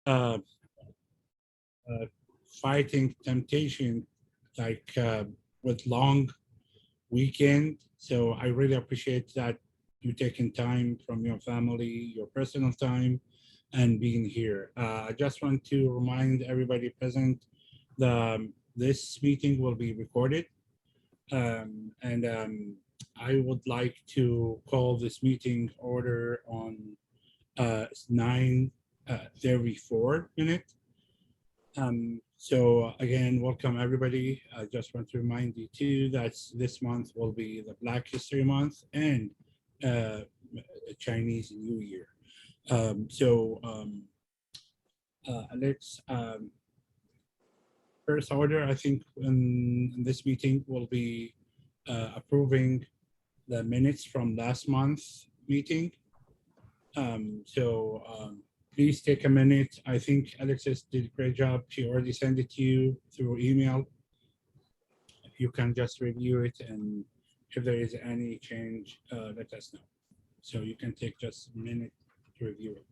uh, fighting temptation, like with long weekend. So I really appreciate that you taking time from your family, your personal time, and being here. I just want to remind everybody present that this meeting will be recorded. And I would like to call this meeting order on 9:34 minutes. So again, welcome everybody. I just want to remind you too that this month will be the Black History Month and Chinese New Year. Let's first order, I think in this meeting will be approving the minutes from last month's meeting. Please take a minute. I think Alexis did a great job. She already sent it to you through email. You can just review it, and if there is any change, let us know. So you can take just a minute to review it.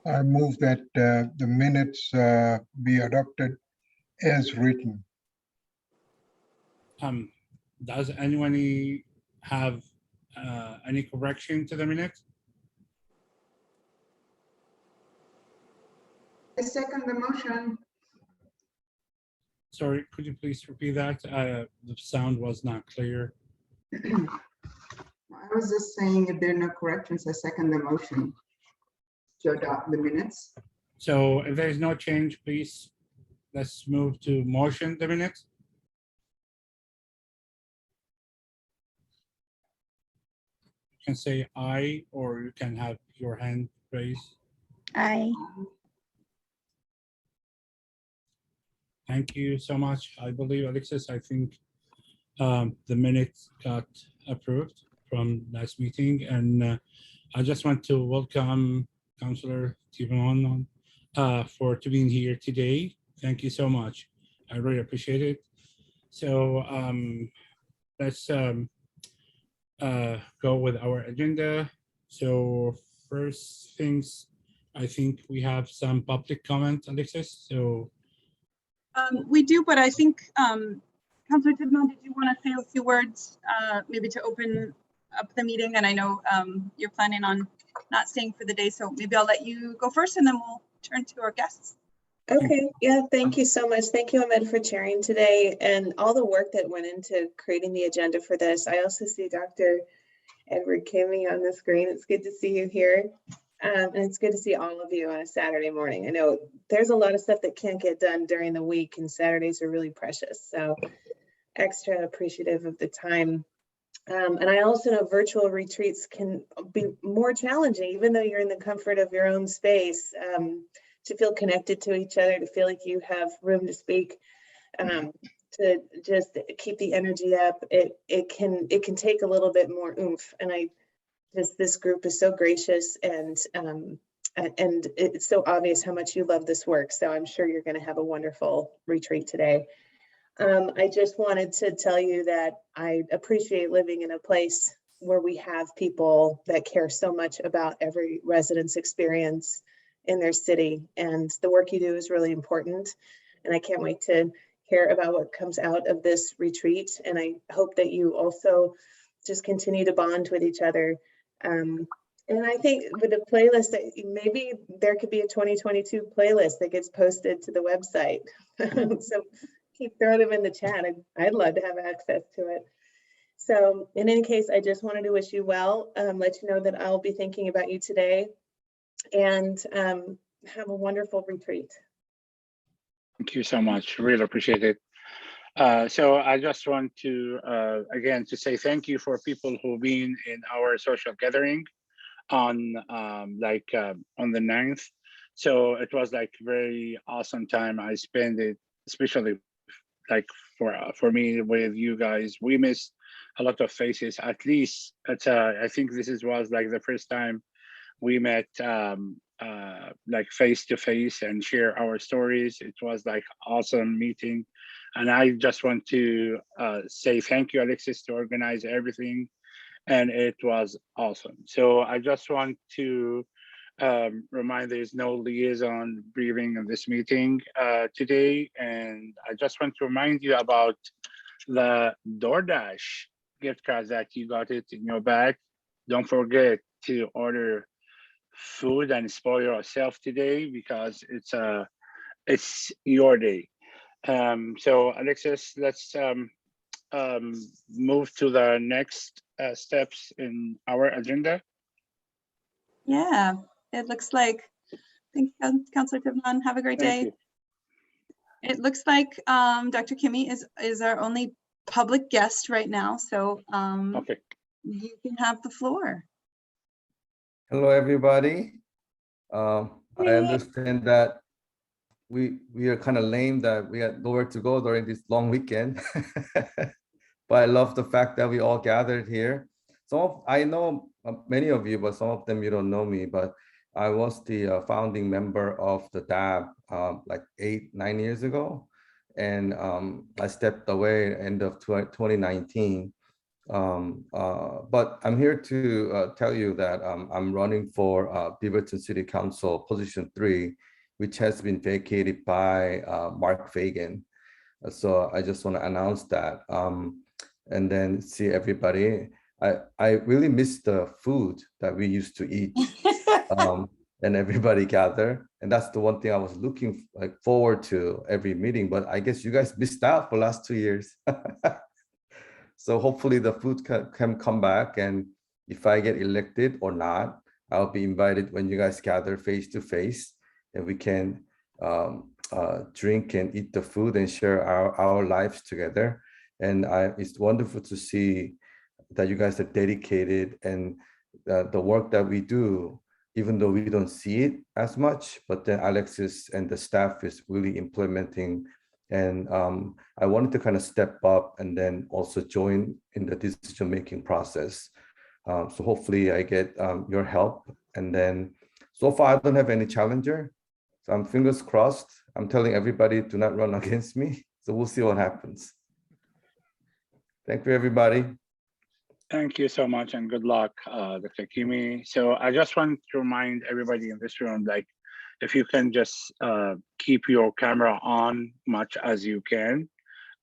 I move that the minutes be adopted as written. Does anyone have any correction to the minutes? I second the motion. Sorry, could you please repeat that? The sound was not clear. I was just saying if there are no corrections, I second the motion to adopt the minutes. So if there is no change, please, let's move to motion the minutes. You can say aye, or you can have your hand raised. Aye. Thank you so much. I believe, Alexis, I think the minutes got approved from last meeting. And I just want to welcome Councillor Tivon to being here today. Thank you so much. I really appreciate it. So let's go with our agenda. So first things, I think we have some public comment, Alexis. So We do, but I think, Councillor Tidman, did you want to say a few words, maybe to open up the meeting? And I know you're planning on not staying for the day, so maybe I'll let you go first and then we'll turn to our guests. Okay, yeah, thank you so much. Thank you, Ahmed, for chairing today and all the work that went into creating the agenda for this. I also see Dr. Edward Kimmy on the screen. It's good to see you here. And it's good to see all of you on a Saturday morning. I know there's a lot of stuff that can't get done during the week, and Saturdays are really precious. So extra appreciative of the time. And I also know virtual retreats can be more challenging, even though you're in the comfort of your own space, to feel connected to each other, to feel like you have room to speak, to just keep the energy up. It can take a little bit more oomph. And this group is so gracious, and it's so obvious how much you love this work. So I'm sure you're going to have a wonderful retreat today. I just wanted to tell you that I appreciate living in a place where we have people that care so much about every resident's experience in their city, and the work you do is really important. And I can't wait to hear about what comes out of this retreat. And I hope that you also just continue to bond with each other. And I think with the playlist, maybe there could be a 2022 playlist that gets posted to the website. So keep throwing them in the chat. I'd love to have access to it. So in any case, I just wanted to wish you well, let you know that I'll be thinking about you today, and have a wonderful retreat. thank you so much. Really appreciate it. So I just want to, again, to say thank you for people who've been in our social gathering on on the 9th. So it was like very awesome time. I spent it, especially like for me with you guys. We missed a lot of faces. At least I think was like the first time we met like face to face and share our stories. It was like awesome meeting. And I just want to say thank you, Alexis, to organize everything. And it was awesome. So I just want to remind there's no liaison briefing in this meeting today. And I just want to remind you about the DoorDash gift cards that you got it in your bag. Don't forget to order food and spoil yourself today because it's your day. So Alexis, let's move to the next steps in our agenda. Yeah, it looks like, thank you, Councillor Tivnan. Have a great day. Thank you. It looks like Dr. Kimmy is our only public guest right now, so Okay. you can have the floor. Hello, everybody. I understand that we are kind of lame that we had nowhere to go during this long weekend, but I love the fact that we all gathered here. I know many of you, but some of them you don't know me, but I was the founding member of the DAB like 8-9 years ago, and I stepped away end of 2019. But I'm here to tell you that I'm running for Beaverton City Council position 3, which has been vacated by Mark Fagan. So I just want to announce that and then see everybody. I really miss the food that we used to eat and everybody gather. And that's the one thing I was looking forward to every meeting, but I guess you guys missed out for the last 2 years. So hopefully the food can come back, and if I get elected or not, I'll be invited when you guys gather face to face, and we can drink and eat the food and share our lives together. And it's wonderful to see that you guys are dedicated, and the work that we do, even though we don't see it as much, but then Alexis and the staff is really implementing. And I wanted to kind of step up and then also join in the decision-making process. So hopefully I get your help. And then so far I don't have any challenger. So I'm fingers crossed. I'm telling everybody to not run against me. So we'll see what happens. Thank you, everybody. Thank you so much and good luck, Dr. Kimi. So I just want to remind everybody in this room, like, if you can just keep your camera on much as you can,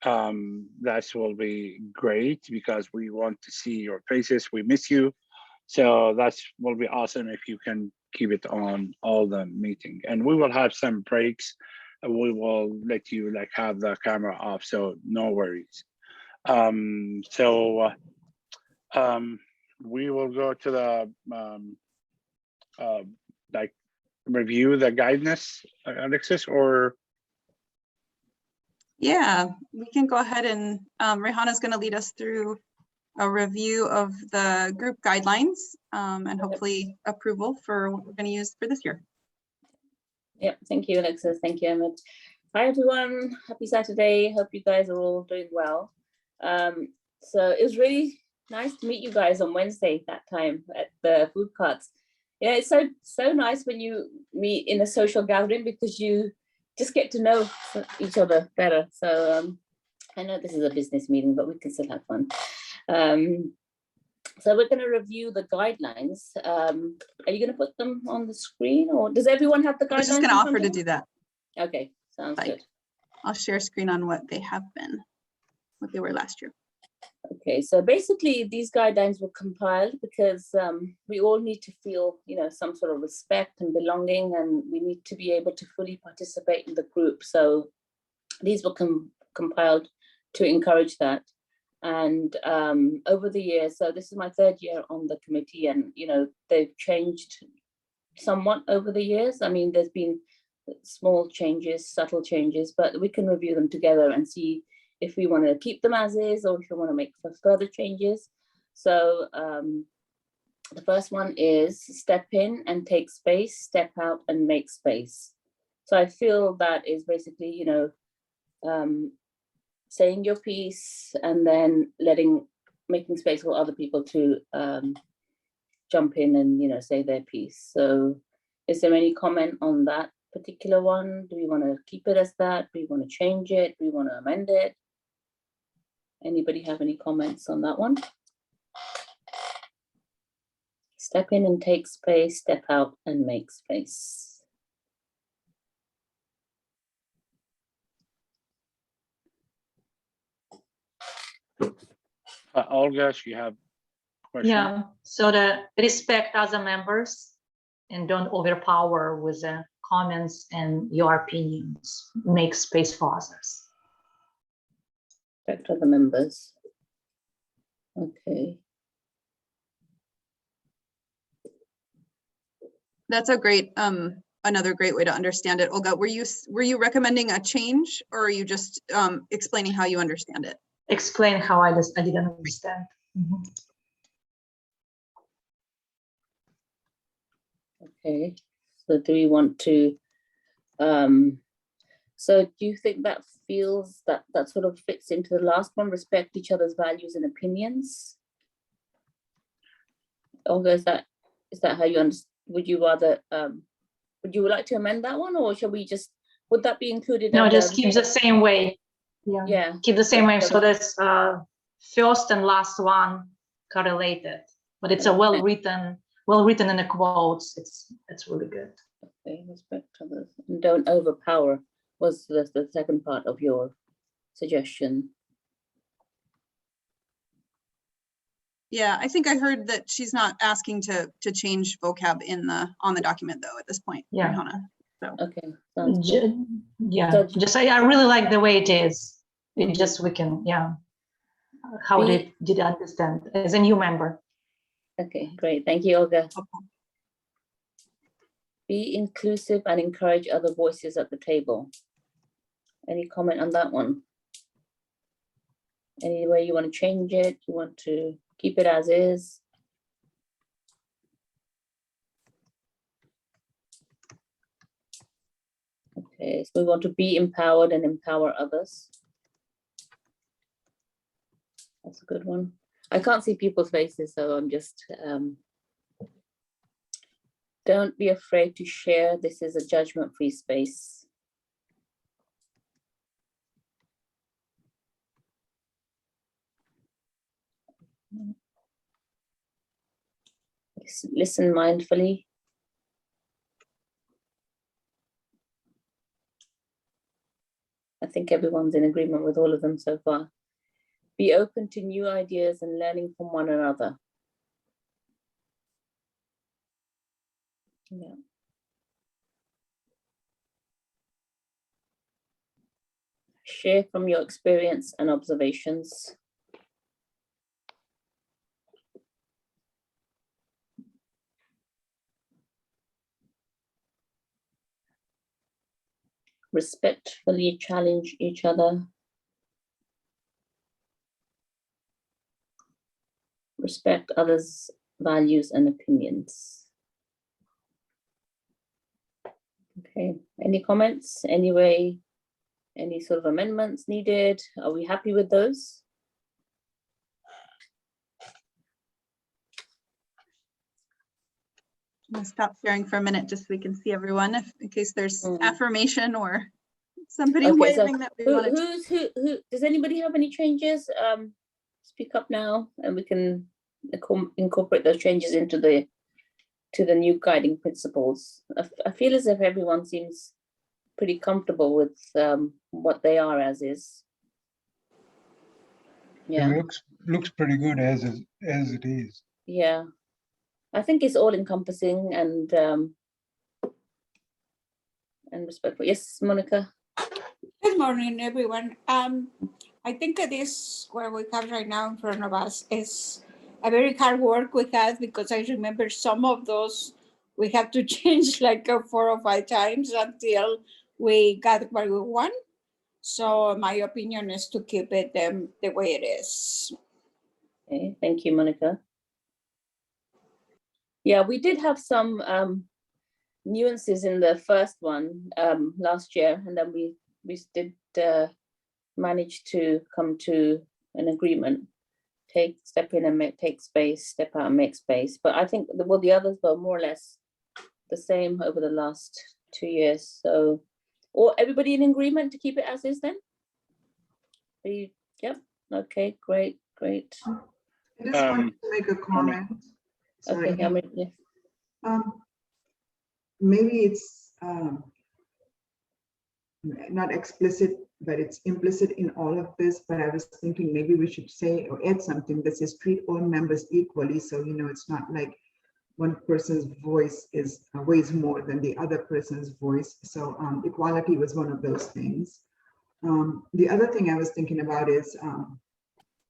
that will be great because we want to see your faces. We miss you. So that will be awesome if you can keep it on all the meeting. And we will have some breaks. We will let you like have the camera off, so no worries. We will go to the like review the guidance, Alexis, or? Yeah, we can go ahead and Rehana is going to lead us through a review of the group guidelines and hopefully approval for what we're going to use for this year. Yep, thank you, Alexis. Thank you, Emmett. Hi, everyone. Happy Saturday. Hope you guys are all doing well. So it was really nice to meet you guys on Wednesday that time at the food carts. Yeah, it's so nice when you meet in a social gathering because you just get to know each other better. So I know this is a business meeting, but we can still have fun. So we're going to review the guidelines. Are you going to put them on the screen, or does everyone have the guidelines? I was just going to offer to do that. Okay, sounds good. I'll share screen on what they have been, what they were last year. Okay, so basically these guidelines were compiled because we all need to feel, some sort of respect and belonging, and we need to be able to fully participate in the group. So these were compiled to encourage that. And over the years, so this is my 3rd year on the committee, and they've changed somewhat over the years. I mean, there's been small changes, subtle changes, but we can review them together and see if we want to keep them as is or if we want to make further changes. So the first one is step in and take space, step out and make space. So I feel that is basically, saying your piece and then making space for other people to jump in and, say their piece. So Is there any comment on that particular one? Do we want to keep it as that? Do we want to change it? Do we want to amend it? Anybody have any comments on that one? Step in and take space, step out and make space. Olga, you have a question? Yeah, so the respect other members and don't overpower with the comments and your opinions. Make space for others. Respect other members. Okay. That's a great, another great way to understand it. Olga, were you recommending a change, or are you just explaining how you understand it? Explain how I didn't understand. Mhm. Okay, so do we want to, so do you think that feels that sort of fits into the last one, respect each other's values and opinions? Olga, is that how you understand? Would you rather, would you like to amend that one, or shall we just, would that be included? No, in just keep the same way. Yeah, Yeah. keep the same way. So that's first and last one correlated, but it's a well-written in the quotes. It's really good. Okay, respect others and don't overpower was the second part of your suggestion. Yeah, I think I heard that she's not asking to change vocab on the document though at this point. Yeah. Johanna. Okay, sounds good. Yeah, So- just I really like the way it is. It just we can, yeah, how did understand as a new member. Okay, great. Thank you, Olga. Be inclusive and encourage other voices at the table. Any comment on that one? Any way you want to change it? You want to keep it as is? Okay, so we want to be empowered and empower others. That's a good one. I can't see people's faces, so I'm just, don't be afraid to share. This is a judgment-free space. Listen mindfully. I think everyone's in agreement with all of them so far. Be open to new ideas and learning from one another. Yeah. Share from your experience and observations. Respectfully challenge each other. Respect others' values and opinions. Okay, any comments? Any sort of amendments needed? Are we happy with those? I'm gonna stop sharing for a minute just so we can see everyone in case there's affirmation or somebody Okay, so waving that we want to. who does anybody have any changes? Speak up now and we can incorporate those changes into the new guiding principles. I feel as if everyone seems pretty comfortable with what they are as is. Yeah. It looks pretty good as it is. Yeah. I think it's all encompassing and respectful. Yes, Monica. Good morning, everyone. I think this what we have right now in front of us is a very hard work we had, because I remember some of those we had to change like 4 or 5 times until we got what we want. So my opinion is to keep it the way it is. Okay, thank you, Monica. Yeah, we did have some nuances in the first one last year, and then we did manage to come to an agreement. Step in and take space, step out and make space. But I think the others were more or less the same over the last 2 years. So, or everybody in agreement to keep it as is then? Yep. Okay, great. I just wanted to make a comment. Sorry. Okay, Maybe it's not explicit, but it's implicit in all of this. But I was thinking maybe we should say or add something that says treat all members equally. So, it's not like one person's voice is weighs more than the other person's voice. So equality was one of those things. The other thing I was thinking about is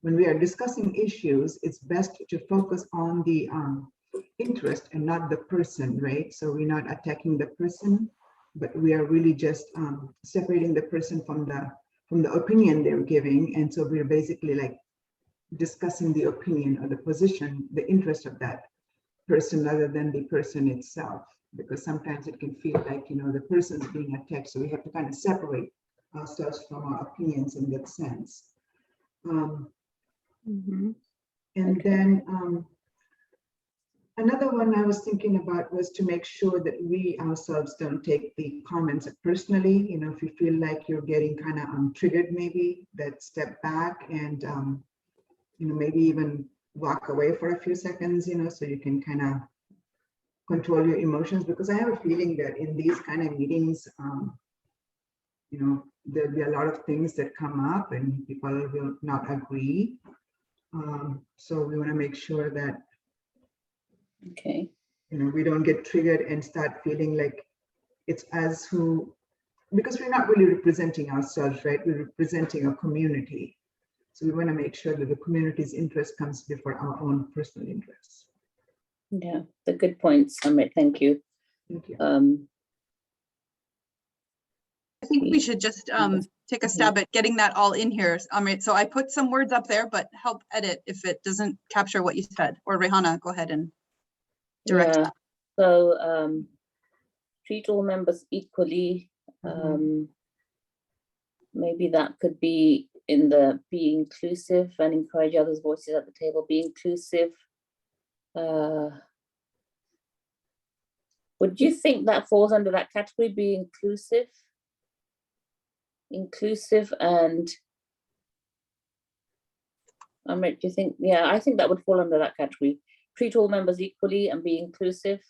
when we are discussing issues, it's best to focus on the interest and not the person, right? So we're not attacking the person, but we are really just separating the person from the opinion they're giving. And so we're basically like discussing the opinion or the position, the interest of that person rather than the person itself, because sometimes it can feel like, the person's being attacked. So we have to kind of separate ourselves from our opinions in that sense. And then another one I was thinking about was to make sure that we ourselves don't take the comments personally. If you feel like you're getting kind of triggered, maybe that step back and, maybe even walk away for a few seconds, so you can kind of control your emotions, because I have a feeling that in these kind of meetings, there'll be a lot of things that come up and people will not agree. So we want to make sure that we don't get triggered and start feeling like it's us who, because we're not really representing ourselves, right? We're representing a community. So we want to make sure that the community's interest comes before our own personal interests. Yeah, the good points, Amit. Thank you. Thank you. I think we should just take a stab at getting that all in here. So I put some words up there, but help edit if it doesn't capture what you said. Or Rehanna, go ahead and direct. Yeah. So treat all members equally. Maybe that could be in the be inclusive and encourage others' voices at the table. Be inclusive. Would you think that falls under that category? Be inclusive. And Amrit, do you think? Yeah, I think that would fall under that category. Treat all members equally and be inclusive.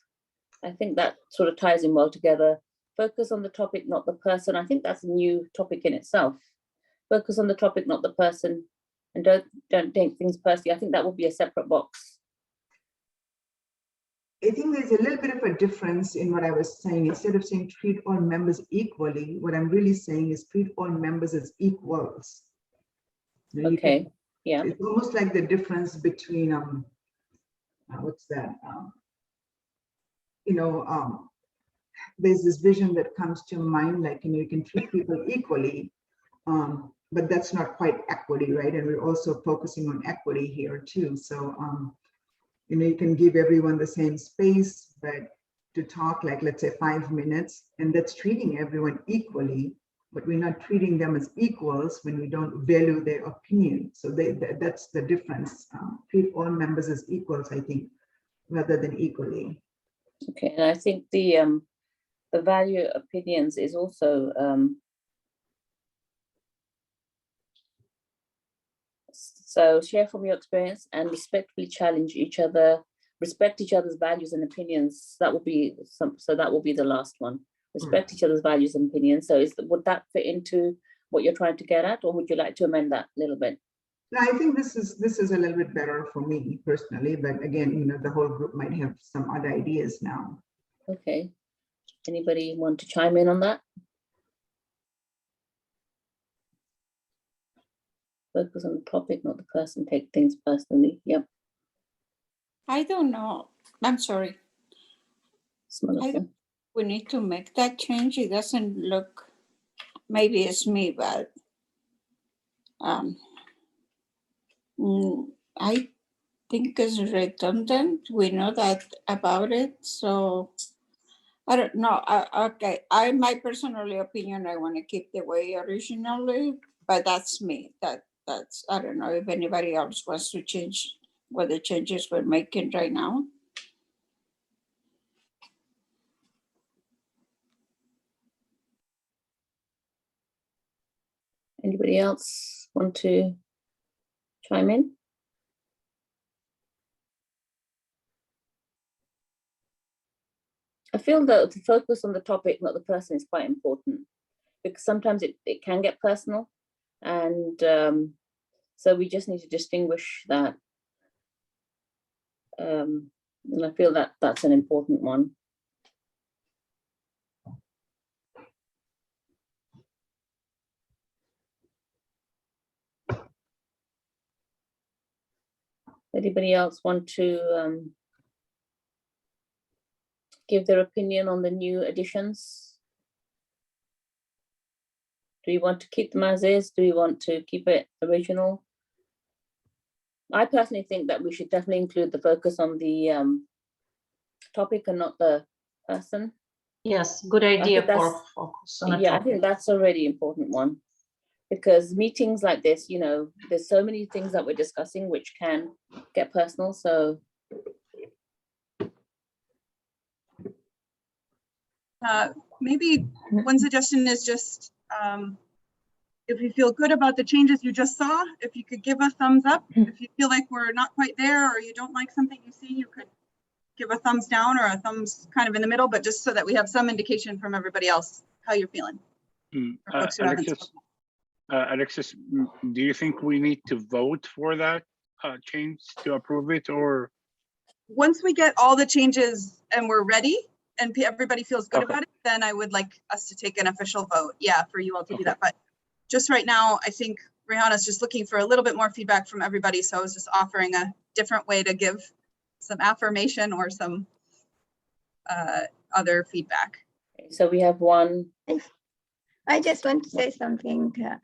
I think that sort of ties in well together. Focus on the topic, not the person. I think that's a new topic in itself. Focus on the topic, not the person, and don't take things personally. I think that would be a separate box. I think there's a little bit of a difference in what I was saying. Instead of saying treat all members equally, what I'm really saying is treat all members as equals. Okay. Yeah. It's almost like the difference between what's that? There's this vision that comes to mind, like you can treat people equally, but that's not quite equity, right? And we're also focusing on equity here too. So you can give everyone the same space, but to talk, like let's say 5 minutes, and that's treating everyone equally, but we're not treating them as equals when we don't value their opinion. So that's the difference. Treat all members as equals, I think, rather than equally. Okay, and I think the value opinions is also so share from your experience and respectfully challenge each other, respect each other's values and opinions. That will be that will be the last one. Respect each other's values and opinions. So would that fit into what you're trying to get at, or would you like to amend that a little bit? No, I think this is a little bit better for me personally, but again, the whole group might have some other ideas now. Okay. Anybody want to chime in on that? Focus on the topic, not the person. Take things personally. Yep. I don't know. I'm sorry. We need to make that change. It doesn't look, maybe it's me, but I think it's redundant. We know that about it. So I don't know. Okay. My personal opinion, I want to keep the way originally, but that's me. That's I don't know if anybody else wants to change what the changes we're making right now. Anybody else want to chime in? I feel that the focus on the topic, not the person, is quite important, because sometimes it can get personal. And so we just need to distinguish that. And I feel that that's an important one. Anybody else want to give their opinion on the new additions? Do you want to keep them as is? Do you want to keep it original? I personally think that we should definitely include the focus on the topic and not the person. Yes, good idea for focus on a Yeah, I topic. think that's a really important one, because meetings like this, you know, there's so many things that we're discussing which can get personal. So maybe one suggestion is just if you feel good about the changes you just saw, if you could give a thumbs up. If you feel like we're not quite there, or you don't like something you see, you could give a thumbs down or a thumbs kind of in the middle, but just so that we have some indication from everybody else how you're feeling. Alexis, do you think we need to vote for that change to approve it, or? Once we get all the changes and we're ready and everybody feels good about it, then I would like us to take an official vote. Yeah, for you all to do that. But just right now, I think Rihanna's just looking for a little bit more feedback from everybody. So I was just offering a different way to give some affirmation or some other feedback. So we have one. I just want to say something that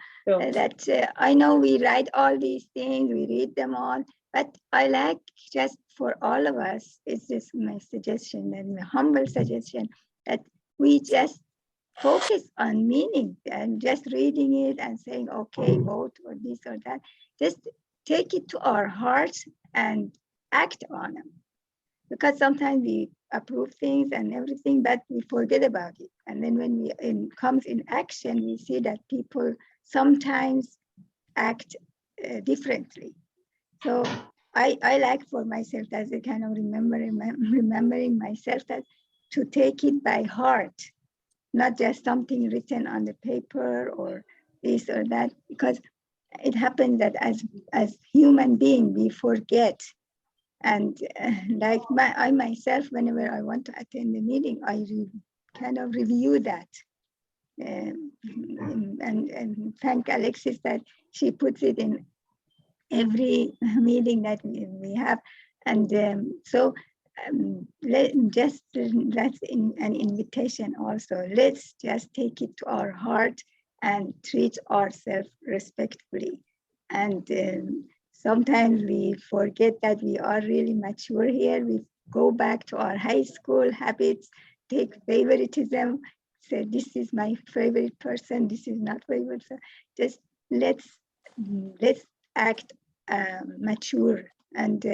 I know we write all these things, we read them all, but I like just for all of us, it's just my suggestion and my humble suggestion that we just focus on meaning and just reading it and saying, okay, vote or this or that. Just take it to our hearts and act on them. Because sometimes we approve things and everything, but we forget about it. And then when it comes in action, we see that people sometimes act differently. So I like for myself as a kind of remembering myself that to take it by heart, not just something written on the paper or this or that, because it happens that as human beings, we forget. And like I myself, whenever I want to attend the meeting, I kind of review that. And thank Alexis that she puts it in every meeting that we have. And that's an invitation also. Let's just take it to our heart and treat ourselves respectfully. And sometimes we forget that we are really mature here. We go back to our high school habits, take favoritism, say this is my favorite person, this is not favorite. So just let's act mature. And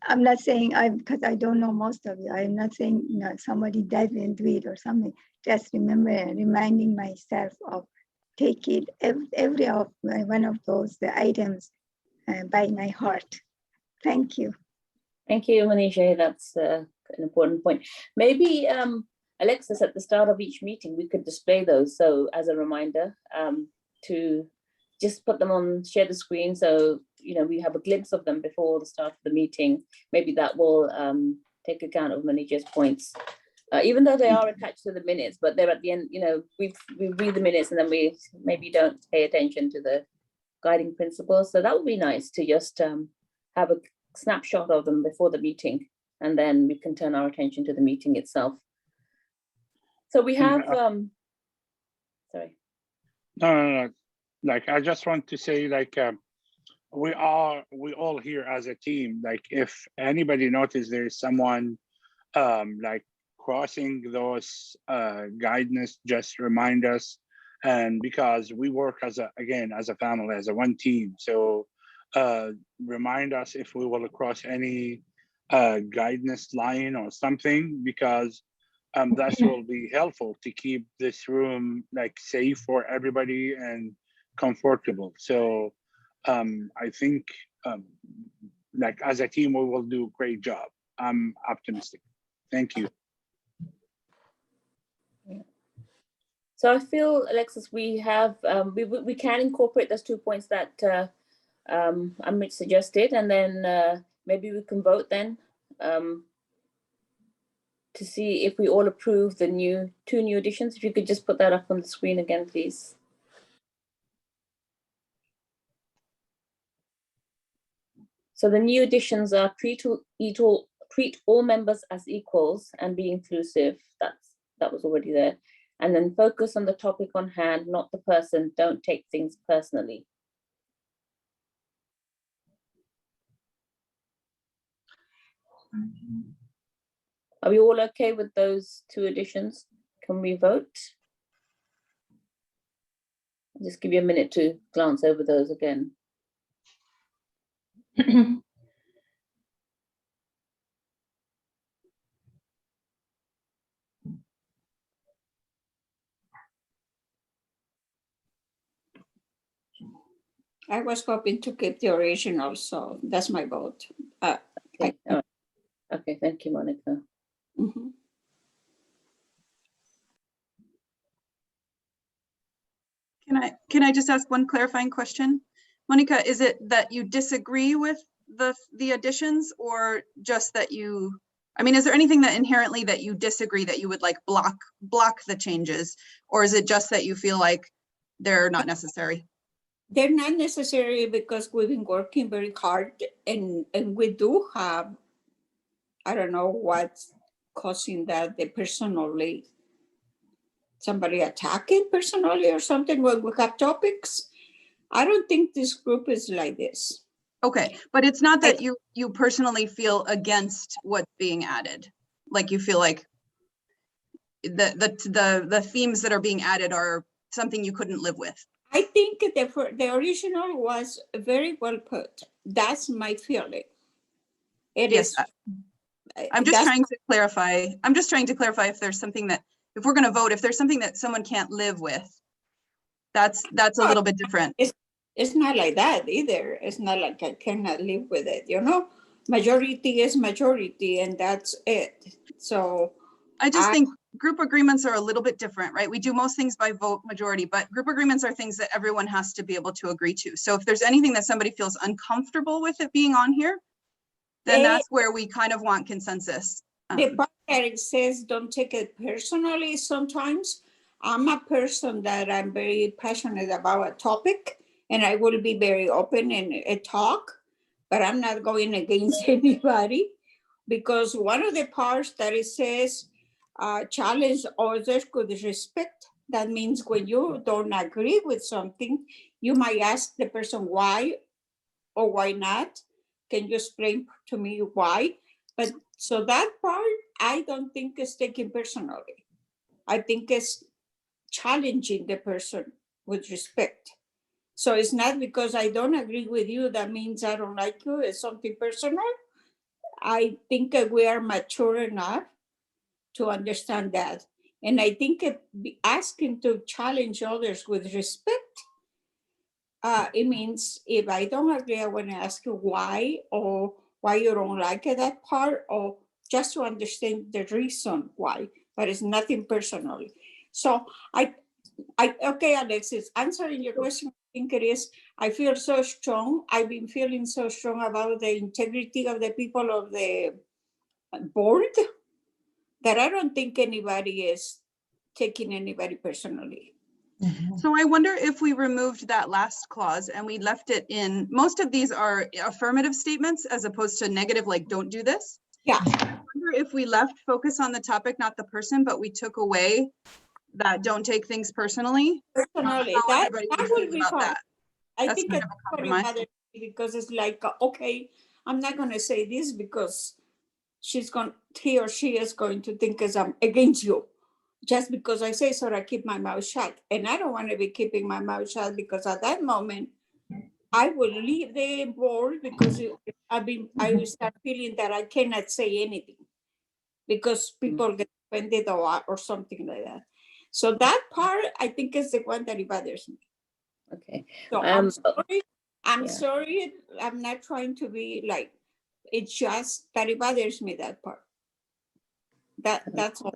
I'm not saying because I don't know most of you, I'm not saying somebody doesn't do it or something. Just reminding myself of take it every one of those items by my heart. Thank you. Thank you, Manisha. That's an important point. Maybe, Alexis, at the start of each meeting, we could display those. So as a reminder to just put them on, share the screen. So, we have a glimpse of them before the start of the meeting. Maybe that will take account of Manisha's points. Even though they are attached to the minutes, but they're at the end, we read the minutes and then we maybe don't pay attention to the guiding principles. So that would be nice to just have a snapshot of them before the meeting, and then we can turn our attention to the meeting itself. So we have, sorry. No. Like, I just want to say, like, we all here as a team, like, if anybody notices there's someone like crossing those guidance, just remind us. And because we work as a family, as a one team. So remind us if we will cross any guidance line or something, because that will be helpful to keep this room like safe for everybody and comfortable. So I think like as a team, we will do a great job. I'm optimistic. Thank you. So I feel, Alexis, we have we can incorporate those 2 points that Amit suggested, and then maybe we can vote then to see if we all approve the two new additions. If you could just put that up on the screen again, please. So the new additions are treat all members as equals and be inclusive. That was already there. And then focus on the topic on hand, not the person. Don't take things personally. Are we all okay with those two additions? Can we vote? I'll just give you a minute to glance over those again. I was hoping to keep the original, so that's my vote. Okay, all right. Okay, thank you, Monica. Mm-hmm. Can I just ask one clarifying question? Monica, is it that you disagree with the additions, or just that you, I mean, is there anything that inherently that you disagree, that you would like block the changes, or is it just that you feel like they're not necessary? They're not necessary because we've been working very hard, and we do have, I don't know what's causing that, they personally, somebody attacking personally or something when we have topics. I don't think this group is like this. Okay, but it's not that you personally feel against what's being added. Like you feel like the themes that are being added are something you couldn't live with. I think the original was very well put. That's my feeling. It is. I'm just trying to clarify. I'm just trying to clarify if there's something that, if we're going to vote, if there's something that someone can't live with, that's a little bit different. It's not like that either. It's not like I cannot live with it, you know? Majority is majority, and that's it. So I just think group agreements are a little bit different, right? We do most things by vote majority, but group agreements are things that everyone has to be able to agree to. So if there's anything that somebody feels uncomfortable with it being on here, then that's where we kind of want consensus. The part that it says don't take it personally, sometimes I'm a person that I'm very passionate about a topic, and I will be very open and talk, but I'm not going against anybody, because one of the parts that it says challenge others with respect. That means when you don't agree with something, you might ask the person why or why not. Can you explain to me why? But so that part, I don't think is taken personally. I think it's challenging the person with respect. So it's not because I don't agree with you, that means I don't like you. It's something personal. I think we are mature enough to understand that. And I think asking to challenge others with respect, it means if I don't agree, I want to ask you why, or why you don't like that part, or just to understand the reason why, but it's nothing personal. So okay, Alexis, answering your question, I think it is, I feel so strong. I've been feeling so strong about the integrity of the people of the board that I don't think anybody is taking anybody personally. So I wonder if we removed that last clause and we left it in, most of these are affirmative statements as opposed to negative, like don't do this. Yeah. I wonder if we left focus on the topic, not the person, but we took away that don't take things personally. Personally, that would be fine. I That's think kind it's of a compromise. because it's like, okay, I'm not going to say this because he or she is going to think as I'm against you. Just because I say so, I keep my mouth shut. And I don't want to be keeping my mouth shut, because at that moment, I will leave the board because I will start feeling that I cannot say anything because people get offended or something like that. So that part, I think, is the one that bothers me. Okay. So I'm sorry. yeah. Sorry. I'm not trying to be like, it's just that it bothers me, that part. That's all.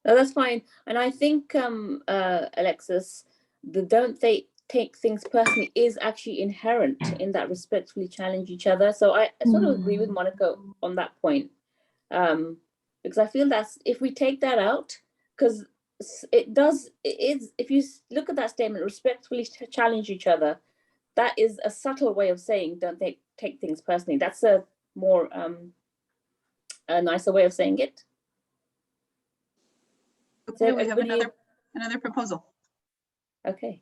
No, that's fine. And I think, Alexis, the don't they take things personally is actually inherent in that respectfully challenge each other. So I sort of agree with Monica on that point. Because I feel that's, if we take that out, because it is, if you look at that statement, respectfully challenge each other, that is a subtle way of saying don't they take things personally. That's a more, a nicer way of saying it. Okay, we have another proposal. Okay.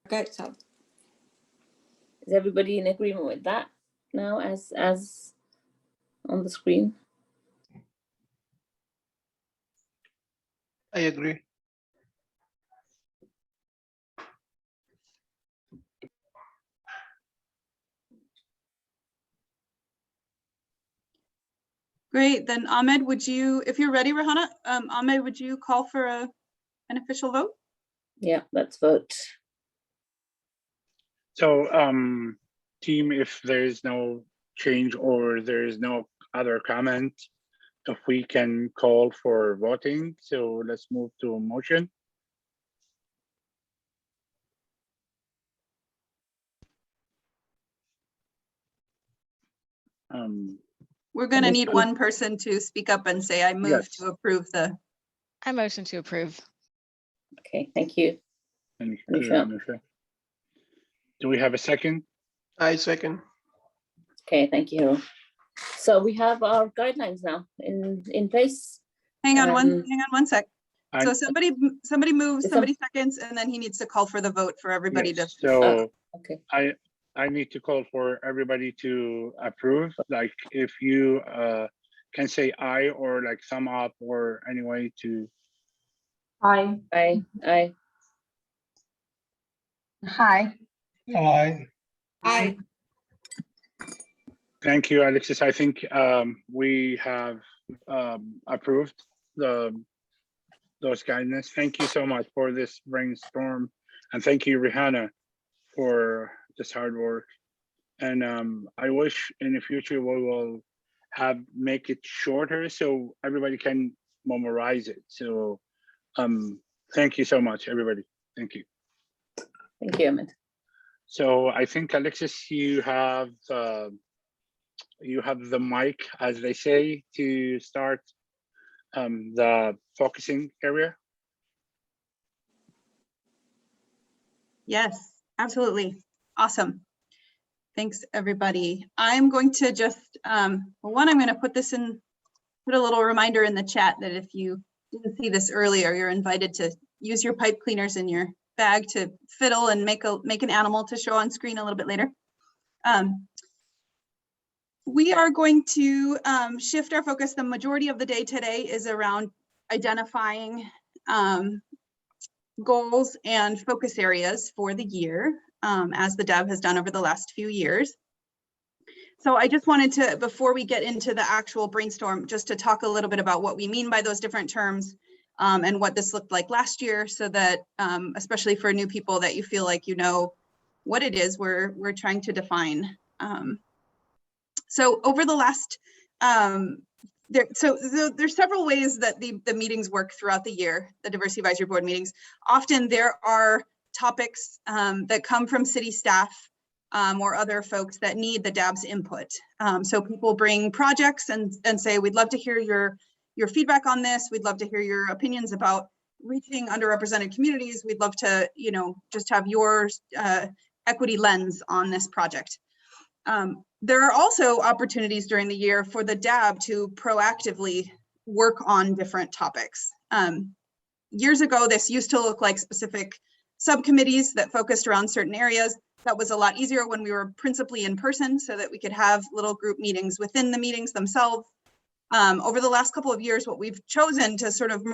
Okay, so Is everybody in agreement with that now as on the screen? I agree. Great, then Ahmed, would you, if you're ready, Rahana, Ahmed, would you call for an official vote? Yeah, let's vote. So team, if there is no change or there is no other comment, if we can call for voting. So let's move to a motion. We're going to need one person to speak up and say, I move to approve the. I motion to approve. Okay, thank you. Do we have a second? I second. Okay, thank you. So we have our guidelines now in place. Hang on one sec. So somebody moves, somebody seconds, and then he needs to call for the vote for everybody Yes, to. so okay. I need to call for everybody to approve. Like if you can say aye or like thumb up or any way to. Aye. Aye. Aye. Aye. Aye. Aye. Thank you, Alexis. I think we have approved those guidance. Thank you so much for this brainstorm, and thank you, Rihanna, for this hard work. And I wish in the future we will make it shorter so everybody can memorize it. So thank you so much, everybody. Thank you. Thank you, Ahmed. So I think, Alexis, you have the mic, as they say, to start the focusing area. Yes, absolutely. Awesome. Thanks, everybody. I'm going to just, I'm going to put a little reminder in the chat that if you didn't see this earlier, you're invited to use your pipe cleaners in your bag to fiddle and make an animal to show on screen a little bit later. We are going to shift our focus. The majority of the day today is around identifying goals and focus areas for the year, as the DAB has done over the last few years. So I just wanted to, before we get into the actual brainstorm, just to talk a little bit about what we mean by those different terms and what this looked like last year, so that especially for new people, that you feel like you know what it is we're trying to define. So over the last, there's several ways that the meetings work throughout the year, the Diversity Advisory Board meetings. Often there are topics that come from city staff or other folks that need the DAB's input. So people bring projects and say, we'd love to hear your feedback on this. We'd love to hear your opinions about reaching underrepresented communities. We'd love to, just have your equity lens on this project. There are also opportunities during the year for the DAB to proactively work on different topics. Years ago, this used to look like specific subcommittees that focused around certain areas. That was a lot easier when we were principally in person, so that we could have little group meetings within the meetings themselves. Over the last couple of years, what we've chosen to sort of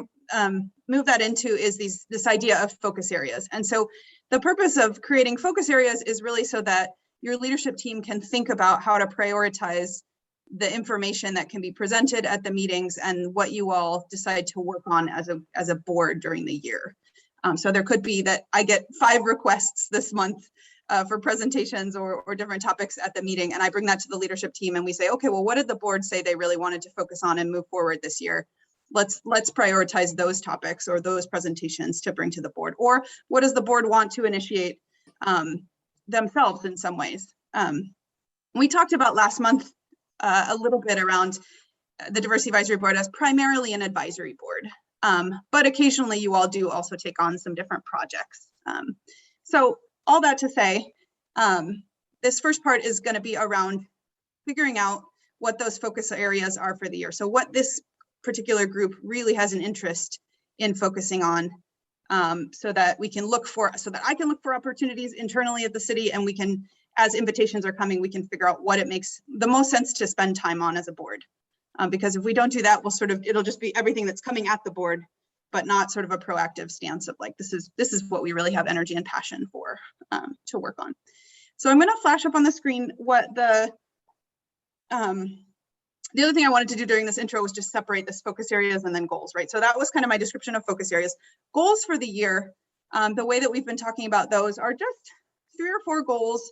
move that into is this idea of focus areas. And so the purpose of creating focus areas is really so that your leadership team can think about how to prioritize the information that can be presented at the meetings and what you all decide to work on as a board during the year. So there could be that I get 5 requests this month for presentations or different topics at the meeting, and I bring that to the leadership team and we say, okay, well, what did the board say they really wanted to focus on and move forward this year? Let's prioritize those topics or those presentations to bring to the board. Or what does the board want to initiate themselves in some ways? We talked about last month a little bit around the Diversity Advisory Board as primarily an advisory board, but occasionally you all do also take on some different projects. So all that to say, this first part is going to be around figuring out what those focus areas are for the year. So what this particular group really has an interest in focusing on, so that I can look for opportunities internally at the city, and we can, as invitations are coming, we can figure out what it makes the most sense to spend time on as a board. Because if we don't do that, it'll just be everything that's coming at the board, but not sort of a proactive stance of like, this is what we really have energy and passion for to work on. So I'm going to flash up on the screen what the other thing I wanted to do during this intro was just separate this focus areas and then goals, right? So that was kind of my description of focus areas. Goals for the year, the way that we've been talking about those are just 3 or 4 goals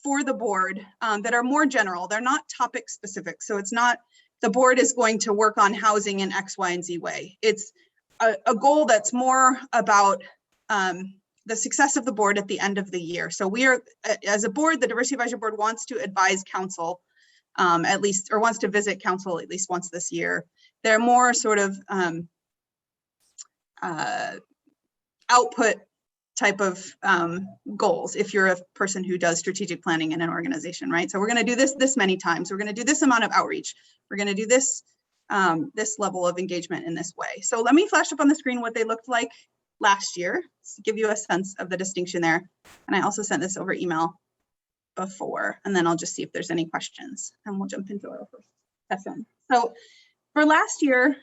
for the board that are more general. They're not topic specific. So it's not the board is going to work on housing in X, Y, and Z way. It's a goal that's more about the success of the board at the end of the year. So we are, as a board, the Diversity Advisory Board wants to advise council at least, or wants to visit council at least once this year. They're more sort of output type of goals if you're a person who does strategic planning in an organization, right? So we're going to do this many times. We're going to do this amount of outreach. We're going to do this this level of engagement in this way. So let me flash up on the screen what they looked like last year to give you a sense of the distinction there. And I also sent this over email before, and then I'll just see if there's any questions and we'll jump into our first session. So for last year,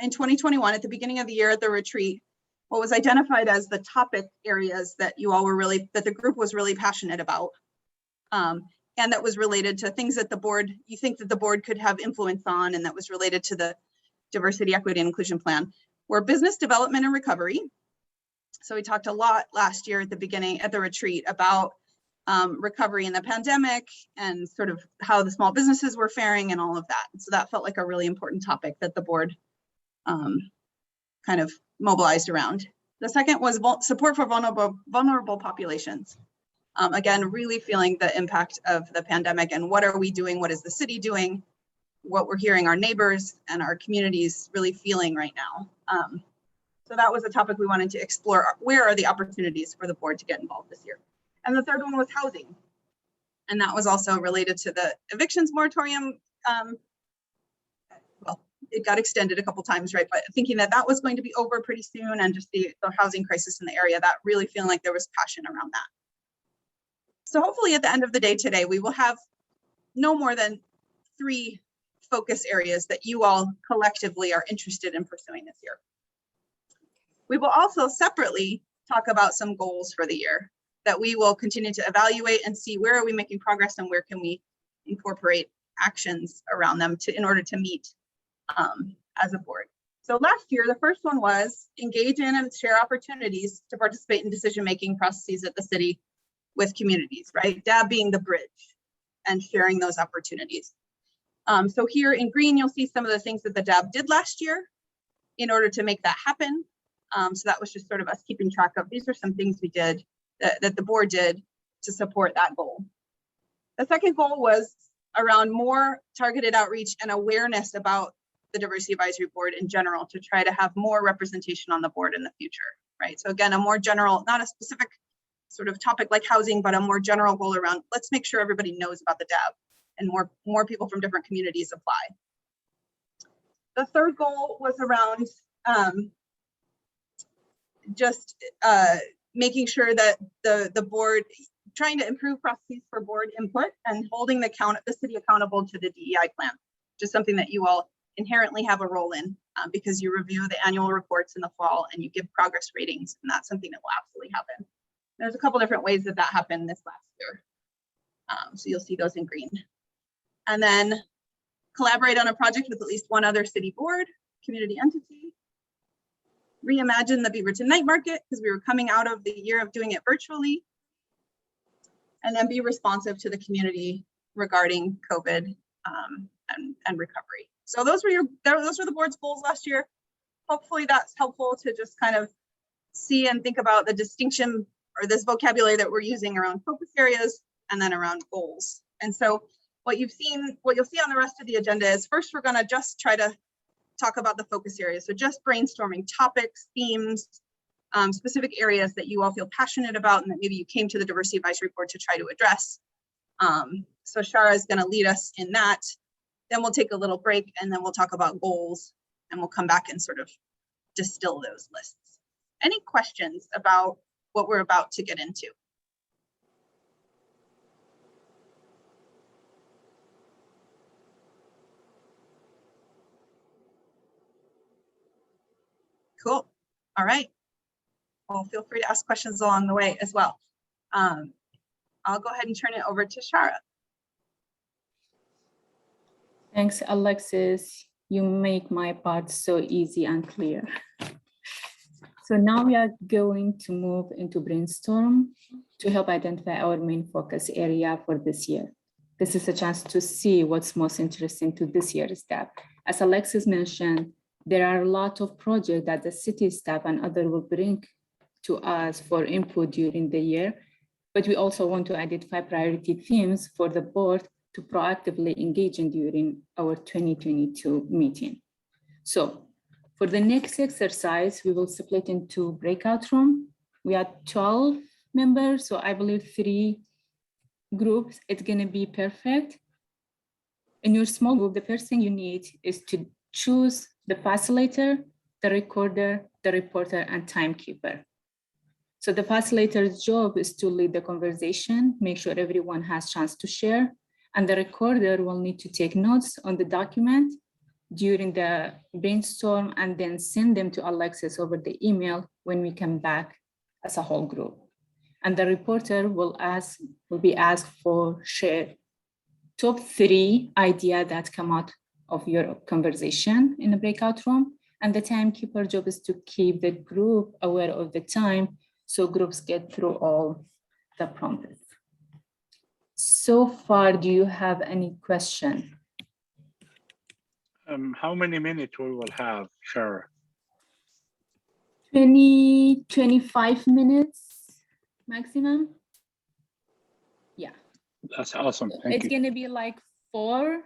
in 2021, at the beginning of the year at the retreat, what was identified as the topic areas that you all were really, that the group was really passionate about, and that was related to things that the board, you think that the board could have influence on, and that was related to the diversity, equity, and inclusion plan, were business development and recovery. So we talked a lot last year at the beginning at the retreat about recovery in the pandemic and sort of how the small businesses were faring and all of that. So that felt like a really important topic that the board kind of mobilized around. The second was support for vulnerable populations. Again, really feeling the impact of the pandemic and what are we doing? What is the city doing? What we're hearing our neighbors and our communities really feeling right now. So that was a topic we wanted to explore. Where are the opportunities for the board to get involved this year? And the third one was housing. And that was also related to the evictions moratorium. Well, it got extended a couple times, right? But thinking that that was going to be over pretty soon, and just the housing crisis in the area, that really feeling like there was passion around that. So hopefully at the end of the day today, we will have no more than 3 focus areas that you all collectively are interested in pursuing this year. We will also separately talk about some goals for the year that we will continue to evaluate and see where are we making progress and where can we incorporate actions around them in order to meet as a board. So last year, the first one was engage in and share opportunities to participate in decision-making processes at the city with communities, right? DAB being the bridge and sharing those opportunities. So here in green, you'll see some of the things that the DAB did last year in order to make that happen. So that was just sort of us keeping track of, these are some things we did that the board did to support that goal. The second goal was around more targeted outreach and awareness about the Diversity Advisory Board in general, to try to have more representation on the board in the future, right? So again, a more general, not a specific sort of topic like housing, but a more general goal around, let's make sure everybody knows about the DAB and more people from different communities apply. The third goal was around making sure that the board, trying to improve processes for board input and holding the city accountable to the DEI plan, just something that you all inherently have a role in because you review the annual reports in the fall and you give progress ratings, and that's something that will absolutely happen. There's a couple different ways that happened this last year. So you'll see those in green. And then collaborate on a project with at least one other city board, community entity. reimagine the Beaverton night market because we were coming out of the year of doing it virtually, and then be responsive to the community regarding COVID and recovery. So those were the board's goals last year. Hopefully that's helpful to just kind of see and think about the distinction or this vocabulary that we're using around focus areas and then around goals. And so what you'll see on the rest of the agenda is first, we're going to just try to talk about the focus areas. So just brainstorming topics, themes, specific areas that you all feel passionate about and that maybe you came to the Diversity Advisory Board to try to address. So Shara is going to lead us in that. Then we'll take a little break and then we'll talk about goals and we'll come back and sort of distill those lists. Any questions about what we're about to get into? Cool. All right. Well, feel free to ask questions along the way as well. I'll go ahead and turn it over to Shara. Thanks, Alexis. You make my part so easy and clear. So now we are going to move into Brainstorm to help identify our main focus area for this year. This is a chance to see what's most interesting to this year's staff. As Alexis mentioned, there are a lot of projects that the city staff and others will bring to us for input during the year, but we also want to identify priority themes for the board to proactively engage in during our 2022 meeting. So for the next exercise, we will split into breakout room. We are 12 members, so I believe 3 groups, it's gonna be perfect. In your small group, the first thing you need is to choose the facilitator, the recorder, the reporter, and timekeeper. So the facilitator's job is to lead the conversation, make sure everyone has a chance to share, and the recorder will need to take notes on the document during the brainstorm and then send them to Alexis over the email when we come back as a whole group. And the reporter will be asked for share top 3 ideas that come out of your conversation in the breakout room. And the timekeeper job is to keep the group aware of the time so groups get through all the prompts. So far, do you have any question? How many minutes we will have, Shara? 25 minutes maximum. Yeah. That's awesome. Thank It's you. going to be like 4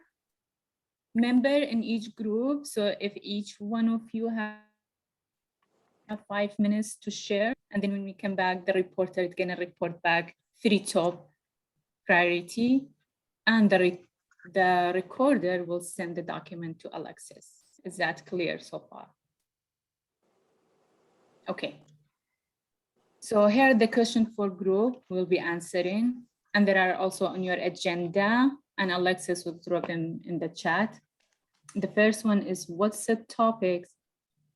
members in each group. So if each one of you have 5 minutes to share, and then when we come back, the reporter is going to report back 3 top priority, and the recorder will send the document to Alexis. Is that clear so far? Okay. So here the question for group will be answering, and there are also on your agenda, and Alexis will throw them in the chat. The first one is, what's the topics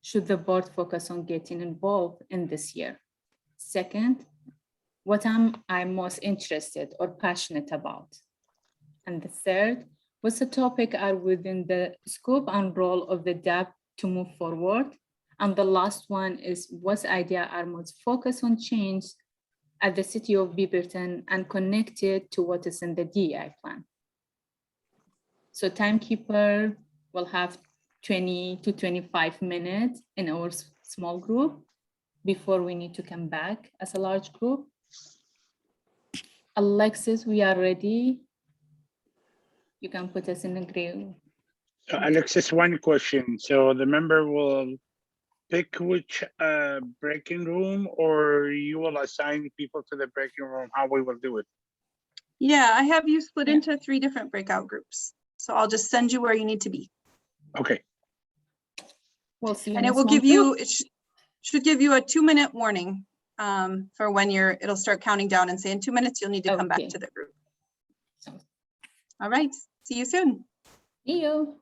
should the board focus on getting involved in this year? Second, what am I most interested or passionate about? And the third, what's the topic are within the scope and role of the DAP to move forward? And the last one is, what idea are most focused on change at the city of Beaverton and connected to what is in the DEI plan? So timekeeper will have 20 to 25 minutes in our small group before we need to come back as a large group. Alexis, we are ready. You can put us in the group. So Alexis, one question. So the member will pick which breaking room, or you will assign people to the breaking room, how we will do it? Yeah, I have you split into 3 different breakout groups. So I'll just send you where you need to be. Okay. We'll see. And it will give you, it should give you a 2-minute warning for when it'll start counting down and say in 2 minutes, you'll need to come back to the group. All right, see you soon. See you.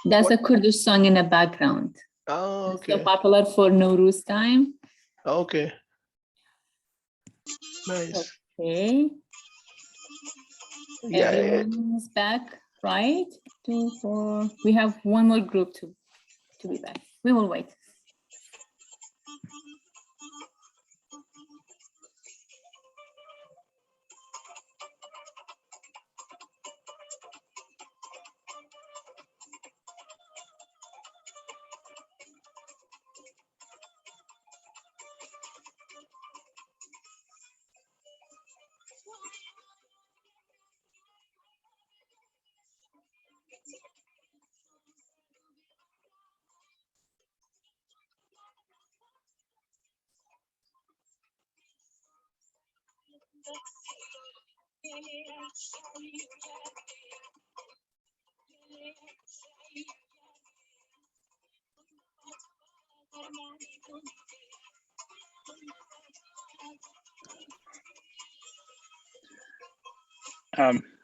That's a Kurdish song in the background. Oh, It's so okay. popular for Nowruz time. Okay. Nice. Okay. Yeah. Everyone is back, right? 2, 4. We have one more group to be back. We will wait.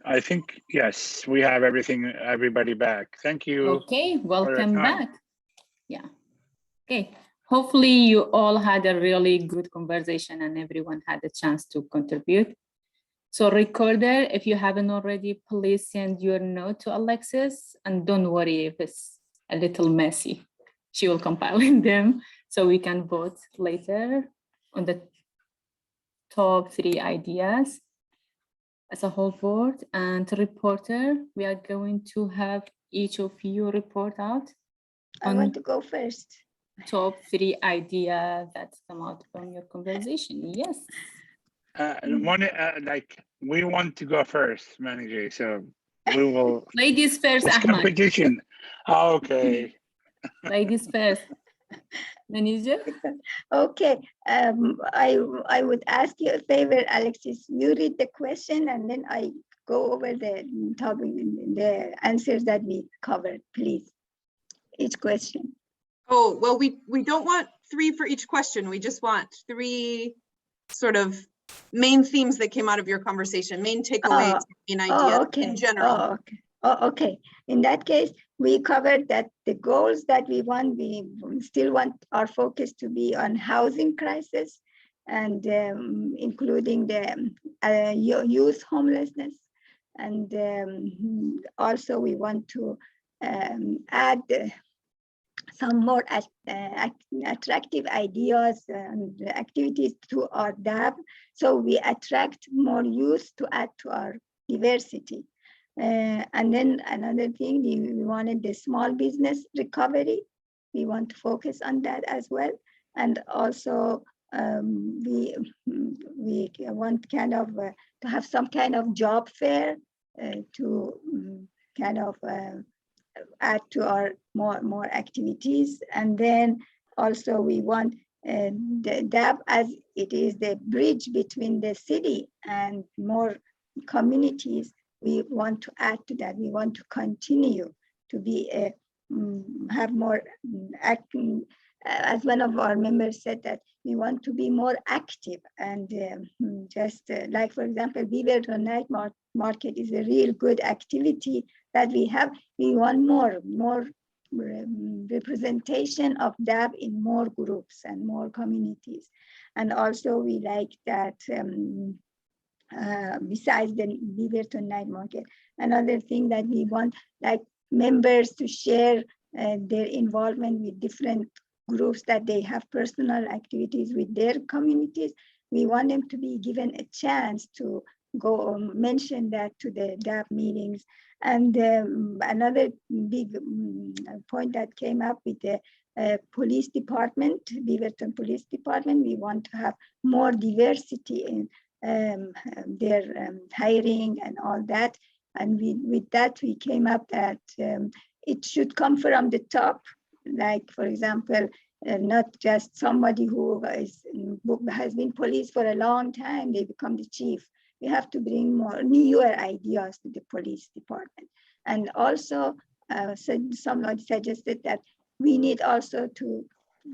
I think, yes, we have everybody back. Thank you. Okay, for your welcome time. back. Yeah. Okay. Hopefully you all had a really good conversation and everyone had a chance to contribute. So recorder, if you haven't already, please send your note to Alexis, and don't worry if it's a little messy. She will compile them so we can vote later on the top 3 ideas as a whole board. And reporter, we are going to have each of you report out. I want to go first. Top 3 ideas that come out from your conversation. Yes. We want to go first, manager. So we will. Ladies first, It's Ahmad. competition. Okay. Ladies first. Manager. Okay. I would ask you a favor, Alexis. You read the question and then I go over the topic, the answers that we covered, please. Each question. Oh, well, we don't want 3 for each question. We just want 3 sort of main themes that came out of your conversation, main takeaways, main ideas in general. Oh, okay. Oh, okay. In that case, we covered that the goals that we want, we still want our focus to be on housing crisis and including the youth homelessness. And also we want to add some more attractive ideas and activities to our DAB, so we attract more youth to add to our diversity. And then another thing, we wanted the small business recovery. We want to focus on that as well. And also we want kind of to have some kind of job fair to kind of add to our more activities. And then also we want the DAB, as it is the bridge between the city and more communities. We want to add to that. We want to continue to be have more acting. As one of our members said, that we want to be more active, and just like, for example, Beaverton Night Market is a real good activity that we have. We want more representation of DAB in more groups and more communities. And also we like that besides the Beaverton Night Market, Another thing that we want, like members to share their involvement with different groups that they have personal activities with their communities. We want them to be given a chance to go mention that to the DAP meetings. And another big point that came up with the police department, Beaverton Police Department, we want to have more diversity in their hiring and all that. And with that, we came up that it should come from the top. Like, for example, not just somebody who has been police for a long time, they become the chief. We have to bring more newer ideas to the police department. And also, somebody suggested that we need also to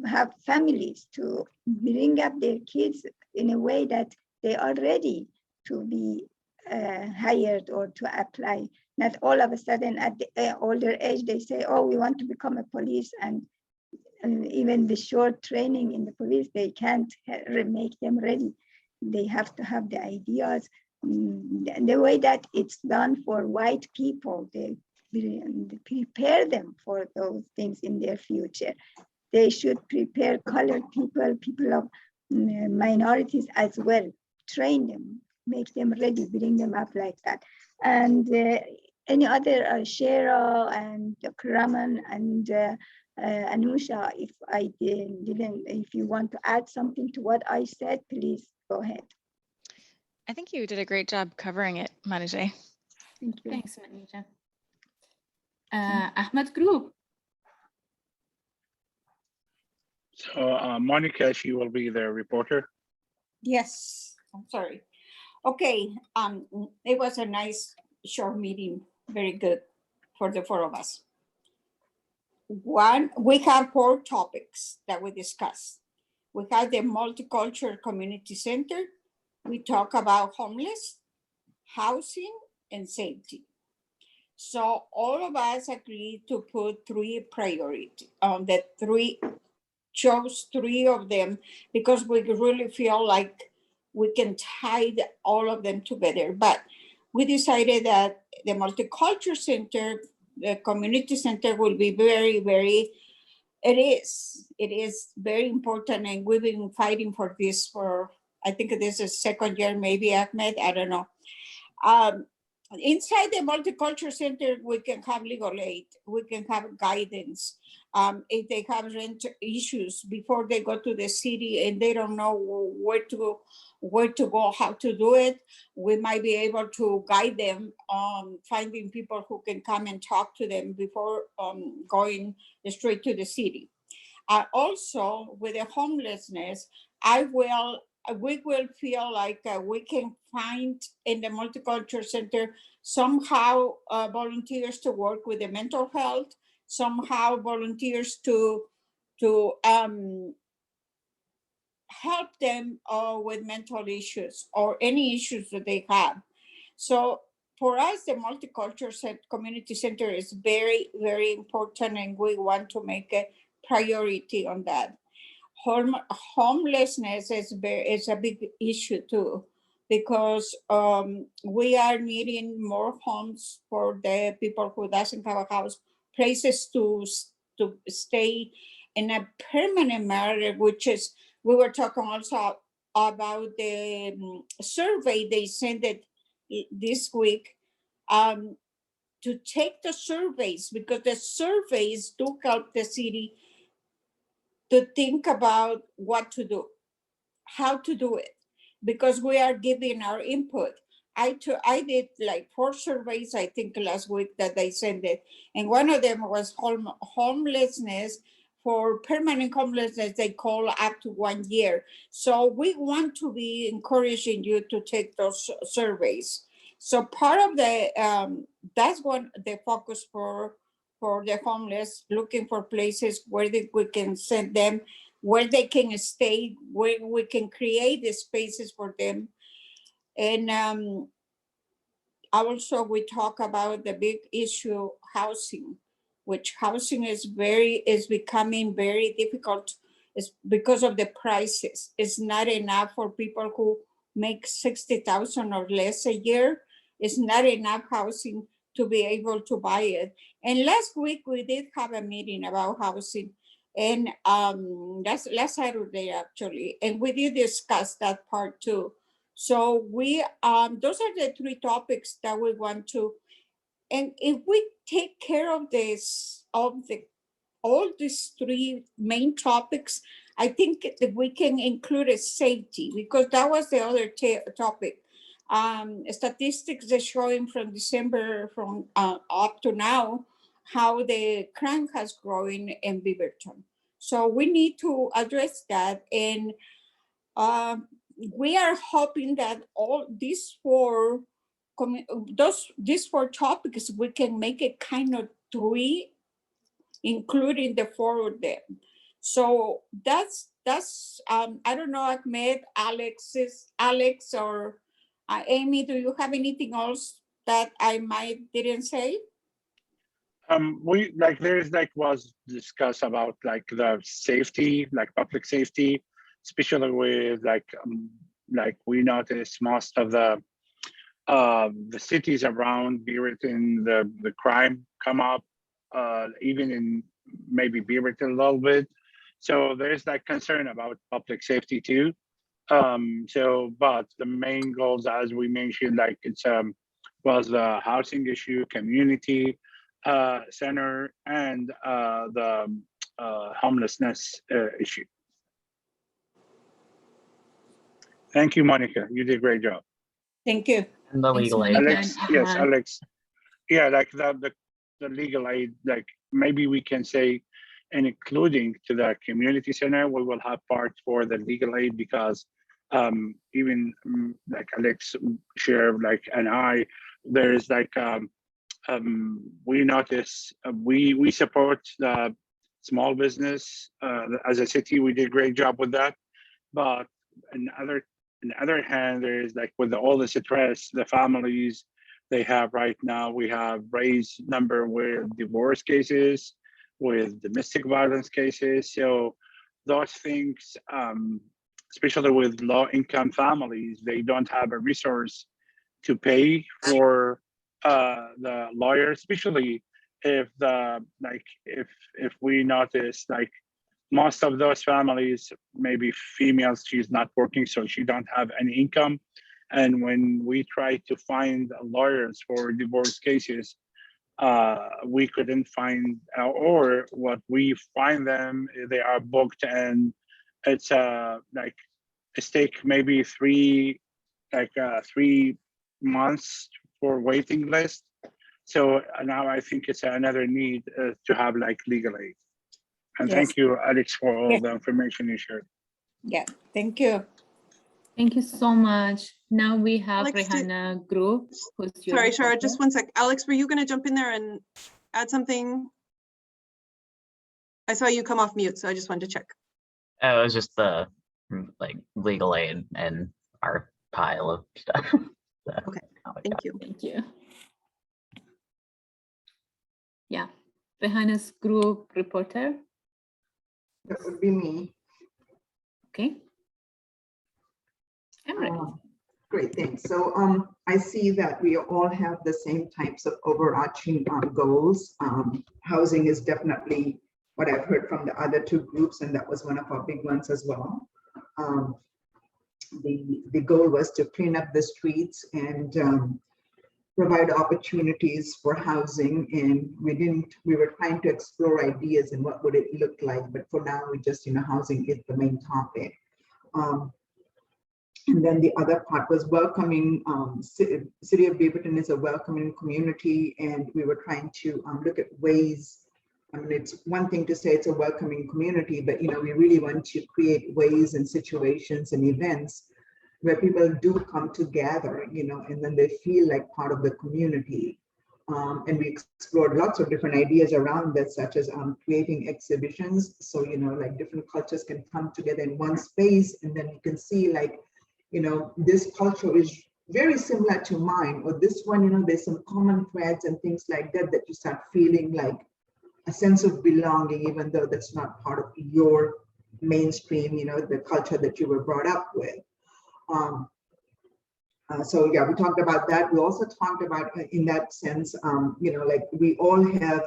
have families to bring up their kids in a way that they are ready to be hired or to apply. Not all of a sudden at the older age, they say, oh, we want to become a police, and even the short training in the police, they can't make them ready. They have to have the ideas. The way that it's done for white people, they prepare them for those things in their future. They should prepare colored people, people of minorities as well, train them, make them ready, bring them up like that. And any other, Shera and Raman and Anusha, if I didn't, if you want to add something to what I said, please go ahead. I think you did a great job covering it, Manoj. Thank you. Thanks, Manija. Ahmed Group. So Monica, she will be the reporter. Yes, I'm sorry. Okay, it was a nice short meeting, very good for the four of us. One, we have 4 topics that we discussed. We have the Multicultural Community Center. We talk about homeless, housing, and safety. So all of us agreed to put 3 priorities on the 3, chose 3 of them because we really feel like we can tie all of them together. But we decided that the Multicultural Center, the community center will be very, very, it is very important. And we've been fighting for this for, I think this is 2nd year, maybe, Ahmed, I don't know. Inside the Multicultural Center, we can have legal aid, we can have guidance. If they have rent issues before they go to the city and they don't know where to go, how to do it, we might be able to guide them on finding people who can come and talk to them before going straight to the city. Also, with the homelessness, we will feel like we can find in the Multicultural Center somehow volunteers to work with the mental health, somehow volunteers to help them with mental issues or any issues that they have. So for us, the Multicultural Community Center is very, very important, and we want to make a priority on that. Homelessness is a big issue too, because we are needing more homes for the people who doesn't have a house, places to stay in a permanent manner, which is, we were talking also about the survey they sent it this week, to take the surveys, because the surveys do help the city to think about what to do, how to do it, because we are giving our input. I did like 4 surveys, I think last week that they sent it. And one of them was homelessness. For permanent homelessness, they call up to 1 year. So we want to be encouraging you to take those surveys. So part of the, that's one, the focus for the homeless, looking for places where we can send them, where they can stay, where we can create the spaces for them. And also we talk about the big issue, housing, which housing is becoming very difficult. It's because of the prices. It's not enough for people who make 60,000 or less a year. it's not enough housing to be able to buy it. And last week we did have a meeting about housing, and that's last Saturday actually, and we did discuss that part too. So we those are the three topics that we want to, and if we take care of this, of the all these three main topics, I think that we can include a safety, because that was the other topic. Statistics are showing from December from up to now how the crime has grown in Beaverton. So we need to address that, and we are hoping that all these these four topics, we can make it kind of three, including the four of them. So that's I don't know, Ahmed, Alex, or Amy, do you have anything else that I didn't say? We was discussed about like the safety, like public safety, especially with like we notice most of the cities around Beaverton, the crime come up, even in maybe Beaverton a little bit. So there's like concern about public safety too. But the main goals, as we mentioned, like it's was the housing issue, community center, and the homelessness issue. Thank you, Monica. You did a great job. Thank you. And the legal aid. Alex, yes, Alex. Yeah, like the legal aid, like maybe we can say, and including to the community center, we will have part for the legal aid, because even like Alex shared, like, and I, there's like we notice we support the small business as a city. We did a great job with that, but on the other hand, there's like with all the stress the families they have right now, we have raised number with divorce cases, with domestic violence cases. So those things, especially with low income families, they don't have a resource to pay for the lawyer, especially if if we notice like most of those families, maybe females, she's not working, so she don't have any income. And when we try to find lawyers for divorce cases, we couldn't find, or what we find them, they are booked, and it's like it take maybe 3 months for waiting list. So now I think it's another need to have like legal aid. And Yes. Thank you, Alex, for all the information you shared. Yeah, thank you. Thank you so much. Now we have Alex, Rihanna Group. Sorry, Shara, just one sec. Alex, were you going to jump in there and add something? I saw you come off mute, so I just wanted to check. Oh, it was just the like legal aid and our pile of stuff. So, Okay, thank you. Thank you. Yeah, Rihanna's group reporter. That would be me. Okay. I'm ready. Great, thanks. So I see that we all have the same types of overarching goals. Housing is definitely what I've heard from the other two groups, and that was one of our big ones as well. The goal was to clean up the streets and provide opportunities for housing, and we were trying to explore ideas and what would it look like, but for now we just, housing is the main topic. And then the other part was welcoming. City of Beaverton is a welcoming community, and we were trying to look at ways. I mean, it's one thing to say it's a welcoming community, but we really want to create ways and situations and events where people do come together, and then they feel like part of the community. And we explored lots of different ideas around that, such as creating exhibitions. So, like different cultures can come together in one space, and then you can see like, this culture is very similar to mine, or this one, there's some common threads and things like that, that you start feeling like a sense of belonging, even though that's not part of your mainstream, the culture that you were brought up with. So yeah, we talked about that. We also talked about in that sense, like we all have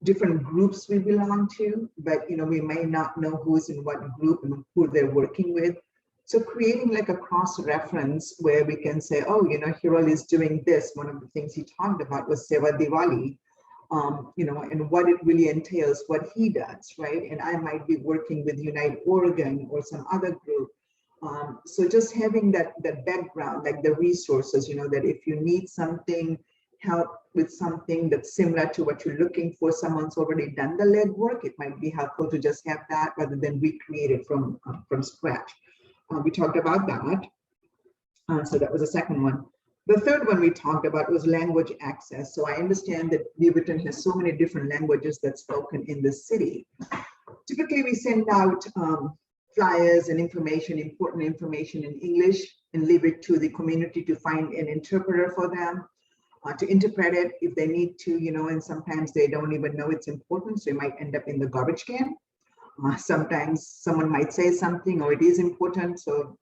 different groups we belong to, but we may not know who's in what group and who they're working with. So creating like a cross-reference where we can say, oh, Hiral is doing this. One of the things he talked about was Seva Diwali, and what it really entails, what he does, right? And I might be working with Unite Oregon or some other group. So just having that background, like the resources, that if you need something, help with something that's similar to what you're looking for, someone's already done the legwork, it might be helpful to just have that rather than recreate it from scratch. We talked about that. So that was the second one. The third one we talked about was language access. So I understand that Beaverton has so many different languages that's spoken in the city. Typically, we send out flyers and information, important information in English, and leave it to the community to find an interpreter for them, to interpret it if they need to, and sometimes they don't even know it's important, so it might end up in the garbage can. Sometimes someone might say something or it is important, so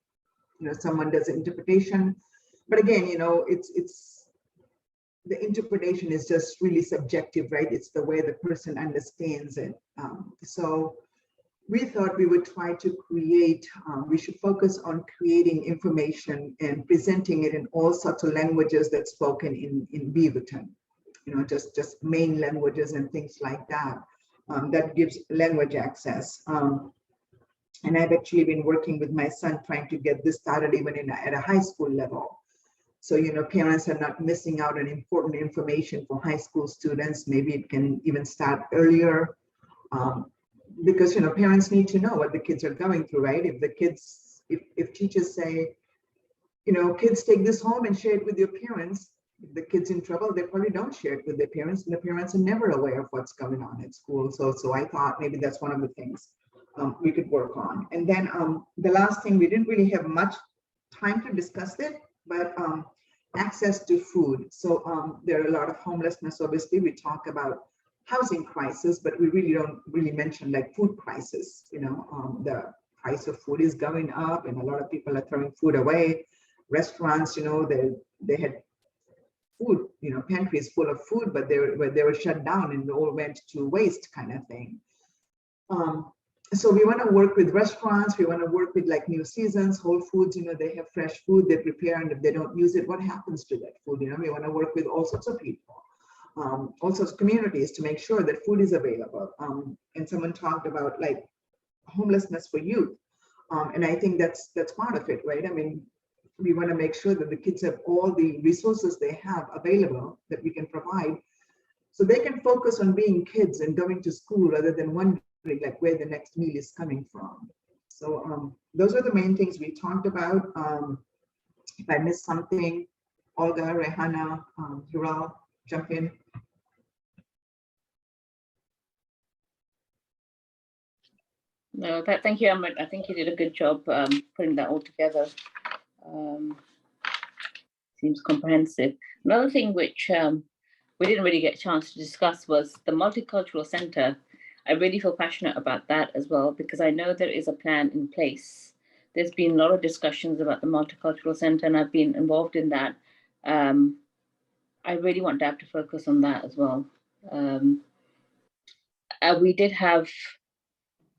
someone does an interpretation. But again, it's the interpretation is just really subjective, right? It's the way the person understands it. So we thought we would try to create, we should focus on creating information and presenting it in all sorts of languages that's spoken in Beaverton, just main languages and things like that. That gives language access. And I've actually been working with my son trying to get this started even at a high school level. So, parents are not missing out on important information for high school students. Maybe it can even start earlier because, parents need to know what the kids are going through, right? If the kids, if teachers say, kids take this home and share it with your parents, if the kid's in trouble, they probably don't share it with their parents, and the parents are never aware of what's going on at school. So I thought maybe that's one of the things we could work on. And then the last thing, we didn't really have much time to discuss it, but access to food. So there are a lot of homelessness. Obviously, we talk about housing crisis, but we really don't mention like food crisis. The price of food is going up, and a lot of people are throwing food away. Restaurants, they had food, pantries full of food, but they were shut down and all went to waste kind of thing. So we want to work with restaurants. We want to work with like New Seasons, Whole Foods, they have fresh food they prepare, and if they don't use it, what happens to that food? We want to work with all sorts of people, all sorts of communities to make sure that food is available. And someone talked about like homelessness for youth. And I think that's part of it, right? I mean, we want to make sure that the kids have all the resources they have available that we can provide, so they can focus on being kids and going to school rather than wondering like where the next meal is coming from. So those are the main things we talked about. If I missed something, Olga, Rehana, Hiral, jump in. No, thank you, Amit. I think you did a good job putting that all together. Seems comprehensive. Another thing which we didn't really get a chance to discuss was the Multicultural Center. I really feel passionate about that as well, because I know there is a plan in place. There's been a lot of discussions about the Multicultural Center, and I've been involved in that. I really want Dab to focus on that as well. We did have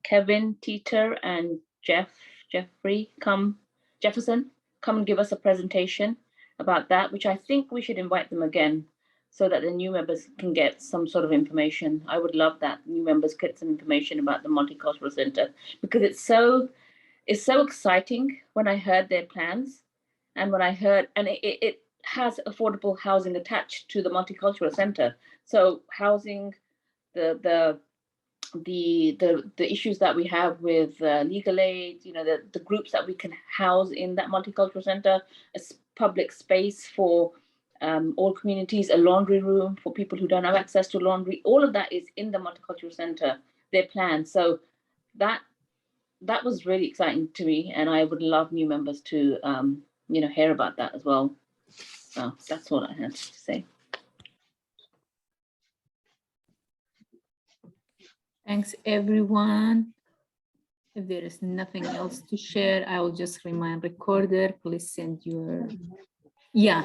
Kevin, Teeter, and Jefferson come and give us a presentation about that, which I think we should invite them again so that the new members can get some sort of information. I would love that new members get some information about the Multicultural Center, because it's so exciting when I heard their plans, and when I heard, and it has affordable housing attached to the Multicultural Center. So housing, the issues that we have with legal aid, the groups that we can house in that Multicultural Center, a public space for all communities, a laundry room for people who don't have access to laundry, all of that is in the Multicultural Center, their plan. So that was really exciting to me, and I would love new members to hear about that as well. So that's all I had to say. Thanks, everyone. If there is nothing else to share, I will just remind recorder, please send your Yeah,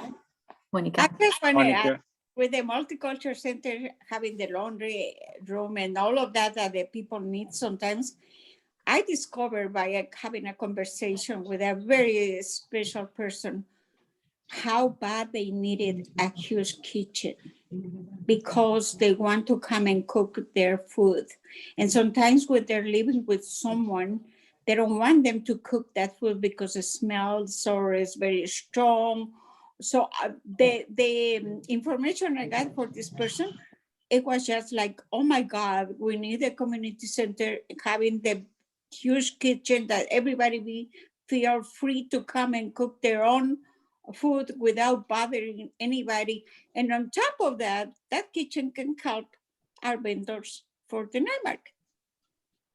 Monica. I just want to Monica. add, with the Multicultural Center having the laundry room and all of that that the people need sometimes, I discovered by having a conversation with a very special person how bad they needed a huge kitchen because they want to come and cook their food. And sometimes when they're living with someone, they don't want them to cook that food because it smells or is very strong. So the information I got for this person, it was just like, oh my God, we need a community center having the huge kitchen that everybody feel free to come and cook their own food without bothering anybody. And on top of that, that kitchen can help our vendors for the night market.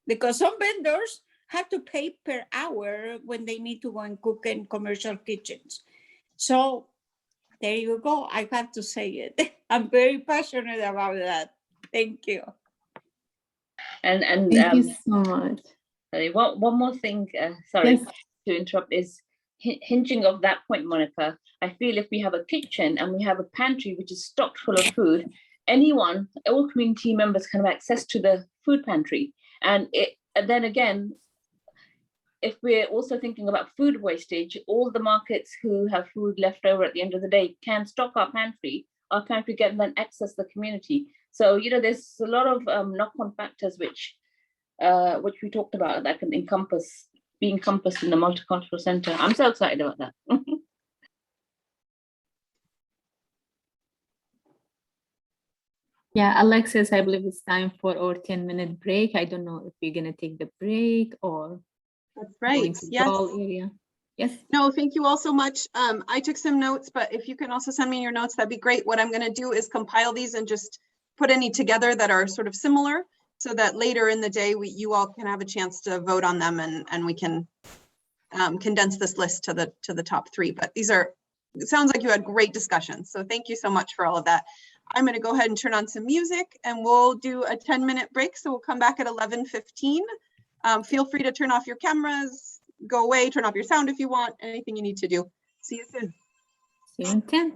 Because some vendors have to pay per hour when they need to go and cook in commercial kitchens. So there you go. I have to say it. I'm very passionate about that. Thank you. And Thank you so much. One more thing, sorry Yes. to interrupt, is hinging of that point, Monica. I feel if we have a kitchen and we have a pantry which is stocked full of food, all community members can have access to the food pantry. And then again, if we're also thinking about food wastage, all the markets who have food left over at the end of the day can stock our pantry can then access the community. So, there's a lot of knock-on factors which we talked about that can be encompassed in the Multicultural Center. I'm so excited about that. Yeah, Alexis, I believe it's time for our 10-minute break. I don't know if we're gonna take the break or That's go right. into Yes. ball area. Yes. No, thank you all so much. I took some notes, but if you can also send me your notes, that'd be great. What I'm going to do is compile these and just put any together that are sort of similar so that later in the day, you all can have a chance to vote on them and we can condense this list to the top 3. But it sounds like you had great discussions. So thank you so much for all of that. I'm going to go ahead and turn on some music and we'll do a 10-minute break. So we'll come back at 11:15. Feel free to turn off your cameras, go away, turn off your sound if you want, anything you need to do. See you soon. See you in 10.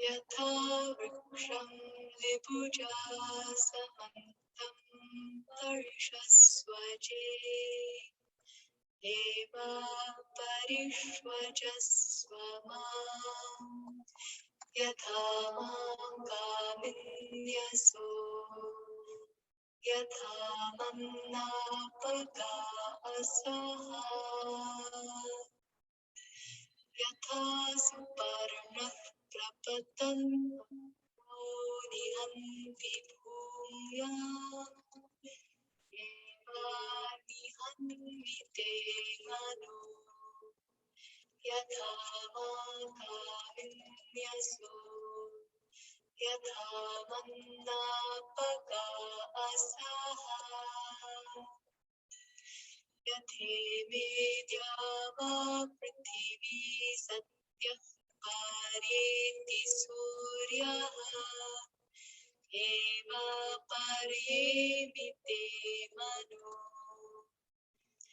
यथा वृक्षं विभुजा सहन्तं वर्षस्वजे एव परिष्वजस्व मां यथा मां कामिन्यसो यथा मन्नापका असहा यथा सुपर्णः प्रपतन् निहन्ति भूम्याम् निहन्मिते मनो यथा कामिन्यसो यथा मन्नापका असहा यथेवेद्या वा पृथिवी सत्यः पारेति सूर्यः एव पर्येमिते मनो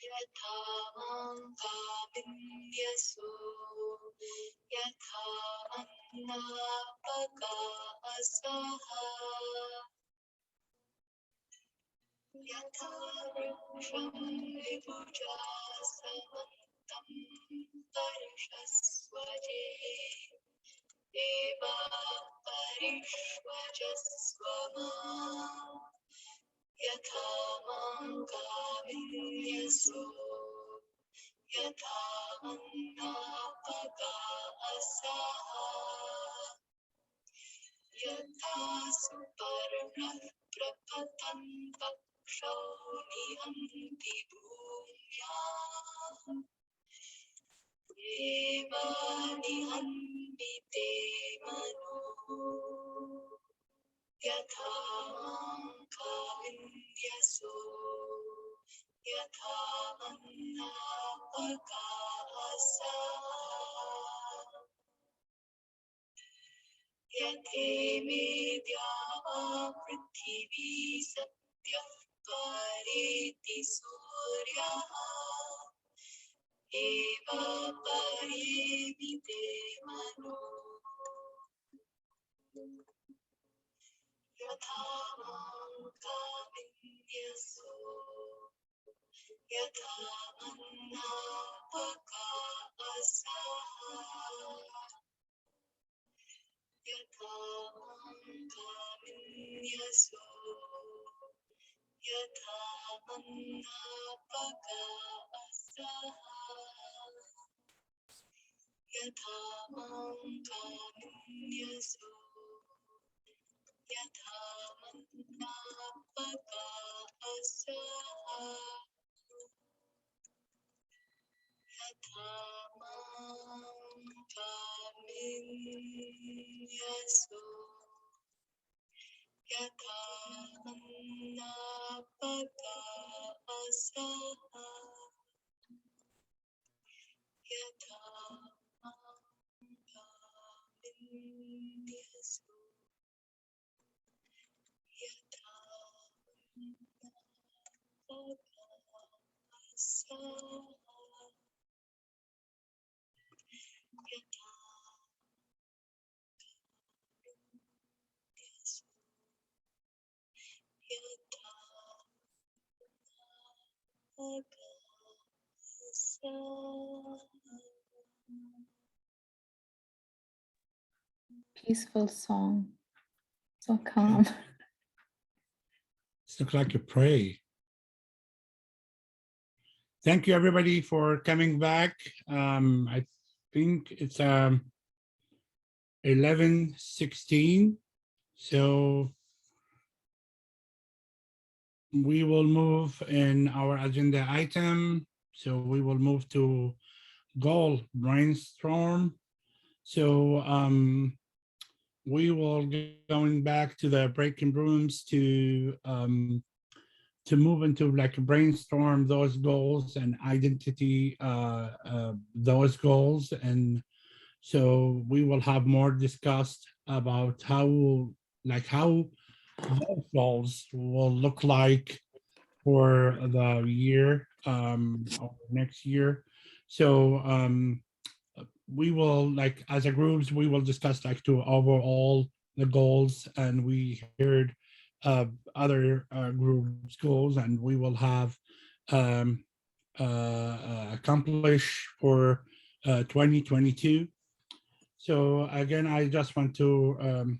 यथा मां कामिन्यसो यथा मन्नापका असहा यथा वृक्षं विभुजा सहन्तं वर्षस्वजे एव परिष्वजस्व मां यथा मां कामिन्यसो यथा मन्नापका असहा यथा सुपर्णः प्रपतन् पक्षो निहन्ति भूम्याम् एव निहन्मिते मनो यथा मां कामिन्यसो यथा मन्नापका असहा यथेवेद्या वा पृथिवी सत्यः पारेति सूर्यः एव पर्येमिते मनो यथा मां कामिन्यसो यथा मन्नापका असहा यथा मां कामिन्यसो यथा मन्नापका असहा यथा मां कामिन्यसो यथा मन्नापका असहा यथा मां कामिन्यसो यथा मन्नापका असहा यथा मां कामिन्यसो यथा मन्नापका असहा यथा यथा Peaceful song. So calm. It looks like you pray. Thank you, everybody, for coming back. I think it's 11:16. So we will move in our agenda item. So we will move to goal brainstorm. So we will be going back to the breaking rooms to move into like brainstorm those goals and identity those goals. And so we will have more discussed about how those goals will look like for the year or next year. So we will, like, as a groups, we will discuss like to overall the goals, and we heard other groups goals, and we will have accomplish for 2022. So again, I just want to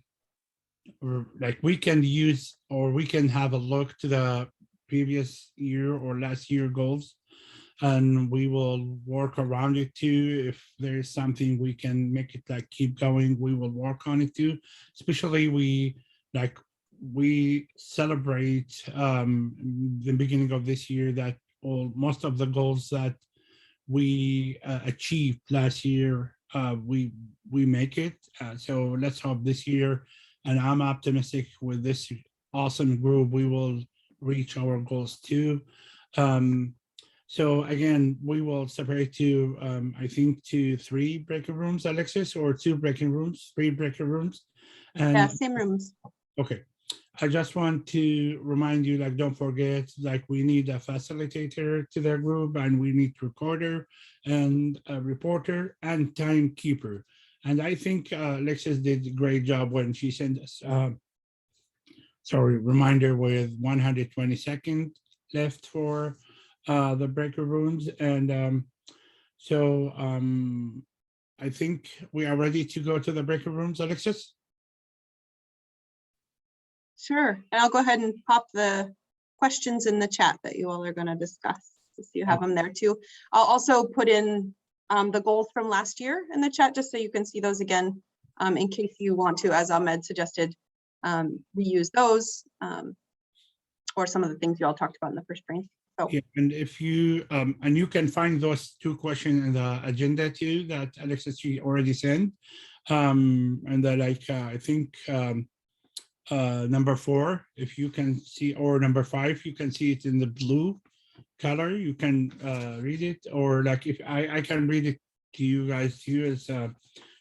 like we can use, or we can have a look to the previous year or last year goals, and we will work around it too. If there's something we can make it like keep going, we will work on it too. Especially we celebrate the beginning of this year that most of the goals that we achieved last year, we make it. So let's hope this year, and I'm optimistic with this awesome group, we will reach our goals too. So again, we will separate to, I think, to 3 breakout rooms, Alexis, or 2 breakout rooms, 3 breakout rooms. And Yeah, same rooms. okay. I just want to remind you, like, don't forget, like, we need a facilitator to their group, and we need recorder and a reporter and timekeeper. And I think Alexis did a great job when she sent us, reminder with 120 seconds left for the breaker rooms. And so I think we are ready to go to the breaker rooms, Alexis. Sure, and I'll go ahead and pop the questions in the chat that you all are going to discuss, so you have them there too. I'll also put in the goals from last year in the chat, just so you can see those again, in case you want to, as Ahmed suggested, reuse those, or some of the things you all talked about in the first brain. So. Yeah, and if you and you can find those 2 questions in the agenda too that Alexis already sent, and that I think number 4, if you can see, or number 5, you can see it in the blue color, you can read it, or like if I can read it to you guys too. As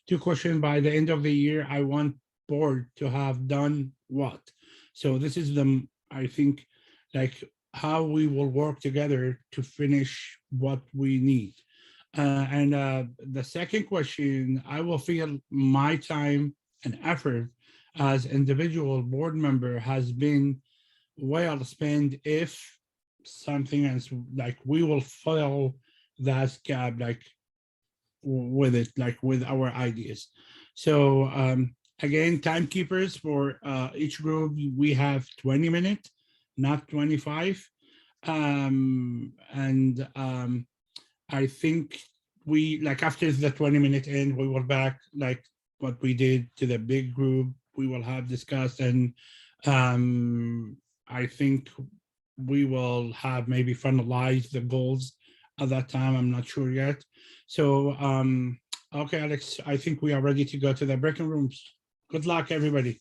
2 questions: by the end of the year, I want board to have done what? So this is I think, like, how we will work together to finish what we need. And the second question, I will feel my time and effort as individual board member has been well spent if something else, like, we will fill that gap, like, with it, like with our ideas. So again, timekeepers for each group, we have 20 minutes, not 25. I think we, like, after the 20-minute end, we will back, like what we did to the big group, we will have discussed, and I think we will have maybe finalized the goals at that time. I'm not sure yet. So, okay, Alex, I think we are ready to go to the breaking rooms. Good luck, everybody.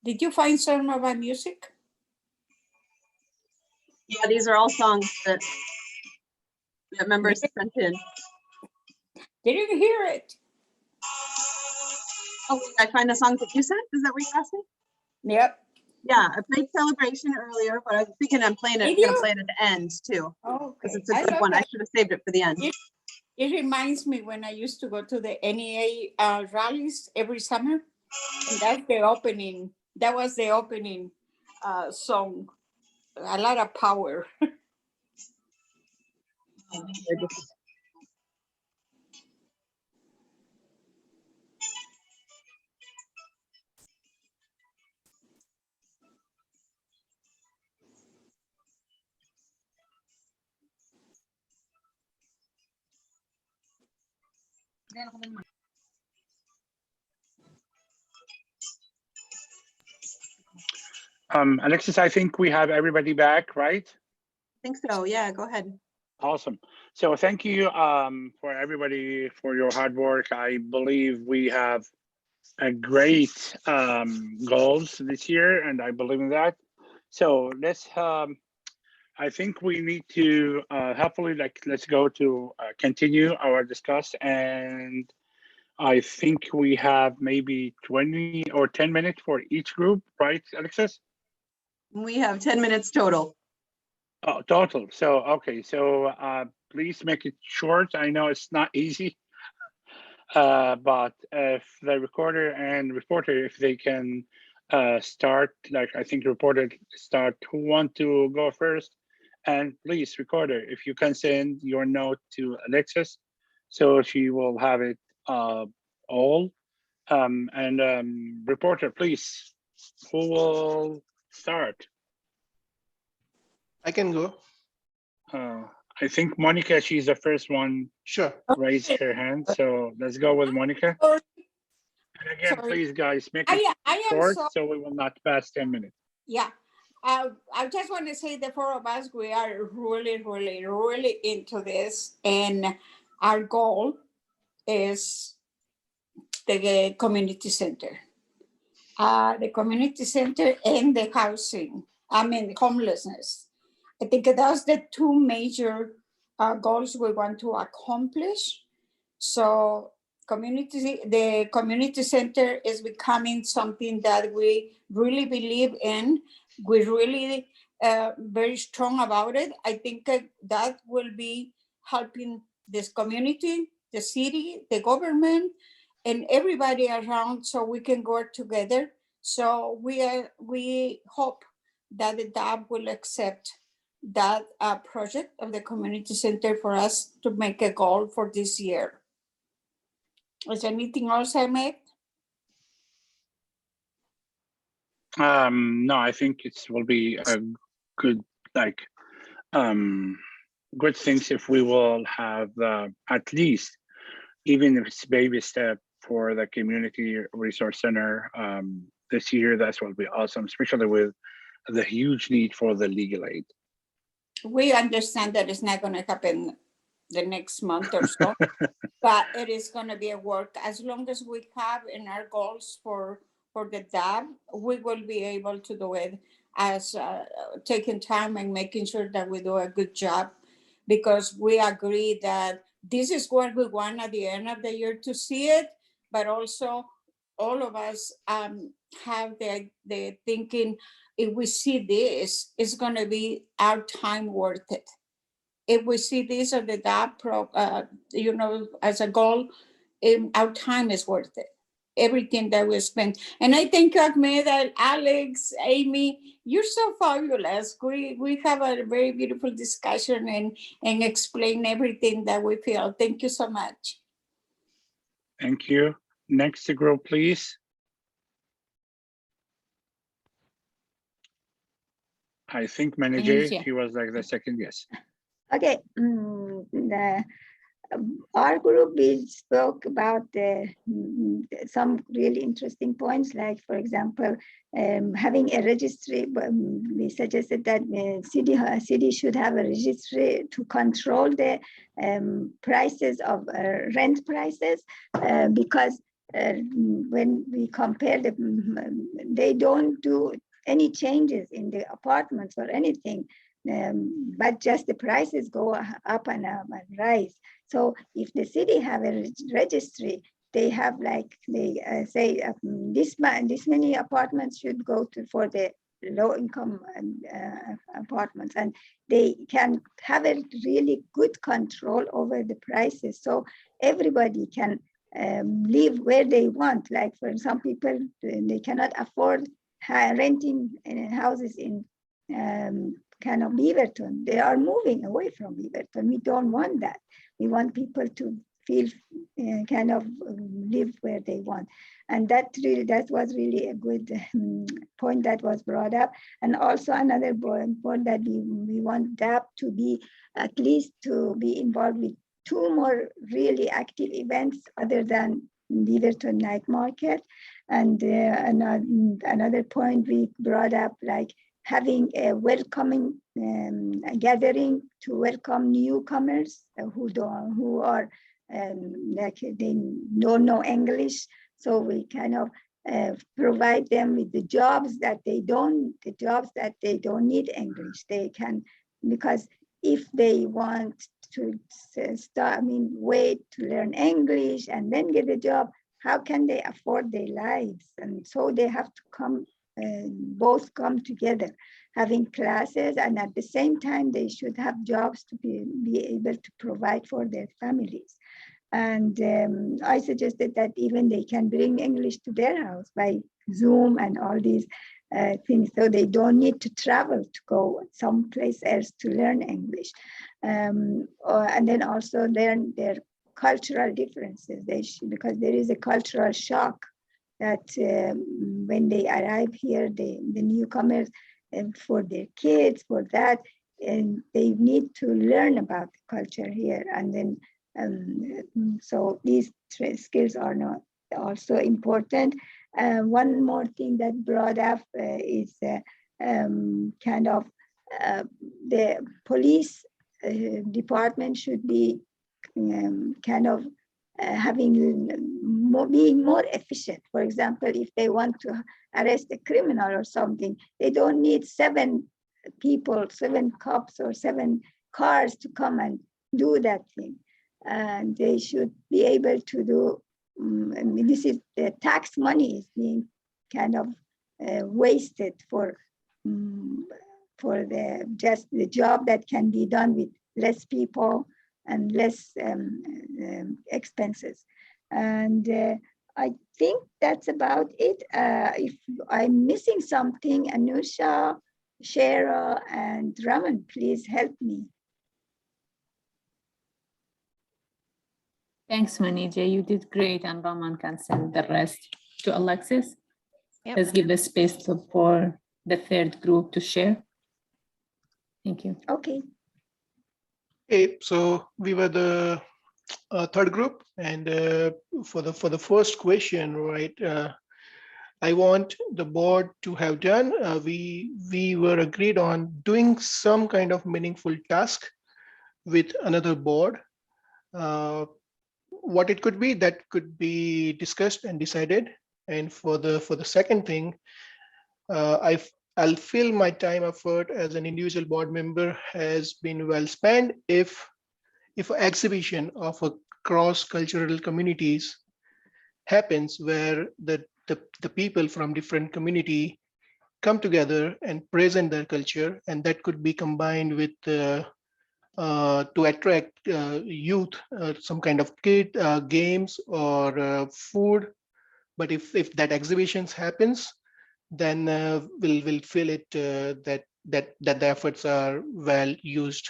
Did you find some of my music? Yeah, these are all songs that members sent in. Didn't hear it. Oh, I find the songs that you sent? Is that what you're asking? Yep. Yeah, I played Celebration earlier, but I was thinking I'm playing it. Did I'm gonna you? play it at the end too, because Okay. it's a good love one. I that. should have saved it for the end. It reminds me when I used to go to the NEA rallies every summer, and that's the opening. That was the opening song. A lot of power. Alexis, I think we have everybody back, right? I think so. Yeah, go ahead. Awesome. So thank you for everybody for your hard work. I believe we have a great goals this year, and I believe in that. So let's. I think we need to hopefully let's go to continue our discuss, and I think we have maybe 20 or 10 minutes for each group, right, Alexis? We have 10 minutes total. Oh, total. So, okay. So please make it short. I know it's not easy, but if the recorder and reporter, if they can start, like I think reporter start, who want to go first? And please, recorder, if you can send your note to Alexis, so she will have it all. And reporter, please, who will start? I can go. I think Monica, she's the first one. Sure. Raised her hand. So let's go with Monica. And again, please, guys, make it short so we will not pass 10 minutes. Yeah. I just want to say the four of us, we are really, really, really into this. And our goal is the community center. The community center and the housing, homelessness. I think that's the two major goals we want to accomplish. So the community center is becoming something that we really believe in. We're really very strong about it. I think that will be helping this community, the city, the government, and everybody around, so we can work together. So we hope that the DAB will accept that project of the community center for us to make a goal for this year. Is there anything else I made? No, I think it will be a good, good things if we will have at least, even if it's baby step for the community resource center this year. That will be awesome, especially with the huge need for the legal aid. We understand that it's not going to happen the next month or so, but it is going to be a work. As long as we have in our goals for the DAB, we will be able to do it as taking time and making sure that we do a good job, because we agree that this is what we want at the end of the year to see it, but also all of us have the thinking, if we see this, it's going to be our time worth it. If we see this as the DAB as a goal, our time is worth it. Everything that we spend. And I thank you, Ahmed, Alex, Amy, you're so fabulous. We have a very beautiful discussion and explain everything that we feel. Thank you so much. Thank you. Next group, please. I think manager, she was like the second, yes. Okay, our group, we spoke about some really interesting points, like, for example, having a registry. We suggested that city should have a registry to control the prices of rent prices, because when we compare they don't do any changes in the apartments or anything, but just the prices go up and up and rise. So if the city have a registry, they have like they say this many apartments should go to for the low income apartments, and they can have a really good control over the prices, so everybody can live where they want. Like for some people, they cannot afford renting houses in kind of Beaverton. They are moving away from Beaverton. We don't want that. We want people to feel kind of live where they want. And that was really a good point that was brought up. And also another point that we want DAP to be, at least to be involved with 2 more really active events other than Beaverton Night Market. And another point we brought up, like having a welcoming gathering to welcome newcomers who are like they don't know English. So we kind of provide them with the jobs that they don't need English. They can, because if they want to start, wait to learn English and then get a job, how can they afford their lives? And so they have to come, both come together, having classes, and at the same time, they should have jobs to be able to provide for their families. And I suggested that even they can bring English to their house by Zoom and all these things, so they don't need to travel to go someplace else to learn English. And then also learn their cultural differences, because there is a cultural shock that when they arrive here, the newcomers, for their kids, for that, and they need to learn about the culture here. And then so these skills are not also important. One more thing that brought up is kind of the police department should be kind of being more efficient. For example, if they want to arrest a criminal or something, they don't need 7 people, 7 cops or 7 cars to come and do that thing. And they should be able to do, this is the tax money is being kind of wasted for the job that can be done with less people and less expenses. And I think that's about it. If I'm missing something, Anusha, Shara, and Raman, please help me. Thanks, Manija. You did great, and Raman can send the rest to Alexis. Yep. Let's give the space for the third group to share. Thank you. Okay. Okay, so we were the third group, and for the first question, right? I want the board to have done. We were agreed on doing some kind of meaningful task with another board. What it could be, that could be discussed and decided. And for the second thing, I'll feel my time effort as an individual board member has been well spent if exhibition of a cross-cultural communities happens where the people from different community come together and present their culture, and that could be combined with to attract youth, some kind of kid games or food. But if that exhibitions happens, then we'll feel it that the efforts are well used.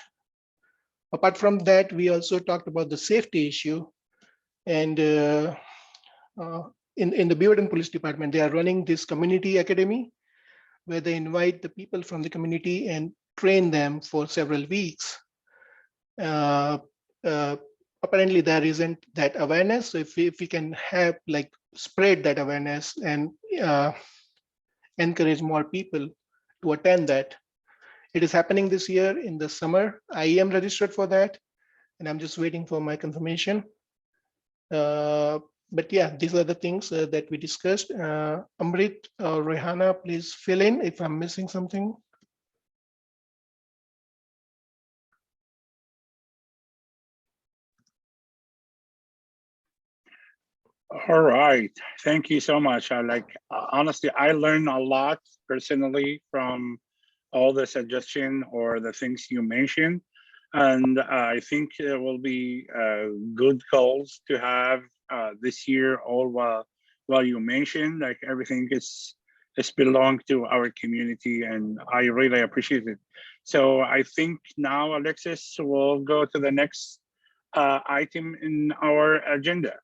Apart from that, we also talked about the safety issue, and in the Beaverton Police Department, they are running this community academy where they invite the people from the community and train them for several weeks. Apparently there isn't that awareness. So if we can have like spread that awareness and encourage more people to attend that. It is happening this year in the summer. I am registered for that, and I'm just waiting for my confirmation. But yeah, these are the things that we discussed. Amrit or Rehanna, please fill in if I'm missing something. All right, thank you so much. Honestly, I learned a lot personally from all the suggestion or the things you mentioned. And I think it will be good calls to have this year, all while you mentioned, like everything is belong to our community, and I really appreciate it. So I think now, Alexis, will go to the next item in our agenda.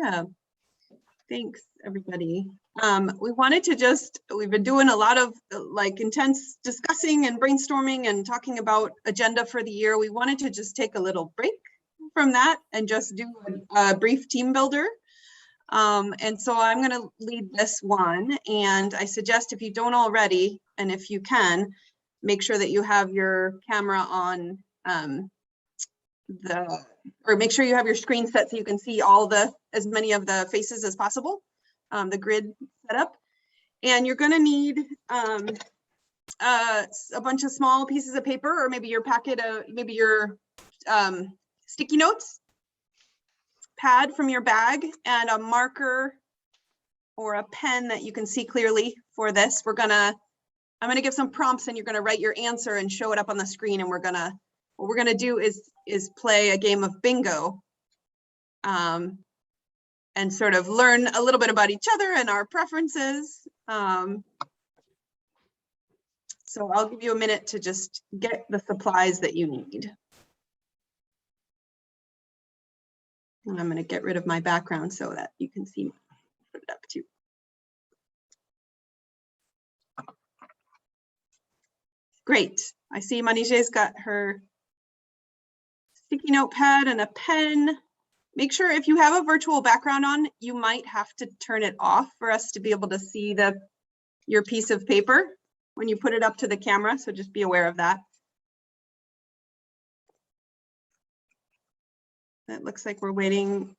Yeah, thanks, everybody. We wanted to we've been doing a lot of like intense discussing and brainstorming and talking about agenda for the year. We wanted to just take a little break from that and just do a brief team builder. And so I'm going to lead this one, and I suggest if you don't already, and if you can, make sure that you have your camera on or make sure you have your screen set so you can see as many of the faces as possible, the grid set up. And you're going to need a bunch of small pieces of paper, or maybe your packet of, maybe your sticky notes pad from your bag, and a marker or a pen that you can see clearly for this. I'm gonna give some prompts, and you're gonna write your answer and show it up on the screen. And what we're gonna do is play a game of bingo, and sort of learn a little bit about each other and our preferences. So I'll give you a minute to just get the supplies that you need. And I'm going to get rid of my background so that you can see, put it up too. Great. I see Manijay's got her sticky notepad and a pen. Make sure if you have a virtual background on, you might have to turn it off for us to be able to see your piece of paper when you put it up to the camera. So just be aware of that. It looks like we're waiting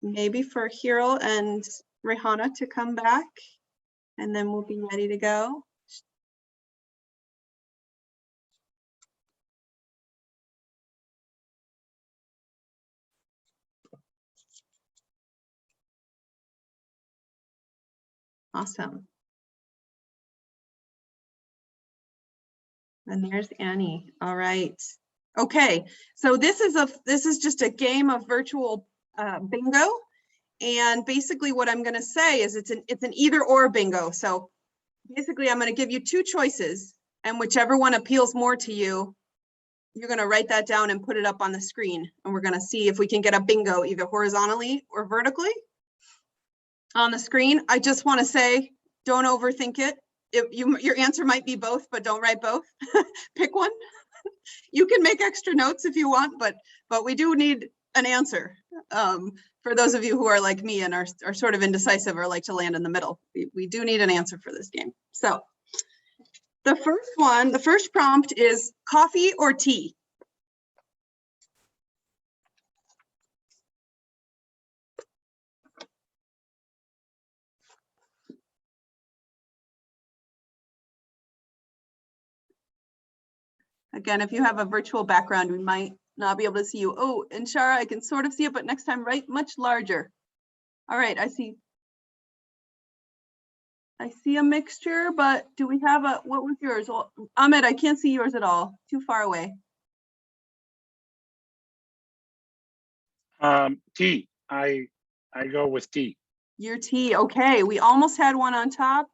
maybe for Hiro and Rehanna to come back, and then we'll be ready to go. Awesome. And there's Annie. All right. Okay, so this is just a game of virtual bingo, and basically what I'm going to say is it's an either or bingo. So basically I'm going to give you two choices, and whichever one appeals more to you, you're going to write that down and put it up on the screen, and we're going to see if we can get a bingo either horizontally or vertically on the screen. I just want to say, don't overthink it. Your answer might be both, but don't write both. Pick one. You can make extra notes if you want, but we do need an answer. For those of you who are like me and are sort of indecisive or like to land in the middle, we do need an answer for this game. So the first prompt is coffee or tea? Again, if you have a virtual background, we might not be able to see you. Oh, and Shara, I can sort of see it, but next time write much larger. All right, I see a mixture, but do we have what was yours? Well, Ahmed, I can't see yours at all. Too far away. Tea. I go with tea. Your tea. Okay, we almost had one on top.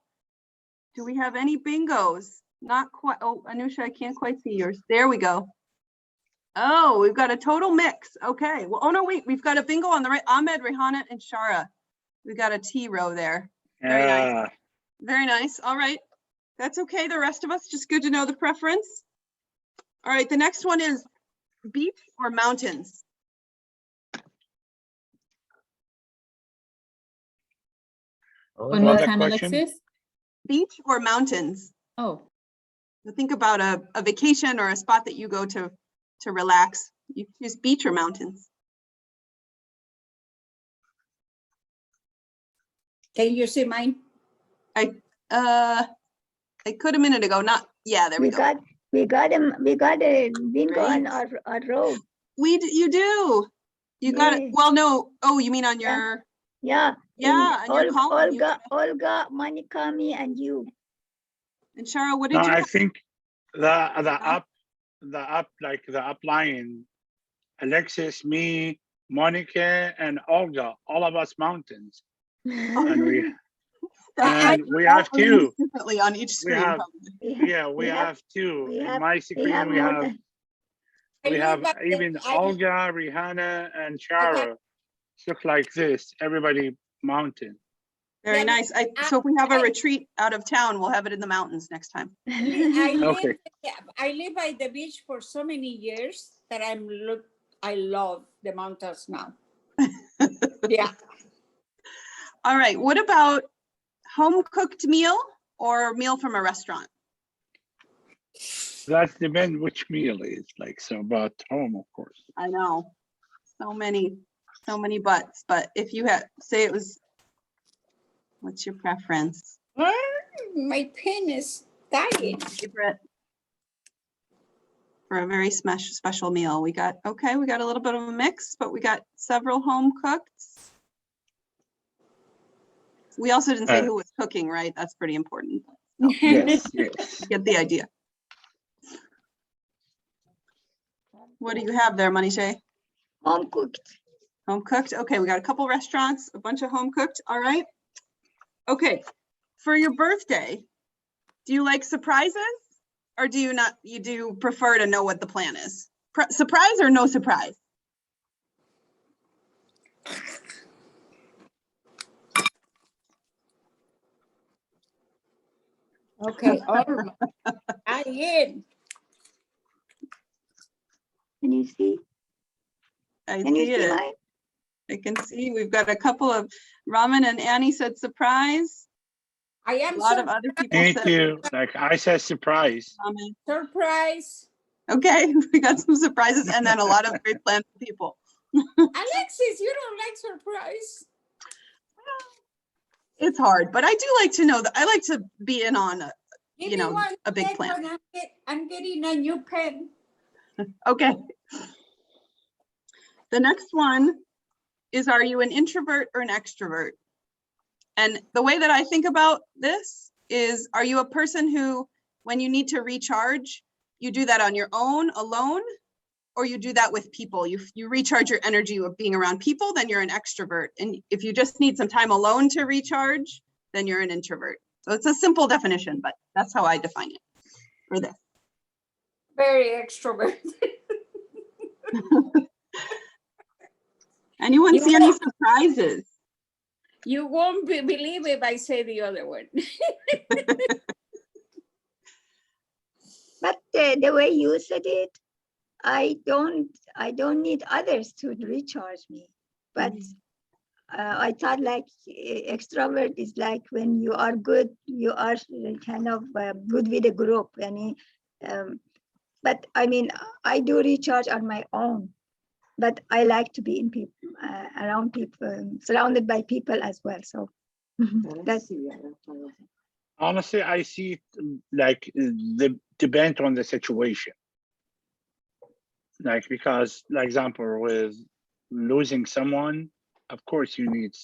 Do we have any bingos? Not quite. Oh, Anusha, I can't quite see yours. There we go. Oh, we've got a total mix. Okay. Well, oh no, wait, we've got a bingo on the right. Ahmed, Rehanna, and Shara. We've got a tea row there. Very nice. Very nice. All right. That's okay. The rest of us, just good to know the preference. All right. The next one is beach or mountains? One more time, Alexis. Beach or mountains? Oh. So think about a vacation or a spot that you go to relax. You choose beach or mountains? Can you see mine? I could a minute ago, not, yeah, there we go. We got a bingo on our road. You do. You got it. Yeah. Well, no. Oh, you mean on your, Yeah. yeah, and your column. Olga, Monica, me, and you. And Cheryl, what No, did you? I think the up like the upline, Alexis, me, Monica, and Olga, all of us mountains, and we have two. Differently on each screen. We have two. In my screen, we have even Olga, Rihanna, and Shara. Look like this. Everybody mountain. Very nice. So if we have a retreat out of town, we'll have it in the mountains next time. I Okay. live by the beach for so many years that I love the mountains now. Yeah. All right. What about home cooked meal or meal from a restaurant? That depends which meal is like. So, but home, of course. I know. So many butts. But if you had, say it was, what's your preference? My pen is dying. Favorite for a very special meal. We got a little bit of a mix, but we got several home cooked. We also didn't say who was cooking, right? That's pretty important. So, yes. Get the idea. What do you have there, Manisha? Home cooked. Home cooked. Okay, we got a couple restaurants, a bunch of home cooked. All right. Okay. For your birthday, do you like surprises or do you not? You do prefer to know what the plan is? Surprise or no surprise? Okay. I in. Can you see? Can you see it? Mine? I can see we've got a couple of Raman and Annie said surprise. I am a lot of other people Me said too. Like I said, surprise. surprise. Okay, we got some surprises and then a lot of great planned people. Alexis, you don't like surprise? It's hard, but I do like to know that I like to be in on a, Give you me know, one a big second, plan. I'm getting a new pen. Okay. The next one is, are you an introvert or an extrovert? And the way that I think about this is, are you a person who, when you need to recharge, you do that on your own, alone, or you do that with people? You recharge your energy with being around people, then you're an extrovert. And if you just need some time alone to recharge, then you're an introvert. So it's a simple definition, but that's how I define it for this. Very extrovert. Anyone see any surprises? You won't believe if I say the other one. But the way you said it, I don't need others to recharge me. But I thought like extrovert is like when you are good, you are kind of good with a group. But I mean, I do recharge on my own. But I like to be in people, around people, surrounded by people as well. So that's Honestly, I see it like the depend on the situation. Like because, like example, with losing someone, of course you need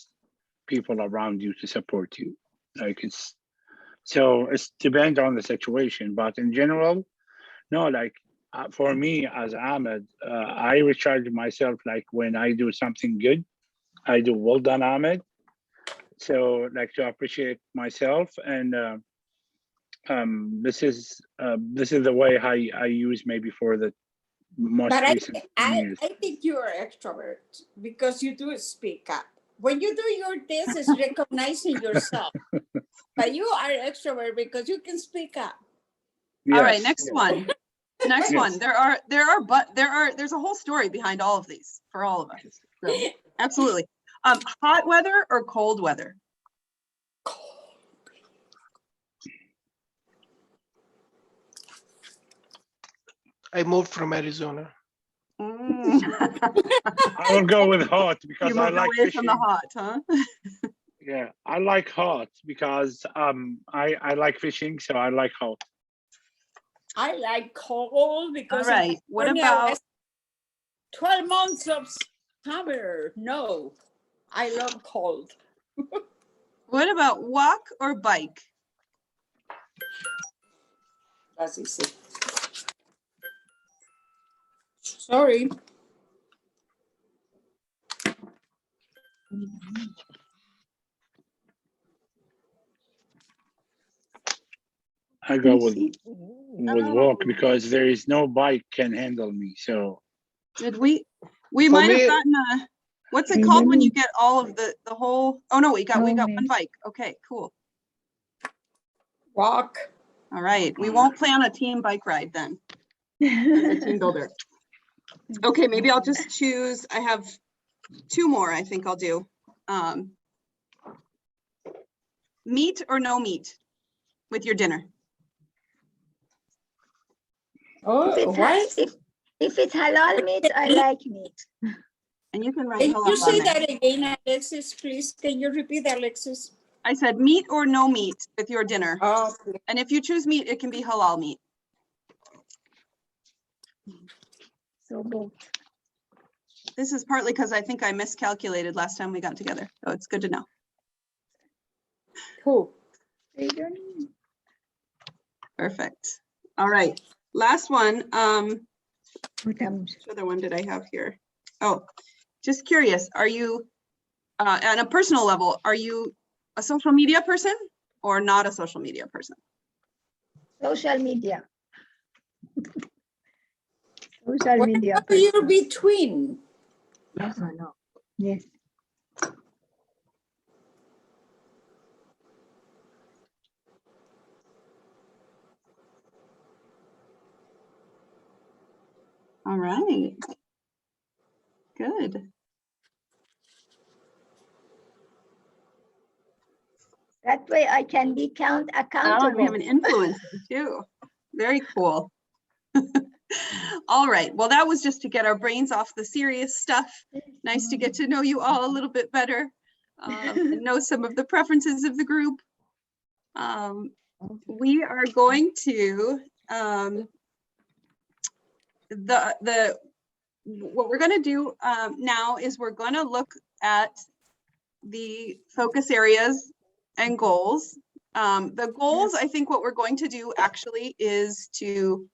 people around you to support you. Like it's depend on the situation, but in general, no, like for me as Ahmed, I recharge myself like when I do something good. I do well done, Ahmed. So like to appreciate myself, and this is the way I use maybe for the most But recent years. I think you are extrovert because you do speak up. When you do your this is recognizing yourself. But you are extrovert because you can speak up. Yes. All right, next one. Next one. There's a whole story behind all of these for all of us. So, absolutely. Hot weather or cold weather? I moved from Arizona. I will go with hot because I like away fishing. from the hot, huh? Yeah, I like hot because I like fishing, so I like hot. I like cold because All in right, what California about- was 12 months of summer? No, I love cold. What about walk or bike? That's easy. Sorry. I go with walk because there is no bike can handle me. So Did we For might have me- gotten a, what's it called when you get all of the whole, oh no, we got one bike. Okay, cool. Walk. All right, we won't plan a team bike ride then. As a team builder. Okay, maybe I'll just choose, I have 2 more I think I'll do. Meat or no meat with your dinner? Oh, If it's halal meat, I like meat. And you can write Can halal you on say there. that again, Alexis, please? Can you repeat that, Alexis? I said meat or no meat with your dinner. Oh, and if you choose meat, it can be halal meat. So both. This is partly because I think I miscalculated last time we got together. So it's good to know. Cool. Perfect. All right. Last one. Which other one did I have here? Oh, just curious. Are you, on a personal level, are you a social media person or not a social media person? Social media. Social media. What are you between? Yes or no? Yes. All right. Good. That way I can be Oh, accountable. and we have an influencer too. Very cool. All right. Well, that was just to get our brains off the serious stuff. Nice to get to know you all a little bit better. And know some of the preferences of the group. We are going to what we're going to do now is we're going to look at the focus areas and goals. The goals, I think what we're going to do actually is to,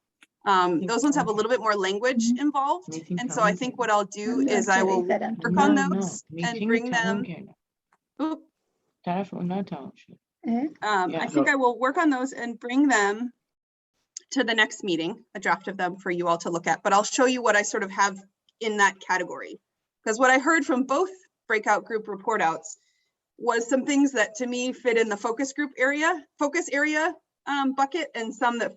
those ones have a little bit more language involved. And so I think what I'll do is I will work on those and bring them. Oop. I think I will work on those and bring them to the next meeting, a draft of them for you all to look at, but I'll show you what I sort of have in that category. Because what I heard from both breakout group report outs was some things that to me fit in the focus area bucket, and some that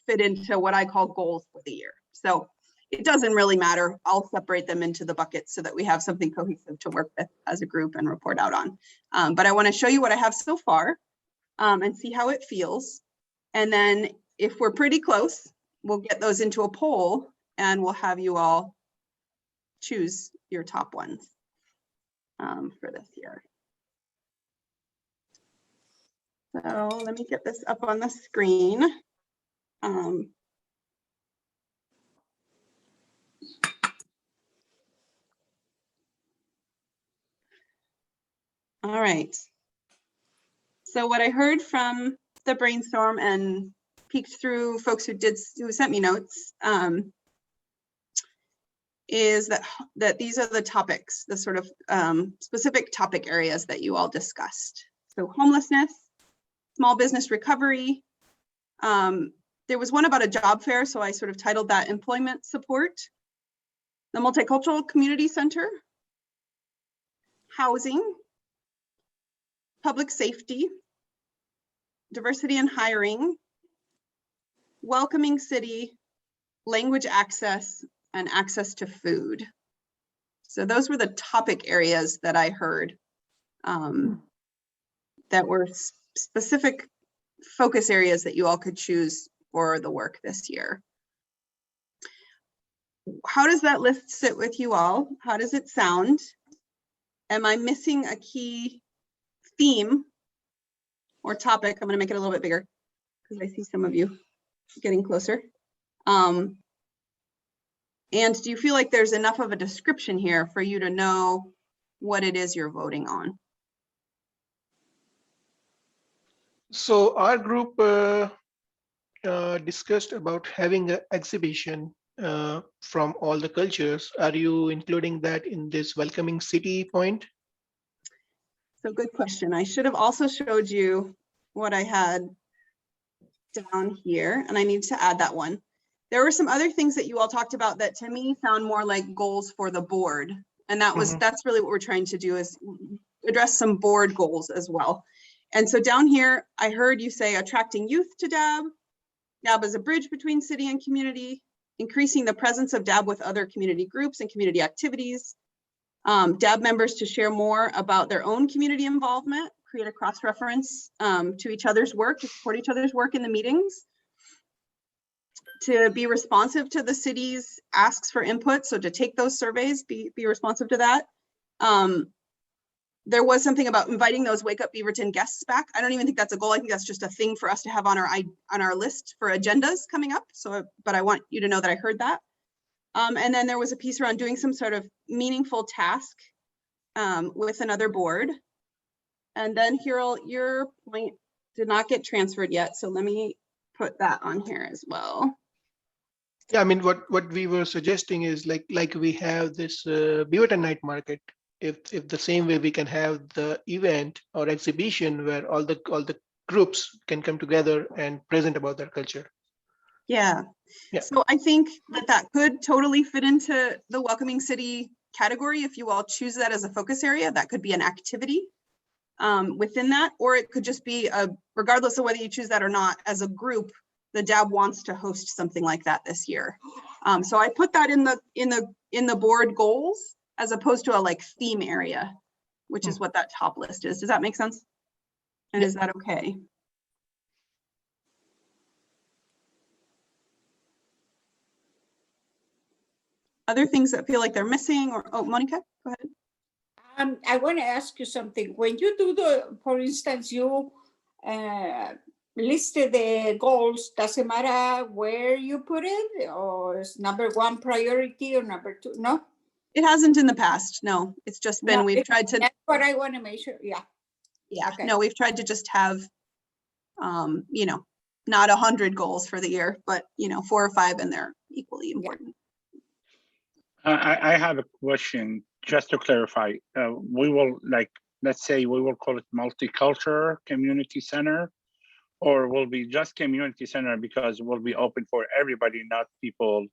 fit into what I call goals for the year. So it doesn't really matter. I'll separate them into the buckets so that we have something cohesive to work with as a group and report out on. But I want to show you what I have so far and see how it feels. And then if we're pretty close, we'll get those into a poll and we'll have you all choose your top ones for this year. So let me get this up on the screen. All right. So what I heard from the brainstorm and peeked through folks who sent me notes is that these are the topics, the sort of specific topic areas that you all discussed. So homelessness, small business recovery. There was one about a job fair, so I sort of titled that employment support. The Multicultural Community Center, housing, public safety, diversity and hiring, welcoming city, language access, and access to food. So those were the topic areas that I heard that were specific focus areas that you all could choose for the work this year. How does that list sit with you all? How does it sound? Am I missing a key theme or topic, I'm going to make it a little bit bigger because I see some of you getting closer. And do you feel like there's enough of a description here for you to know what it is you're voting on? So our group discussed about having an exhibition from all the cultures. Are you including that in this welcoming city point? So good question. I should have also showed you what I had down here, and I need to add that one. There were some other things that you all talked about that to me sound more like goals for the board. And that's really what we're trying to do, is address some board goals as well. And so down here, I heard you say attracting youth to DAB, DAB as a bridge between city and community, increasing the presence of DAB with other community groups and community activities, DAB members to share more about their own community involvement, create a cross-reference to each other's work, to support each other's work in the meetings, to be responsive to the city's asks for input. So to take those surveys, be responsive to that. There was something about inviting those Wake Up Beaverton guests back. I don't even think that's a goal. I think that's just a thing for us to have on our list for agendas coming up. So, but I want you to know that I heard that. And then there was a piece around doing some sort of meaningful task with another board. And then your point did not get transferred yet. So let me put that on here as well. Yeah, I mean, what we were suggesting is like we have this Beaverton night market. If the same way we can have the event or exhibition where all the groups can come together and present about their culture. Yeah. So I think that could totally fit into the welcoming city category. If you all choose that as a focus area, that could be an activity within that, or it could just be regardless of whether you choose that or not, as a group, the DAB wants to host something like that this year. So I put that in the board goals as opposed to a like theme area, which is what that top list is. Does that make sense? And is that okay? Other things that feel like they're missing, or, oh, Monica, go ahead. I want to ask you something. When you do for instance, you listed the goals, does it matter where you put it, or is number one priority or number two? No? It hasn't in the past. No, it's just been, we've tried to. That's what I want to make sure. Yeah. Yeah. Okay. No, we've tried to just have, you know, not 100 goals for the year, but, you know, 4 or 5, and they're equally important. I have a question just to clarify. We will, like, let's say we will call it Multicultural Community Center, or will be just Community Center because it will be open for everybody, not people,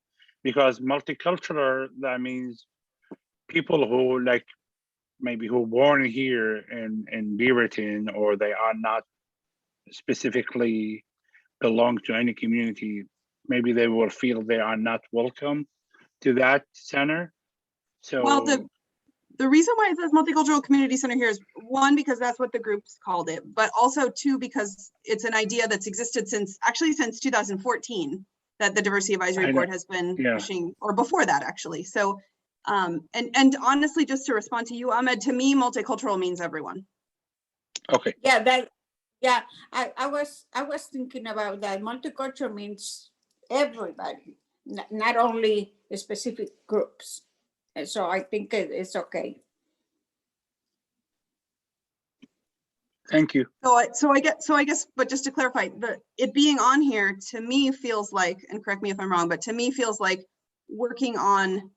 because multicultural, that means people who like maybe who born here in Beaverton, or they are not specifically belong to any community, maybe they will feel they are not welcome to that center. So well, the reason why it says Multicultural Community Center here is 1, because that's what the groups called it, but also 2, because it's an idea that's existed since 2014 that the Diversity Advisory Board has been pushing, or before that actually. So and honestly, just to respond to you, Ahmed, to me, multicultural means everyone. Okay. Yeah, I was thinking about that. Multicultural means everybody, not only specific groups. And so I think it's okay. Thank you. So I guess, but just to clarify, it being on here to me feels like, and correct me if I'm wrong, but to me feels like working on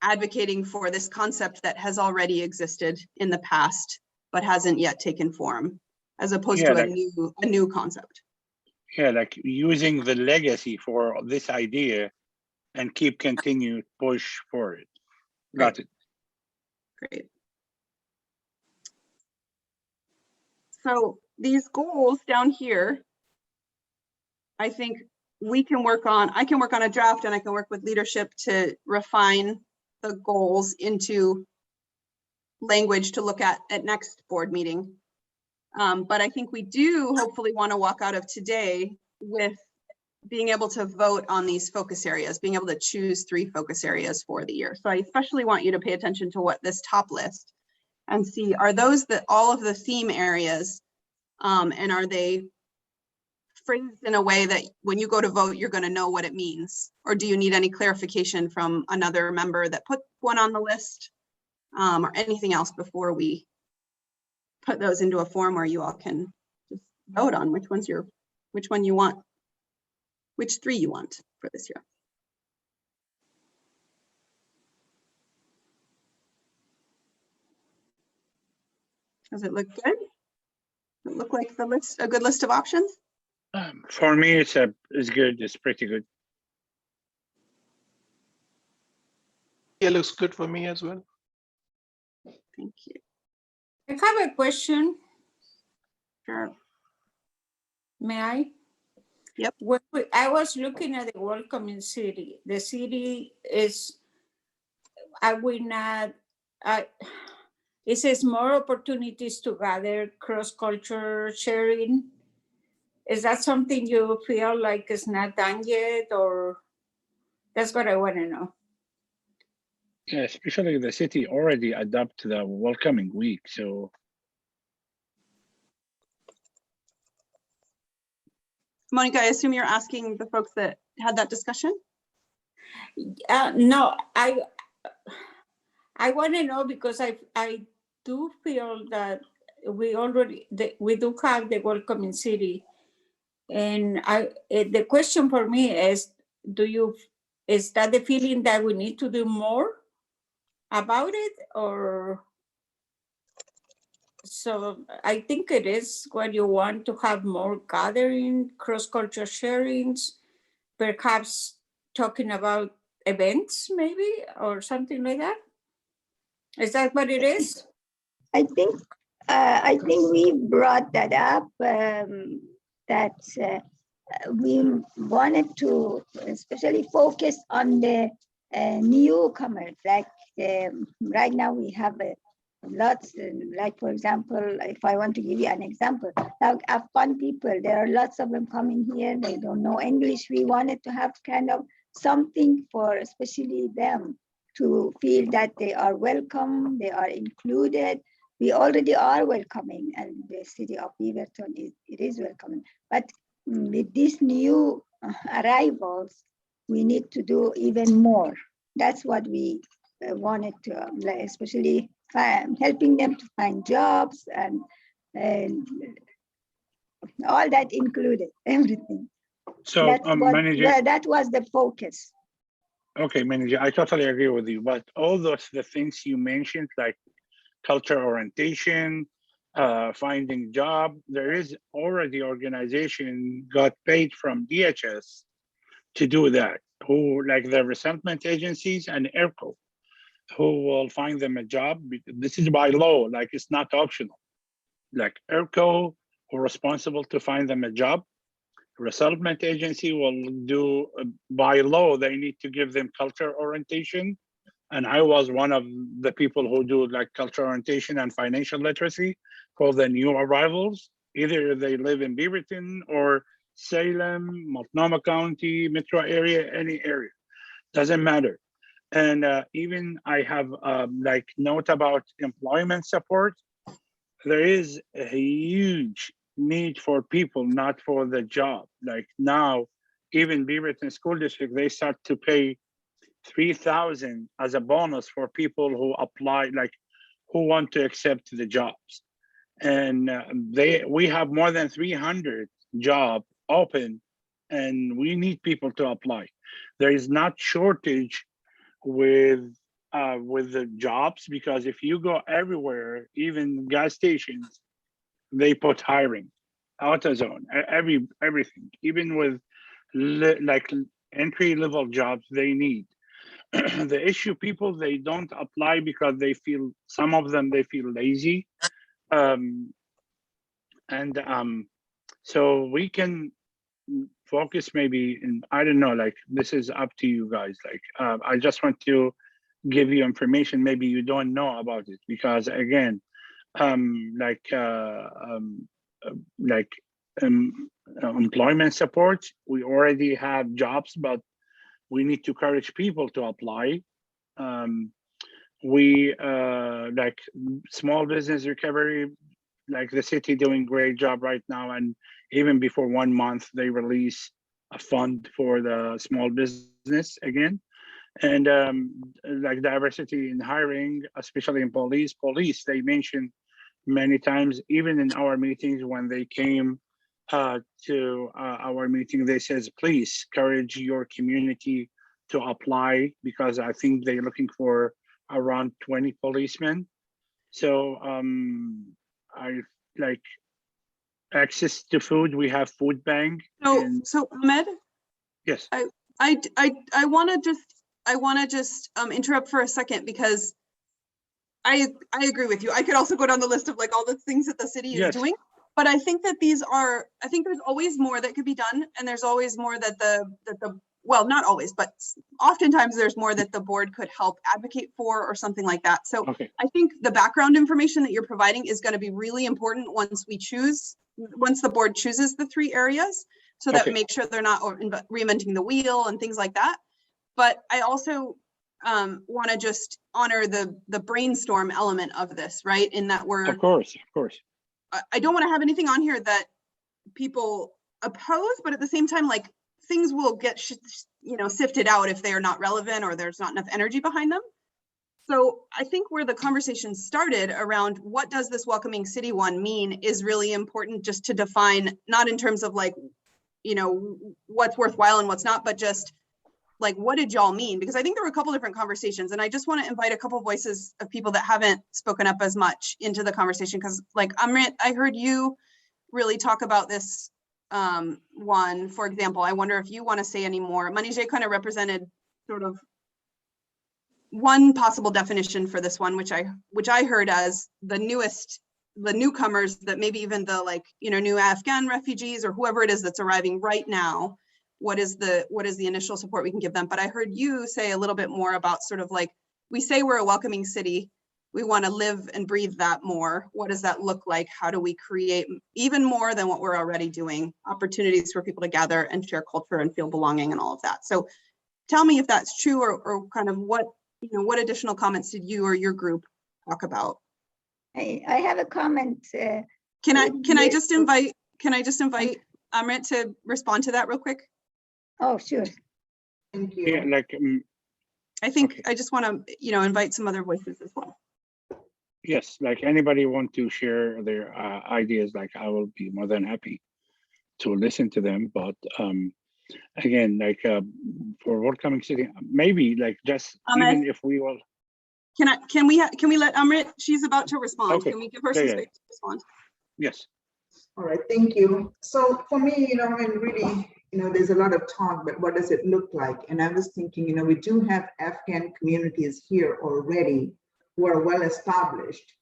advocating for this concept that has already existed in the past, but hasn't yet taken form, as opposed to a new concept. Yeah, like using the legacy for this idea and continue push for it. Got it. Great. So these goals down here, I think I can work on a draft, and I can work with leadership to refine the goals into language to look at next board meeting. But I think we do hopefully want to walk out of today with being able to vote on these focus areas, being able to choose 3 focus areas for the year. So I especially want you to pay attention to what this top list and see, are those all of the theme areas? And are they phrased in a way that when you go to vote, you're going to know what it means? Or do you need any clarification from another member that put one on the list, or anything else before we put those into a form where you all can just vote on which one you want, which 3 you want for this year? Does it look good? Does it look like a good list of options? For me, it's good. It's pretty good. Yeah, looks good for me as well. Thank you. I have a question. Sure. May I? Yep. When I was looking at the welcoming city, the city is, it says more opportunities to gather, cross-culture sharing. Is that something you feel like is not done yet, or that's what I want to know? Yeah, especially the city already adopted the welcoming week. So Monica, I assume you're asking the folks that had that discussion? No, I want to know because I do feel that we do have the welcoming city, and the question for me is, is that the feeling that we need to do more about it, or? So I think it is what you want to have more gathering, cross-culture sharings, perhaps talking about events maybe, or something like that. Is that what it is? I think we brought that up, that we wanted to especially focus on the newcomers. Like right now we have lots, like for example, if I want to give you an example, like Afghan people, there are lots of them coming here, they don't know English. We wanted to have kind of something for especially them to feel that they are welcome, they are included. We already are welcoming, and the city of Beaverton is welcoming. But with these new arrivals, we need to do even more. That's what we wanted to, especially helping them to find jobs and all that included, everything. So that was the focus. Okay, manager, I totally agree with you. But all the things you mentioned, like culture orientation, finding job, there is already organization got paid from DHS to do that, who like the resettlement agencies and ERCO, who will find them a job. This is by law, like it's not optional. Like ERCO, who are responsible to find them a job. Resettlement agency will do, by law, they need to give them culture orientation. And I was one of the people who do like culture orientation and financial literacy for the new arrivals. Either they live in Beaverton or Salem, Multnomah County, metro area, any area, doesn't matter. And even I have like note about employment support. There is a huge need for people, not for the job. Like now, even Beaverton School District, they start to pay $3,000 as a bonus for people who apply, like who want to accept the jobs. And we have more than 300 jobs open, and we need people to apply. There is not shortage with the jobs, because if you go everywhere, even gas stations, they put hiring, AutoZone, everything, even with like entry-level jobs they need. The issue, people, they don't apply because they feel, some of them, they feel lazy. So we can focus maybe in, I don't know, like this is up to you guys. Like I just want to give you information maybe you don't know about it, because again, employment support, we already have jobs, but we need to encourage people to apply. we like small business recovery, like the city doing great job right now. And even before 1 month, they release a fund for the small business again. And like diversity in hiring, especially in police, they mentioned many times, even in our meetings when they came to our meeting, they says, please encourage your community to apply, because I think they're looking for around 20 policemen. So I like access to food. We have food bank. So Ahmed, yes, I want to just interrupt for a second, because I agree with you. I could also go down the list of like all the things that the city is doing, but I think that I think there's always more that could be done, and there's always more that well, not always, but oftentimes there's more that the board could help advocate for or something like that. So I think the background information that you're providing is going to be really important once the board chooses the 3 areas, so that make sure they're not reinventing the wheel and things like that. But I also want to just honor the brainstorm element of this, right? In that we're, of course. I don't want to have anything on here that people oppose, but at the same time, like, things will get sifted out if they are not relevant or there's not enough energy behind them. So I think where the conversation started around what does this welcoming city one mean is really important, just to define, not in terms of like, what's worthwhile and what's not, but just like, what did y'all mean? Because I think there were a couple different conversations, and I just want to invite a couple voices of people that haven't spoken up as much into the conversation. Because like, Amrit, I heard you really talk about this one, for example. I wonder if you want to say any more. Manijay kind of represented sort of one possible definition for this one, which I heard as the newcomers, that maybe even the new Afghan refugees or whoever it is that's arriving right now. What is the initial support we can give them? But I heard you say a little bit more about sort of like, we say we're a welcoming city. We want to live and breathe that more. What does that look like? How do we create even more than what we're already doing? Opportunities for people to gather and share culture and feel belonging and all of that. So tell me if that's true, or kind of what additional comments did you or your group talk about? I have a comment. Can I just invite Amrit to respond to that real quick? Oh, sure. Thank you. Yeah, I think I just want to, invite some other voices as well. Yes, like anybody want to share their ideas, like I will be more than happy to listen to them. But again, like for welcoming city, maybe like just even if we will. Can we let Amrit? She's about to respond. Okay. Can we give her some space to respond? Yes. All right, thank you. So for me, and really, there's a lot of talk, but what does it look like? And I was thinking, we do have Afghan communities here already who are well established.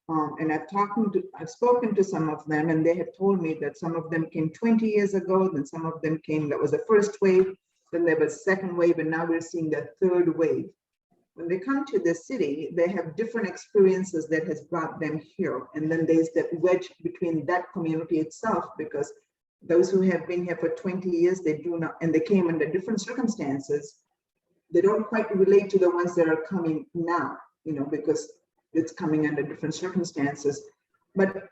And I've spoken to some of them, and they have told me that some of them came 20 years ago, then some of them came, that was the first wave, then there was second wave, and now we're seeing the third wave. When they come to the city, they have different experiences that has brought them here. And then there's that wedge between that community itself, because those who have been here for 20 years, they do not, and they came under different circumstances, they don't quite relate to the ones that are coming now, because it's coming under different circumstances. But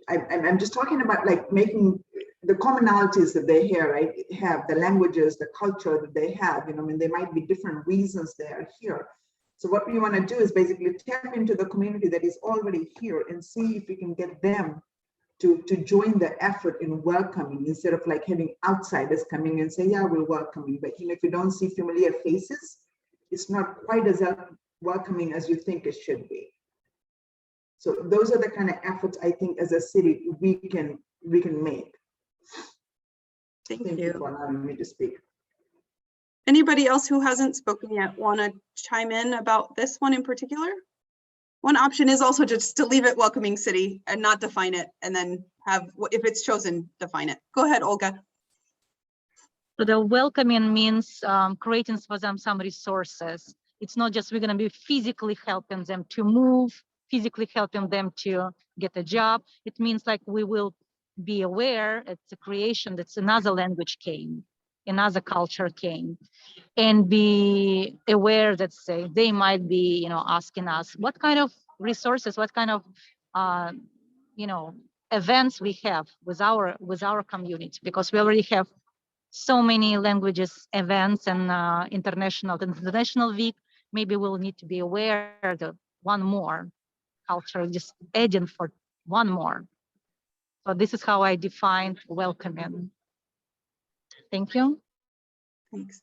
I'm just talking about like making the commonalities that they have, the languages, the culture that they have, there might be different reasons they are here. So what we want to do is basically tap into the community that is already here and see if we can get them to join the effort in welcoming, instead of like having outsiders coming and say, yeah, we're welcoming. But if you don't see familiar faces, it's not quite as welcoming as you think it should be. So those are the kind of efforts I think as a city we can make. Thank you for allowing me to speak. Anybody else who hasn't spoken yet want to chime in about this one in particular? One option is also just to leave it welcoming city and not define it, and then have, if it's chosen, define it. Go ahead, Olga. So the welcoming means creating for them some resources. It's not just we're going to be physically helping them to move, physically helping them to get a job. It means like we will be aware it's a creation that's another language came. another culture came, and be aware that, say, they might be, asking us what kind of resources, what kind of, events we have with our community, because we already have so many languages events and international week. Maybe we'll need to be aware that one more culture, just adding for one more. So this is how I defined welcoming. Thank you. Thanks.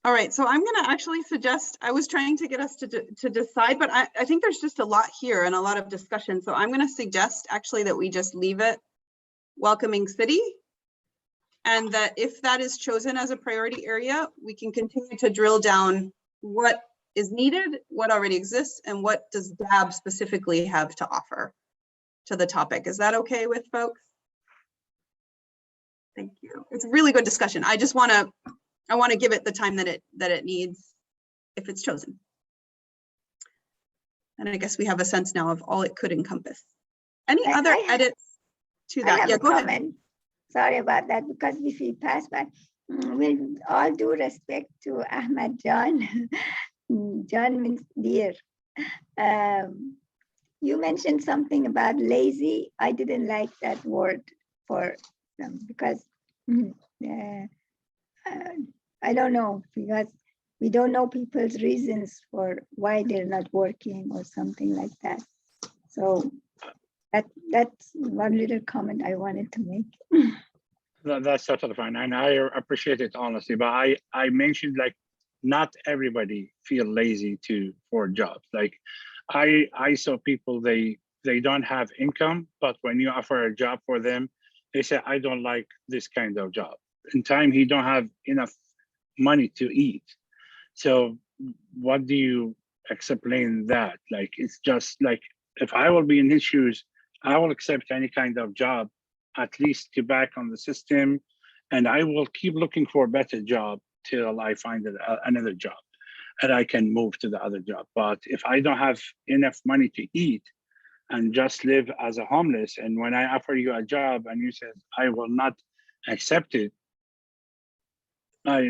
All right, so I'm gonna actually suggest, I was trying to get us to decide, but I think there's just a lot here and a lot of discussion. So I'm gonna suggest actually that we just leave it welcoming city. And that if that is chosen as a priority area, we can continue to drill down what is needed, what already exists, and what does DAB specifically have to offer to the topic. Is that okay with folks? Thank you. It's a really good discussion. I just want to give it the time that it needs if it's chosen. And I guess we have a sense now of all it could encompass. Any other edits to that? Yeah, go ahead. Sorry about that, because if we pass by, with all due respect to Ahmed John, John means dear. You mentioned something about lazy. I didn't like that word for them because I don't know, because we don't know people's reasons for why they're not working or something like that. So that's one little comment I wanted to make. That's totally fine, and I appreciate it honestly. But I mentioned like not everybody feel lazy for jobs. Like I saw people they don't have income, but when you offer a job for them, they say I don't like this kind of job. In time he don't have enough money to eat. So what do you explain that? Like it's just like if I will be in his shoes, I will accept any kind of job, at least to back on the system, and I will keep looking for a better job till I find another job and I can move to the other job. But if I don't have enough money to eat and just live as a homeless, and when I offer you a job and you say I will not accept it, I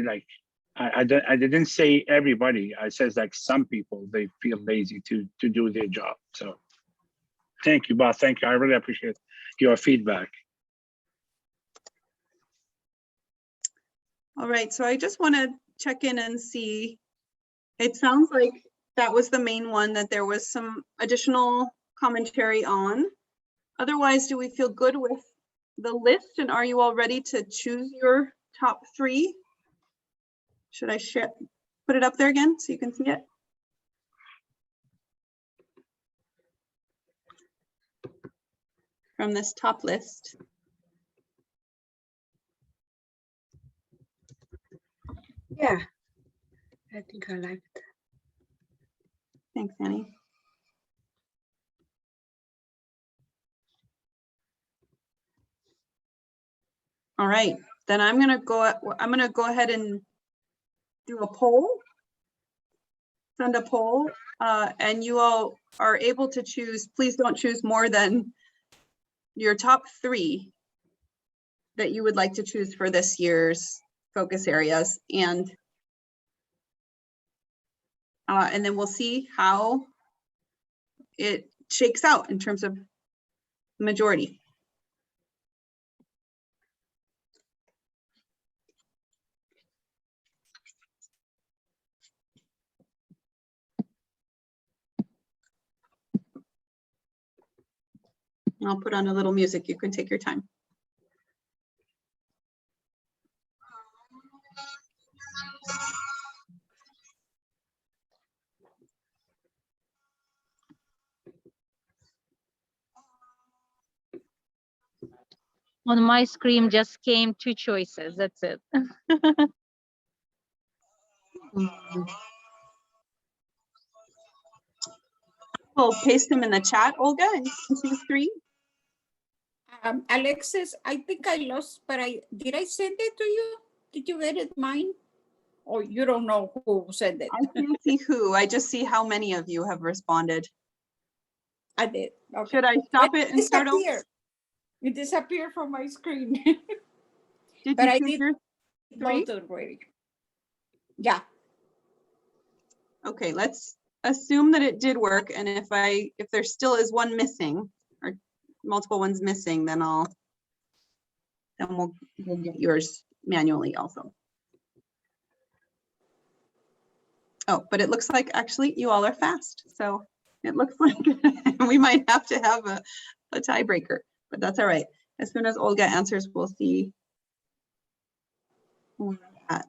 didn't say everybody. I says like some people, they feel lazy to do their job. So thank you, Bob. Thank you. I really appreciate your feedback. All right, so I just want to check in and see. It sounds like that was the main one that there was some additional commentary on. Otherwise, do we feel good with the list, and are you all ready to choose your top 3? Should I put it up there again so you can see it? From this top list. Yeah, I think I like it. Thanks, Annie. All right, then I'm gonna go ahead and do a poll. Send a poll, and you all are able to choose. Please don't choose more than your top 3 that you would like to choose for this year's focus areas, and then we'll see how it shakes out in terms of majority. I'll put on a little music. You can take your time. On my screen just came 2 choices. That's it. We'll paste them in the chat, Olga, and you can choose 3. Alexis, I think I lost, but did I send it to you? Did you get it mine? Or you don't know who sent it? I can't see who. I just see how many of you have responded. I did. Okay. Should I stop it and start over? It disappeared from my screen. Did But you I choose did your three? both already. Yeah. Okay, let's assume that it did work. And if there still is one missing or multiple ones missing, then we'll get yours manually also. Oh, but it looks like actually you all are fast. So it looks like we might have to have a tiebreaker, but that's all right. As soon as Olga answers, we'll see where we're at.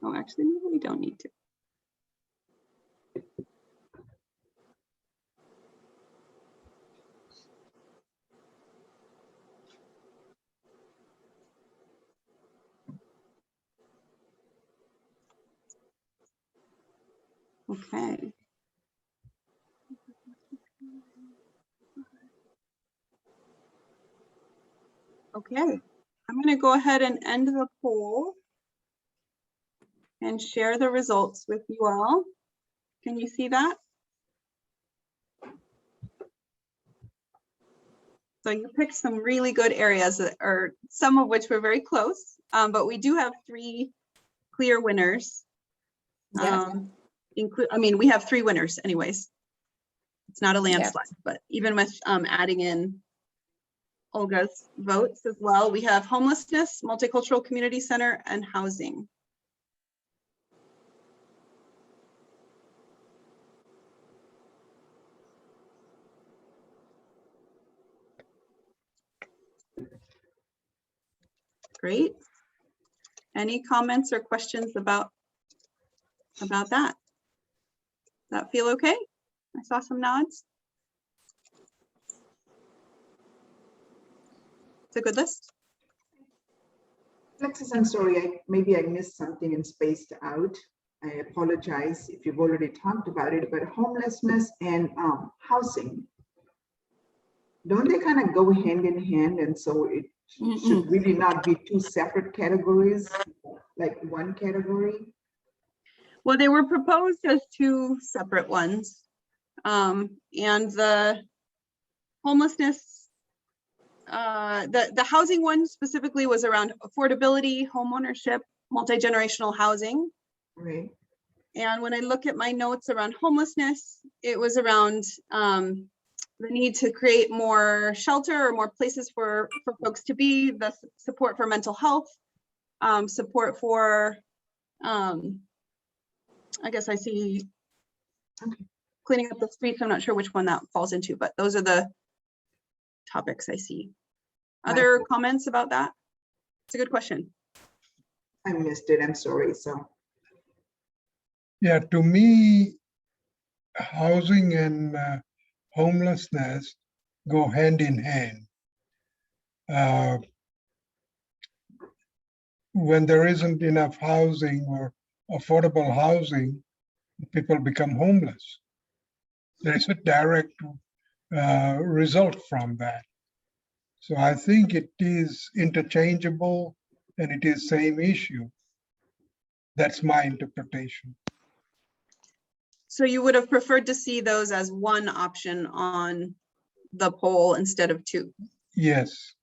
Oh, actually, maybe we don't need to. Okay. Okay, I'm going to go ahead and end the poll and share the results with you all. Can you see that? So you picked some really good areas, that are some of which were very close, but we do have 3 clear winners. Yeah. I mean, we have 3 winners anyways. It's not a landslide, but even with adding in Olga's votes as well, we have homelessness, multicultural community center, and housing. Great. Any comments or questions about that? Does that feel okay? I saw some nods. It's a good list. Alexis, I'm sorry, maybe I missed something and spaced out. I apologize if you've already talked about it, but homelessness and housing, don't they kind of go hand in hand? And so it should really not be 2 separate categories, like one category? Well, they were proposed as 2 separate ones. And the homelessness, the housing one specifically was around affordability, homeownership, multi-generational housing. Right. And when I look at my notes around homelessness, it was around the need to create more shelter or more places for folks to be, the support for mental health, support for, I guess I see cleaning up the streets. I'm not sure which one that falls into, but those are the topics I see. Other comments about that? It's a good question. I missed it, I'm sorry, so. Yeah, to me, housing and homelessness go hand in hand. When there isn't enough housing or affordable housing, people become homeless. There is a direct result from that. So I think it is interchangeable and it is same issue. That's my interpretation. So you would have preferred to see those as one option on the poll instead of 2? Yes.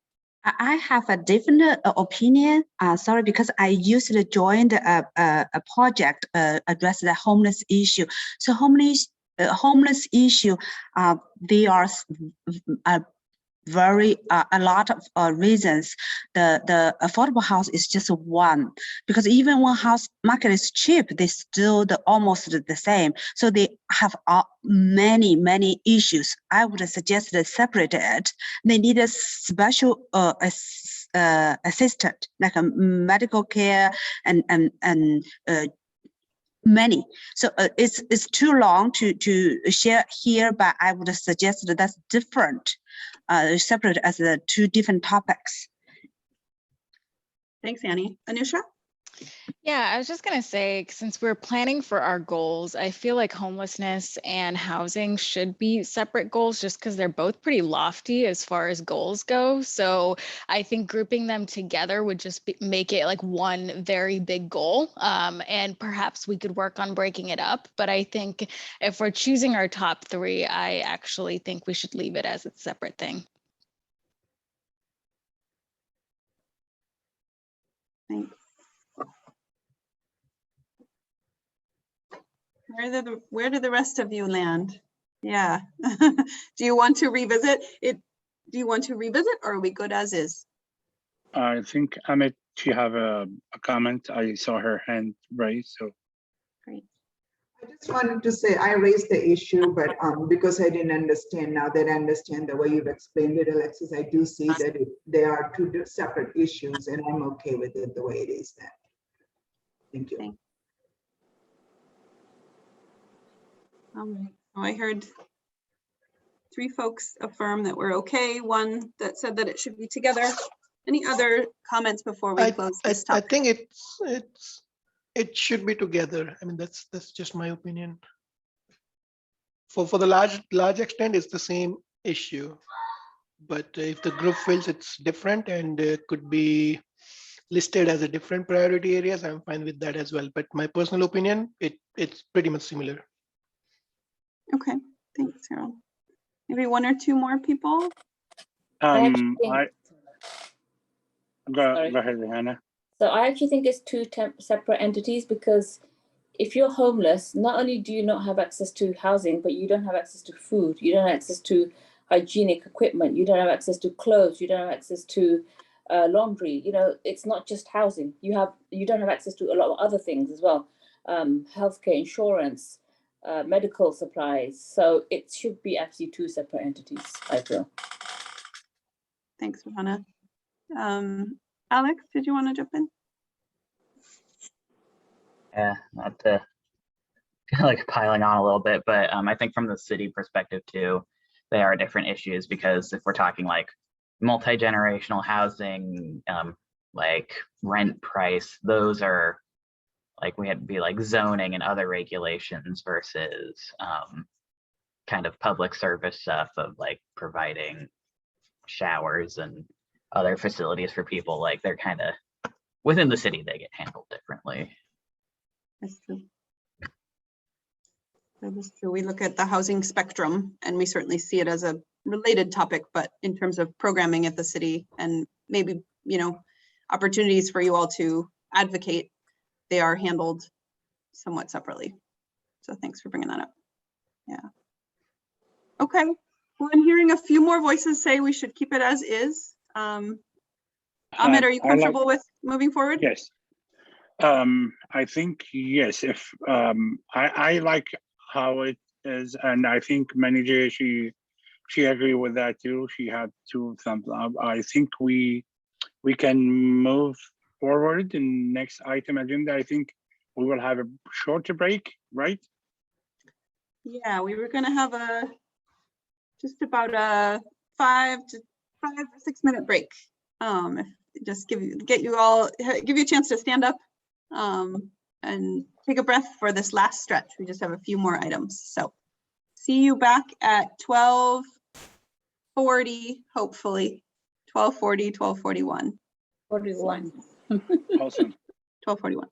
I have a different opinion. Sorry, because I usually joined a project address the homeless issue. So homeless issue, they are very a lot of reasons. The affordable house is just one, because even when house market is cheap, they still almost the same. So they have many issues. I would suggest they separate it. They need a special assistant, like a medical care and many. So it's too long to share here, but I would suggest that that's different, separate as the 2 different topics. Thanks, Annie. Anusha? Yeah, I was just going to say, since we're planning for our goals, I feel like homelessness and housing should be separate goals just because they're both pretty lofty as far as goals go. So I think grouping them together would just make it like one very big goal. And perhaps we could work on breaking it up. But I think if we're choosing our top three, I actually think we should leave it as a separate thing. Thanks. Where did the rest of you land? Yeah. Do you want to revisit it? Do you want to revisit, or are we good as is? I think Amit, she have a comment. I saw her hand raised, so. Great. I just wanted to say I raised the issue, but because I didn't understand, now that I understand the way you've explained it, Alexis, I do see that they are two separate issues, and I'm okay with it the way it is then. Thank you. All right. So I heard 3 folks affirm that we're okay. 1 that said that it should be together. Any other comments before we close this I topic? think it should be together. I mean, that's just my opinion. For the large extent, it's the same issue, but if the group feels it's different and could be listed as a different priority areas, I'm fine with that as well. But my personal opinion, it's pretty much similar. Okay, thanks, Harold. Maybe 1 or 2 more people. Go Sorry. ahead, Hannah. So I actually think it's 2 separate entities, because if you're homeless, not only do you not have access to housing, but you don't have access to food, you don't have access to hygienic equipment, you don't have access to clothes, you don't have access to laundry. You know, it's not just housing. You don't have access to a lot of other things as well, healthcare, insurance, medical supplies. So it should be actually 2 separate entities, I feel. Thanks, Rohanna. Alex, did you want to jump in? Yeah, not to like piling on a little bit, but I think from the city perspective too, they are different issues, because if we're talking like multi-generational housing, like rent price, those are like, we had to be like zoning and other regulations versus kind of public service stuff of like providing showers and other facilities for people. Like, they're kind of within the city, they get handled differently. That's true. That is true. We look at the housing spectrum and we certainly see it as a related topic, but in terms of programming at the city and maybe, you know, opportunities for you all to advocate, they are handled somewhat separately. So thanks for bringing that up. Yeah. Okay. Well, I'm hearing a few more voices say we should keep it as is. Amit, are you comfortable with moving forward? Yes. I think yes. If I like how it is, and I think manager she agree with that too. She had 2 thumbs up. I think we can move forward in next item agenda. I think we will have a shorter break, right? Yeah, we were going to have just about a 5 or 6 minute break. Just give you a chance to stand up and take a breath for this last stretch. We just have a few more items. So see you back at 12:40, hopefully. 12:40, 12:41. 41. Awesome. 12:41.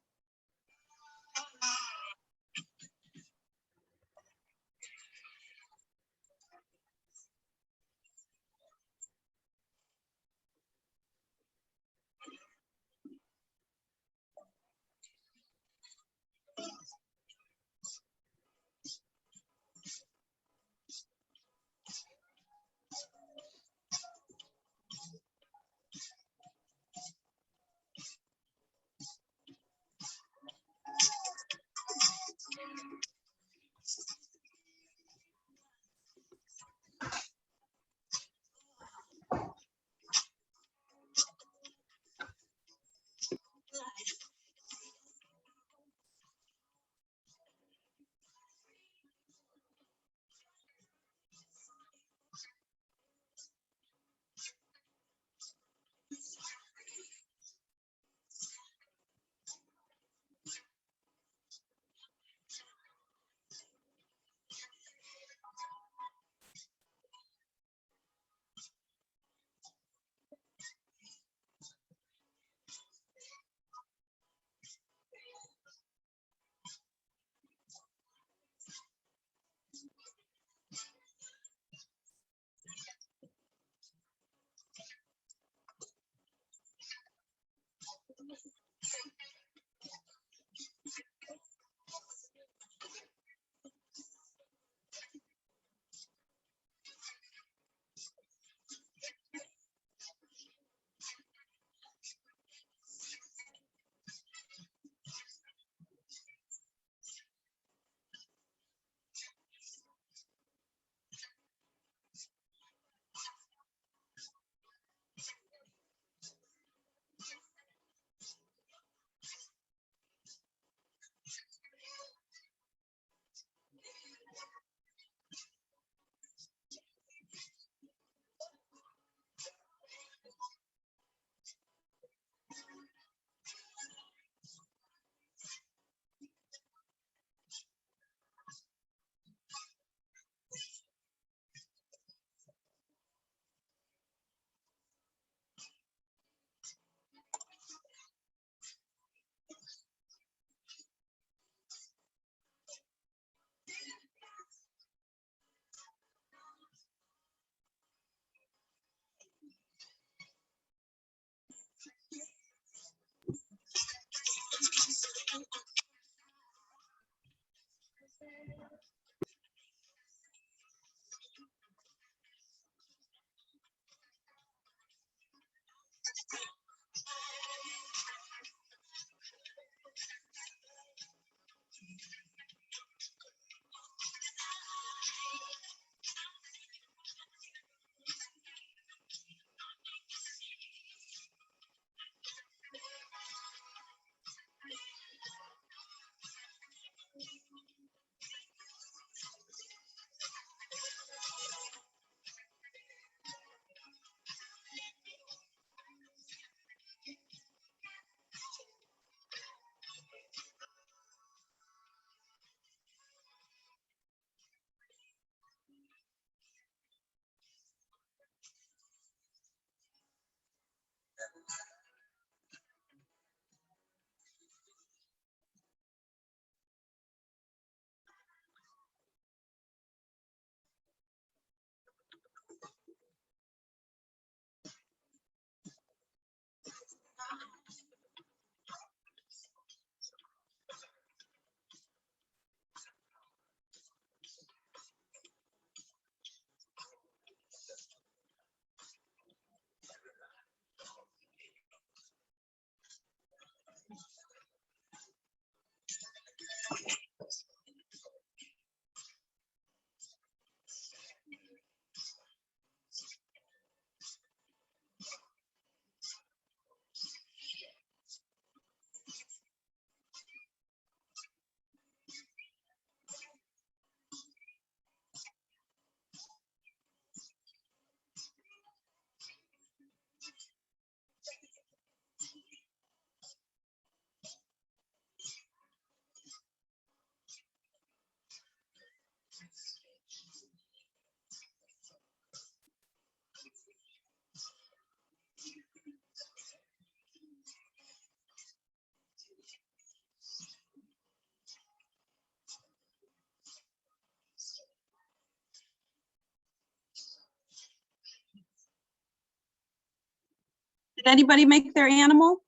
Did anybody make their animal?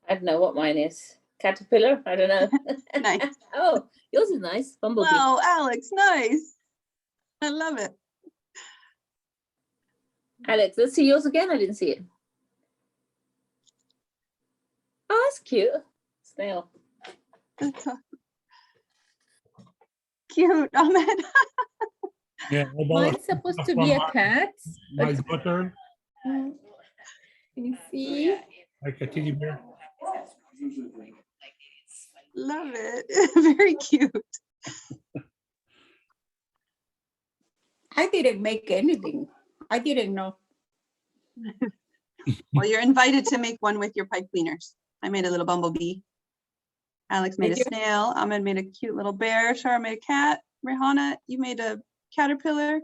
I don't know what mine is. Caterpillar? I don't know. Nice. Oh, yours is nice. Bumblebee. Wow, Alex, nice. I love it. Alex, let's see yours again. I didn't see it. Oh, that's cute. Snail. That's so cute, Ahmed. Yeah, Mine's supposed to be a cat. My daughter, Can you see? like a teddy bear. Love it. Very cute. I didn't make anything. I didn't know. Well, you're invited to make one with your pipe cleaners. I made a little bumblebee. Alex made a snail. Ahmed made a cute little bear. Shara made a cat. Rihanna, you made a caterpillar.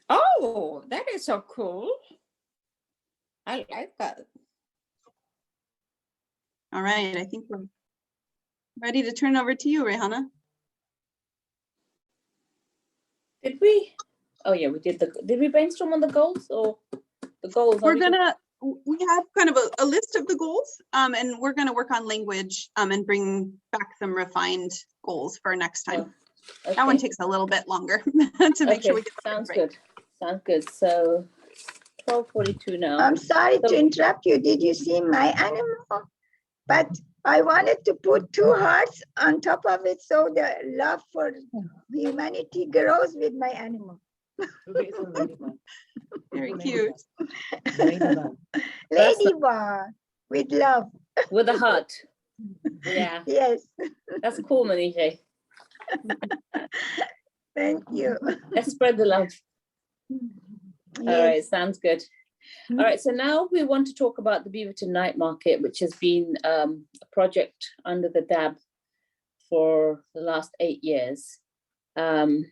Oh, that is so cool. I like that. All right, I think we're ready to turn over to you, Rihanna. Did we? Oh yeah, we did did we brainstorm on the goals or the goals? We have kind of a list of the goals, and we're gonna work on language and bring back some refined goals for next time. Oh, okay. That one takes a little bit longer to make sure we get sounds good. Sounds good. So 12:42 now. I'm sorry to interrupt you. Did you see my animal? But I wanted to put 2 hearts on top of it so the love for humanity grows with my animal. Very cute. Ladybug with love. With a heart. Yeah. Yes. That's cool, Manisha. Thank you. Let's spread the love. Yes. All right, sounds good. All right, so now we want to talk about the Beaverton Night Market, which has been a project under the DAB for the last 8 years. It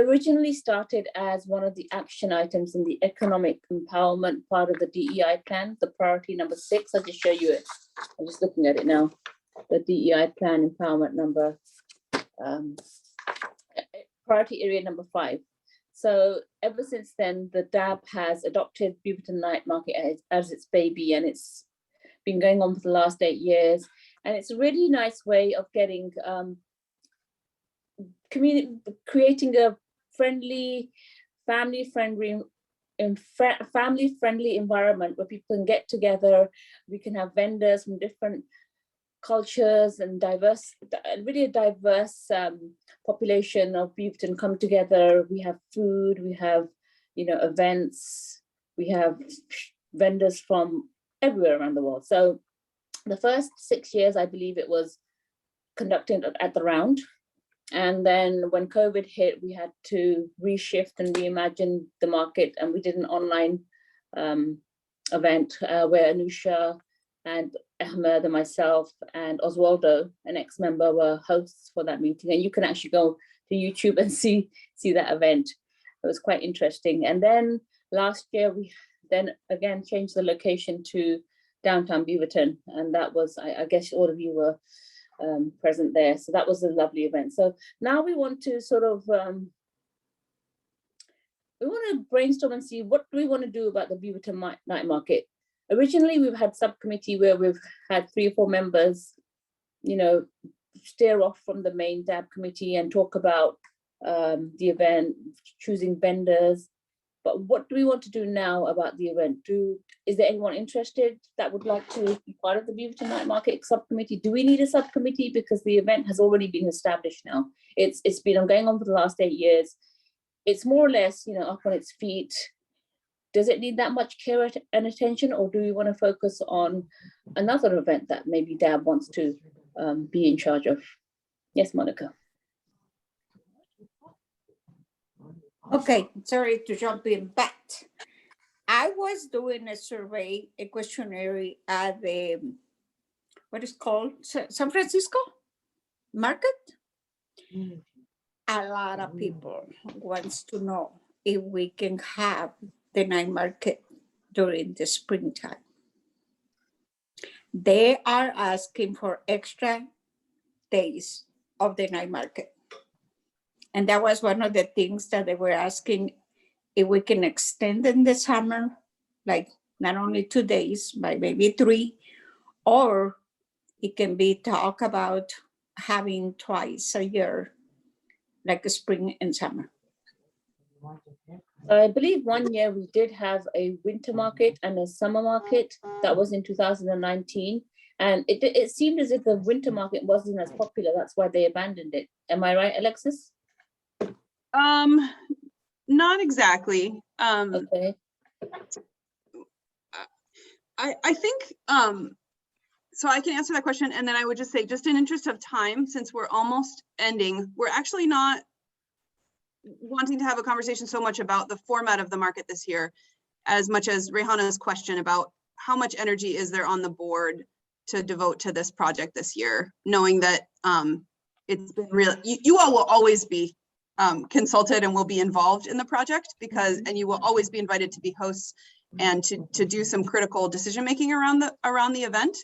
originally started as one of the action items in the economic empowerment part of the DEI plan, the priority number 6. I'll just show you it. I'm just looking at it now. The DEI plan empowerment number, priority area number 5. So ever since then, the DAB has adopted Beaverton Night Market as its baby, and it's been going on for the last 8 years. And it's a really nice way of getting creating a friendly, family-friendly environment where people can get together. We can have vendors from different cultures and really a diverse population of Beaverton come together. We have food, we have, events, we have vendors from everywhere around the world. So the first 6 years, I believe it was conducted at the round. And then when COVID hit, we had to reshift and reimagine the market, and we did an online event where Anusha and Ahmed and myself and Oswaldo, an ex-member, were hosts for that meeting. And you can actually go to YouTube and see that event. It was quite interesting. And then last year, we then again changed the location to downtown Beaverton. And that was, I guess all of you were present there. So that was a lovely event. So now we want to sort of, we want to brainstorm and see what do we want to do about the Beaverton night market. Originally, we've had subcommittee where we've had 3 or 4 members, steer off from the main DAB committee and talk about the event, choosing vendors. But what do we want to do now about the event? Is there anyone interested that would like to be part of the Beaverton Night Market subcommittee? Do we need a subcommittee? Because the event has already been established now. It's been going on for the last 8 years. It's more or less, up on its feet. Does it need that much care and attention, or do we want to focus on another event that maybe DAB wants to be in charge of? Yes, Monica. Okay, sorry to jump in, but I was doing a survey, a questionnaire at the, what is called, San Francisco market. A lot of people wants to know if we can have the night market during the springtime. They are asking for extra days of the night market. And that was one of the things that they were asking, if we can extend in the summer, like not only 2 days, but maybe 3, or it can be talk about having twice a year, like a spring and summer. I believe one year we did have a winter market and a summer market. That was in 2019. And it seemed as if the winter market wasn't as popular. That's why they abandoned it. Am I right, Alexis? Not exactly. Okay. I think, so I can answer that question. And then I would just say, just in interest of time, since we're almost ending, we're actually not wanting to have a conversation so much about the format of the market this year, as much as Rehana's question about how much energy is there on the board to devote to this project this year, knowing that it's been real, you all will always be consulted and will be involved in the project, because, and you will always be invited to be hosts and to do some critical decision making around the event.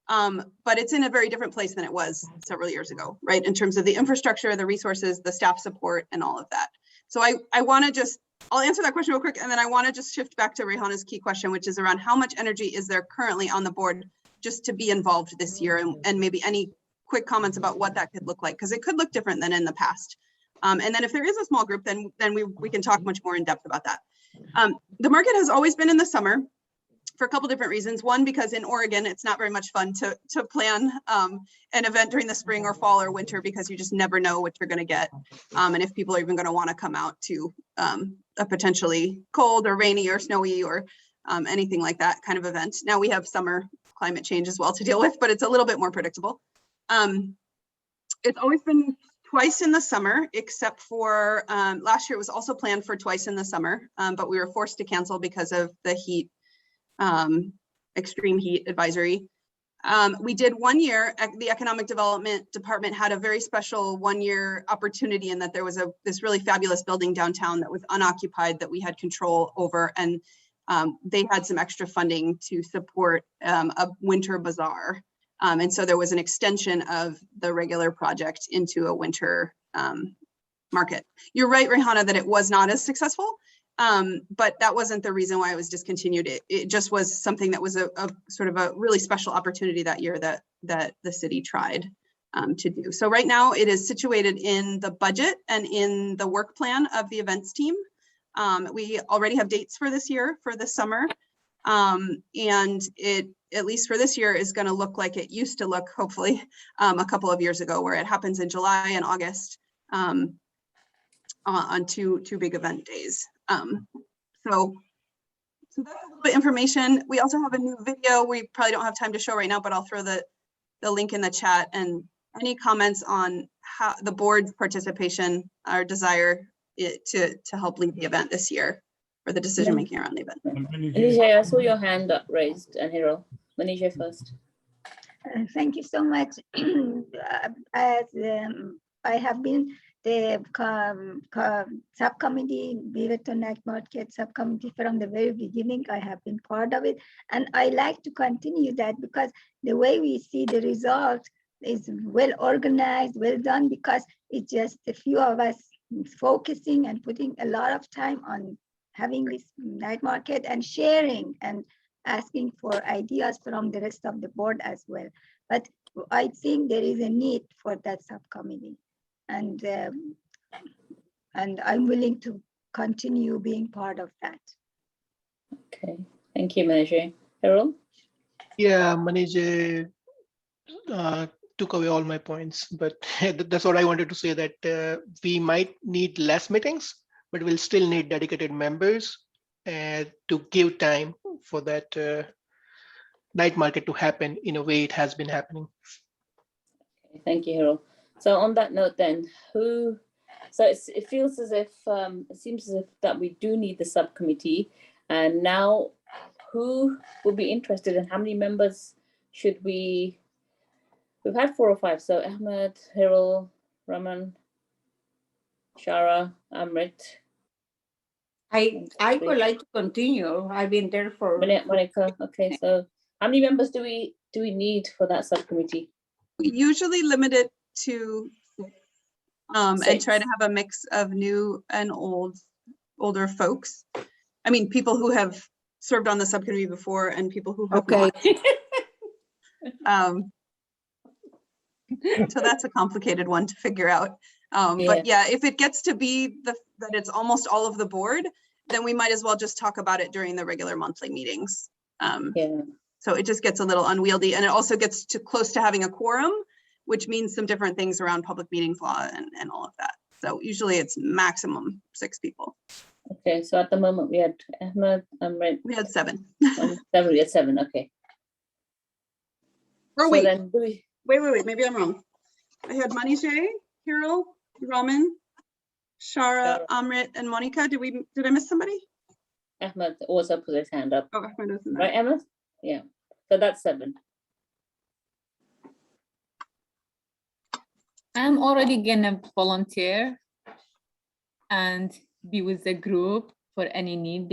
But it's in a very different place than it was several years ago, right? In terms of the infrastructure, the resources, the staff support, and all of that. So I want to just, I'll answer that question real quick, and then I want to just shift back to Rehana's key question, which is around how much energy is there currently on the board just to be involved this year, and maybe any quick comments about what that could look like, because it could look different than in the past. And then if there is a small group, then we can talk much more in depth about that. The market has always been in the summer for a couple different reasons. One, because in Oregon, it's not very much fun to plan an event during the spring or fall or winter, because you just never know what you're going to get. And if people are even going to want to come out to a potentially cold or rainy or snowy or anything like that kind of event. Now we have summer climate change as well to deal with, but it's a little bit more predictable. It's always been twice in the summer, except for last year it was also planned for twice in the summer, but we were forced to cancel because of the heat, extreme heat advisory. We did 1 year, the Economic Development Department had a very special 1 year opportunity in that there was this really fabulous building downtown that was unoccupied that we had control over, and they had some extra funding to support a winter bazaar. And so there was an extension of the regular project into a winter market. You're right, Rehana, that it was not as successful. But that wasn't the reason why it was discontinued. It just was something that was a sort of a really special opportunity that year that the city tried to do. So right now it is situated in the budget and in the work plan of the events team. We already have dates for this year, for this summer. And it, at least for this year, is going to look like it used to look, hopefully, a couple of years ago, where it happens in July and August on two big event days. So that's a little bit of information. We also have a new video. We probably don't have time to show right now, but I'll throw the link in the chat. And any comments on how the board's participation or desire to help lead the event this year, or the decision making around the event. Manisha, I saw your hand up raised, and Hero. Manisha first. Thank you so much. As I have been the subcommittee, Beaverton Night Market subcommittee from the very beginning. I have been part of it, and I like to continue that because the way we see the result is well organized, well done, because it's just a few of us focusing and putting a lot of time on having this night market and sharing and asking for ideas from the rest of the board as well. But I think there is a need for that subcommittee, and I'm willing to continue being part of that. Okay, thank you, Manisha. Harold? Yeah, Manisha took away all my points, but that's what I wanted to say, that we might need less meetings, but we'll still need dedicated members to give time for that night market to happen in a way it has been happening. Okay, thank you, Harold. So on that note then, it feels as if, it seems as if that we do need the subcommittee, and now who will be interested and how many members should we? We've had 4 or 5, so Ahmed, Harold, Raman, Shara, Amrit. I would like to continue. I've been there for Monica. Okay, so how many members do we need for that subcommittee? We usually limit it to 6, and try to have a mix of new and older folks. I mean, people who have served on the subcommittee before and people who have not. So that's a complicated one to figure out. But yeah, if it gets to be that it's almost all of the board, then we might as well just talk about it during the regular monthly meetings. So it just gets a little unwieldy, and it also gets too close to having a quorum, which means some different things around public meetings law and all of that. So usually it's maximum 6 people. Okay, so at the moment we had Ahmed, Amrit. We had 7. 7, we had 7, okay. Oh, so wait. Then do we... Wait, maybe I'm wrong. I had Manisha, Hero, Raman, Shara, Amrit, and Monica. Did I miss somebody? Ahmed also put his hand up. Oh, Ahmed was in that. Right, Ahmed? Yeah, so that's 7. I'm already gonna volunteer and be with the group for any need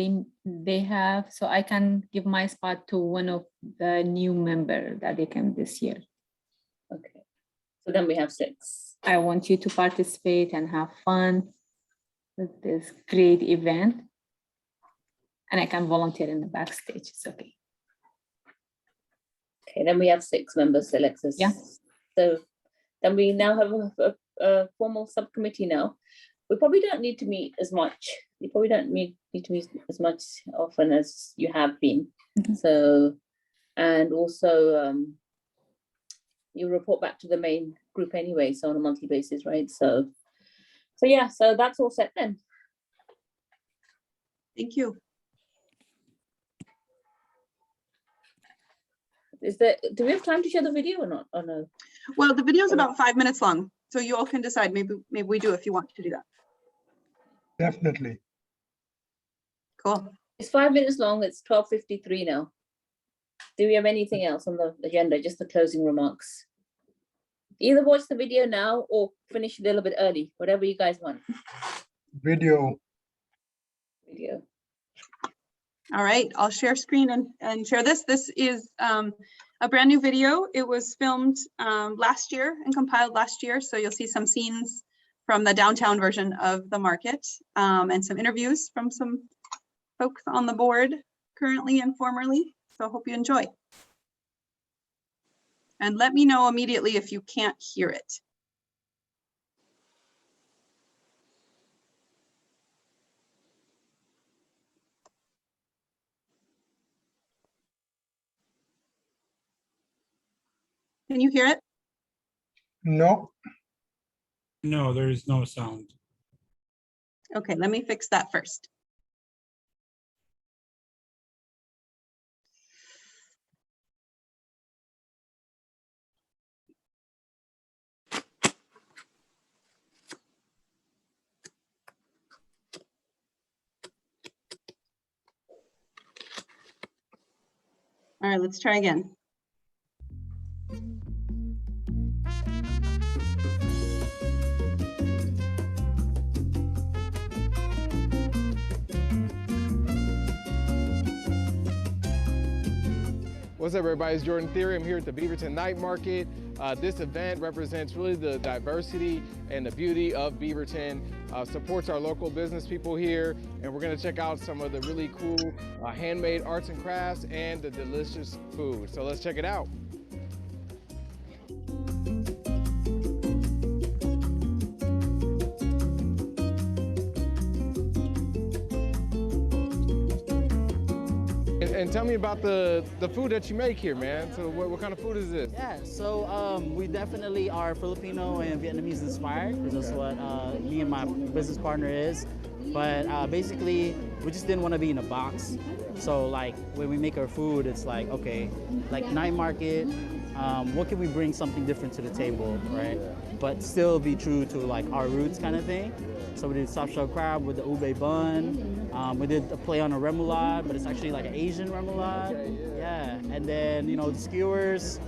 they have, so I can give my spot to one of the new members that they came this year. Okay, so then we have 6. I want you to participate and have fun with this great event, and I can volunteer in the backstage. It's okay. Okay, then we have 6 members, Alexis. Yeah. So then we now have a formal subcommittee now. We probably don't need to meet as much. You probably don't need to meet as much often as you have been. Mm-hmm. So, and also you report back to the main group anyway, so on a monthly basis, right? So yeah, so that's all set then. Thank you. Do we have time to share the video or not? Or no? Well, the video is about 5 minutes long, so you all can decide. Maybe we do if you want to do that. Definitely. Cool. It's 5 minutes long. It's 12:53 now. Do we have anything else on the agenda? Just the closing remarks. Either watch the video now or finish a little bit early, whatever you guys want. Video. All right, I'll share screen and share this. This is a brand new video. It was filmed last year and compiled last year. So you'll see some scenes from the downtown version of the market and some interviews from some folks on the board currently and formerly, so I hope you enjoy. And let me know immediately if you can't hear it. Can you hear it? No, No, there is no sound. Okay, let me fix that first. All right, let's try again. What's up, everybody? It's Jordan Theory. I'm here at the Beaverton Night Market. This event represents really the diversity and the beauty of Beaverton, supports our local business people here, and we're gonna check out some of the really cool handmade arts and crafts and the delicious food. So let's check it out. And tell me about the food that you make here, man. So what kind of food is this? Yeah, so we definitely are Filipino and Vietnamese inspired, because that's what me and my business partner is. But basically, we just didn't want to be in a box. So like when we make our food, it's like, okay, like night market, what can we bring something different to the table, right? But still be true to like our roots kind of thing. So we did soft shell crab with the ube bun. We did a play on a remoulade, but it's actually like an Asian remoulade. Yeah, and then, you know, the skewers.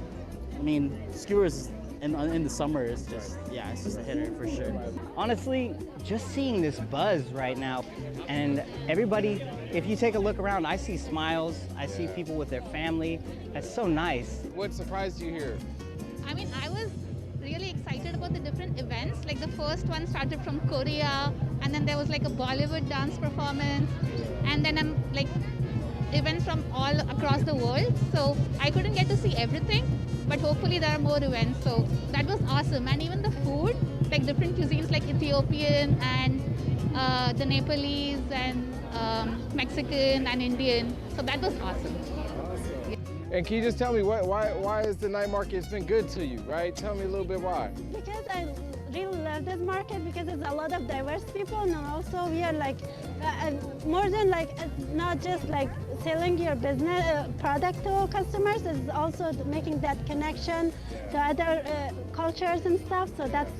I mean, skewers in the summer is just, yeah, it's just a hitter for sure. Honestly, just seeing this buzz right now, and everybody, if you take a look around, I see smiles, I see people with their family. That's so nice. What surprised you here? I mean, I was really excited about the different events. Like the first one started from Korea, and then there was like a Bollywood dance performance, and then like events from all across the world. So I couldn't get to see everything, but hopefully there are more events. So that was awesome. And even the food, like different cuisines like Ethiopian and the Nepalese and Mexican and Indian. So that was awesome. And can you just tell me why is the night market, it's been good to you, right? Tell me a little bit why. Because I really love this market, because it's a lot of diverse people, and also we are like more than like not just like selling your business product to customers, it's also making that connection to other cultures and stuff. So that's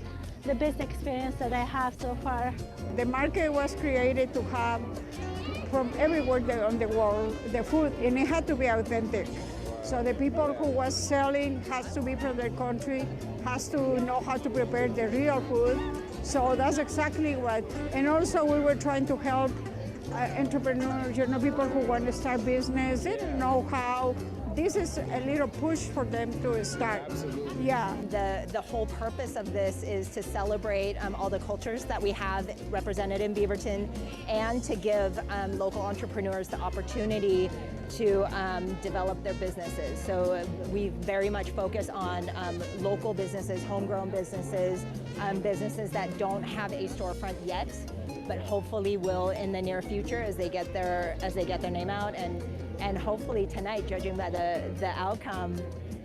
the best experience that I have so far. The market was created to have from everywhere on the world the food, and it had to be authentic. So the people who was selling has to be from their country, has to know how to prepare the real food. So that's exactly what, and also we were trying to help entrepreneurs, you know, people who want to start business, they don't know how. This is a little push for them to start. Absolutely. Yeah. The whole purpose of this is to celebrate all the cultures that we have represented in Beaverton, and to give local entrepreneurs the opportunity to develop their businesses. So we very much focus on local businesses, homegrown businesses, businesses that don't have a storefront yet, but hopefully will in the near future as they get their name out, and hopefully tonight, judging by the outcome,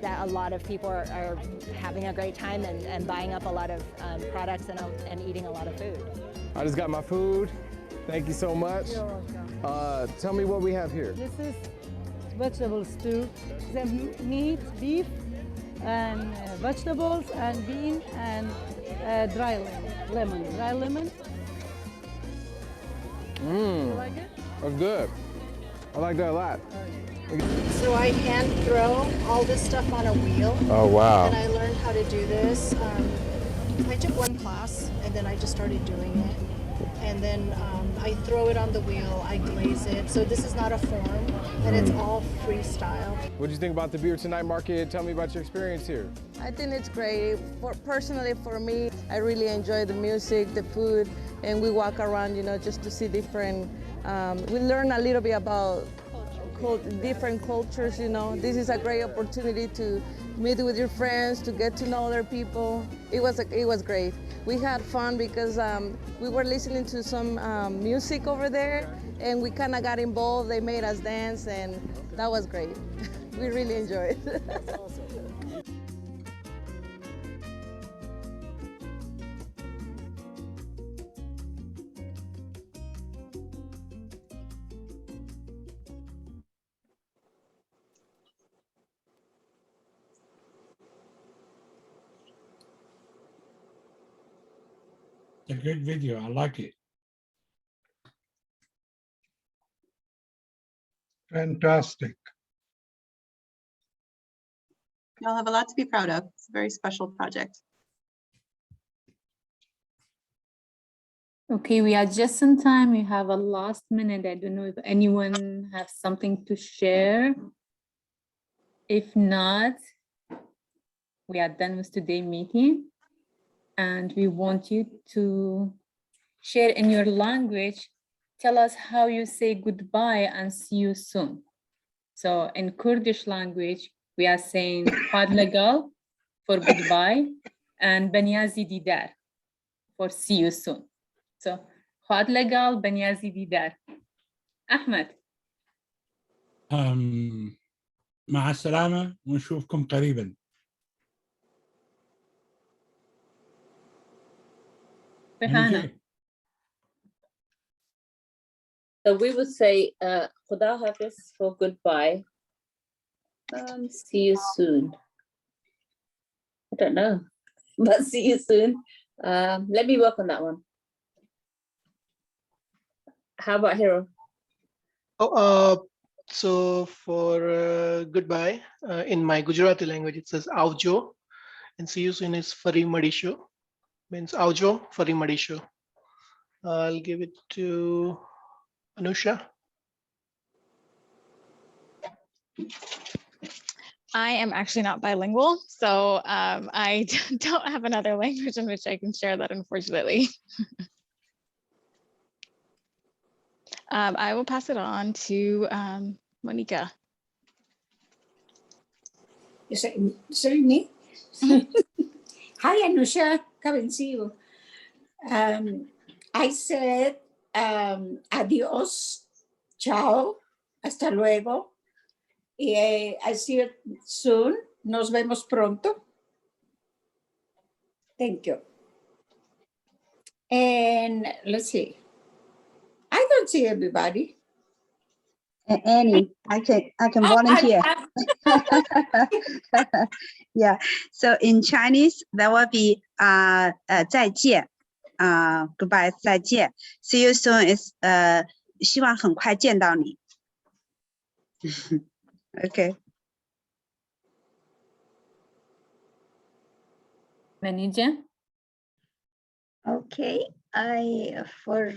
that a lot of people are having a great time and buying up a lot of products and eating a lot of food. I just got my food. Thank you so much. You're welcome. Tell me what we have here. This is vegetable stew. The meat, beef, and vegetables, and bean, and dry lemon. Dry lemon. Mmm. You like it? That's good. I like that a lot. So I hand throw all this stuff on a wheel. Oh, wow. And I learned how to do this. I took one class and then I just started doing it. and then I throw it on the wheel, I glaze it. So this is not a form, and it's all freestyle. What do you think about the Beaverton Night Market? Tell me about your experience here. I think it's great. Personally, for me, I really enjoy the music, the food, and we walk around, just to see different, we learn a little bit about different cultures, This is a great opportunity to meet with your friends, to get to know other people. It was great. We had fun because we were listening to some music over there, and we kind of got involved. They made us dance, and that was great. We really enjoyed it. It's a good video. I like it. Fantastic. Y'all have a lot to be proud of. It's a very special project. Okay, we are just in time. We have a last minute. I don't know if anyone has something to share. If not, we are done with today's meeting. And we want you to share in your language. Tell us how you say goodbye and see you soon. So in Kurdish language, we are saying Padlegal for goodbye and Banyazi Didar for see you soon. So Padlegal, Banyazi Didar. Ahmed. مع السلامة ونشوفكم قريبا. So we would say Khuda Hafiz for goodbye. See you soon. I don't know, but see you soon. Let me work on that one. How about Hero? So for goodbye, in my Gujarati language, it says Avjo, and see you soon is Fari Madisho, means Avjo, Fari Madisho. I'll give it to Anusha. I am actually not bilingual, so I don't have another language in which I can share that, unfortunately. I will pass it on to Monica. Is it me? Hi, Anusha. Come and see you. I said adios, chao, hasta luego. I see you soon. Nos vemos pronto. Thank you. And let's see. I don't see everybody. Annie, I can volunteer. Yeah. So in Chinese, there will be 再见, goodbye, 再见. See you soon is 希望很快见到你. Okay. Manager. Okay. For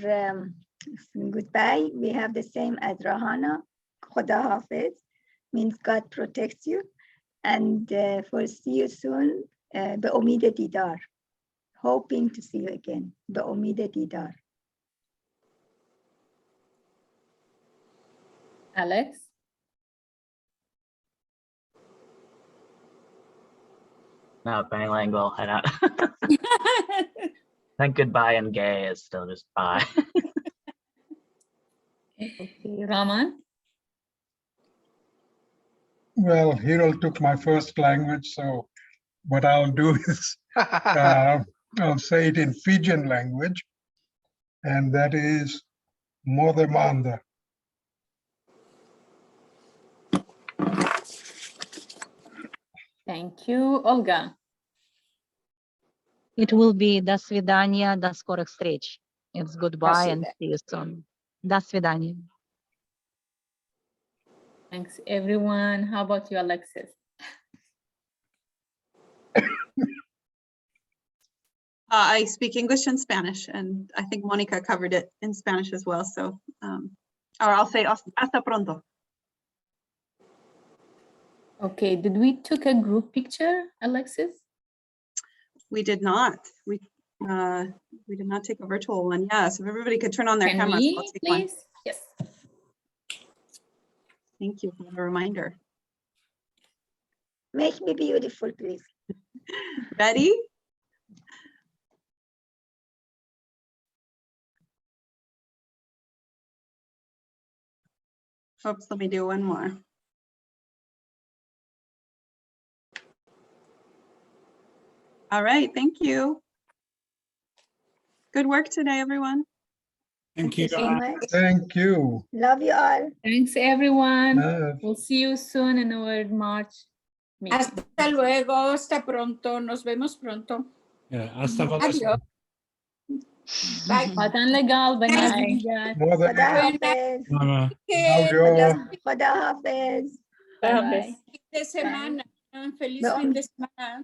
goodbye, we have the same as Rahana. Khuda Hafiz means God protects you. And for see you soon, Be'omide Didar, hoping to see you again. Be'omide Didar. Alex. No, bilingual. I don't. I think goodbye and gay is still just bye. Okay, Raman. Well, Hero took my first language, so what I'll do is I'll say it in Fijian language, and that is Modemanda. Thank you, Olga. It will be до свидания, до скорых встреч. It's goodbye and see you soon. До свидания. Thanks, everyone. How about you, Alexis? I speak English and Spanish, and I think Monica covered it in Spanish as well. So, or I'll say hasta pronto. Okay, did we took a group picture, Alexis? We did not. We did not take a virtual one. Yeah, so if everybody could turn on their Can cameras, we, I'll take please? one. Yes. Thank you for the reminder. Make me beautiful, please. Ready? Oops, let me do one more. All right, thank you. Good work today, everyone. Thank you. so much. Thank you. Love you all. Thanks, everyone. Love. We'll see you soon in our March meeting. Hasta luego, hasta pronto, nos vemos pronto. Yeah, hasta Adiós. Bye. Patan legal, banyak Bye. bibigan. Mother, Khuda Hafiz. Mama. Khuda Hafiz. Bye-bye. Fin de semana. Feliz No. fin de semana.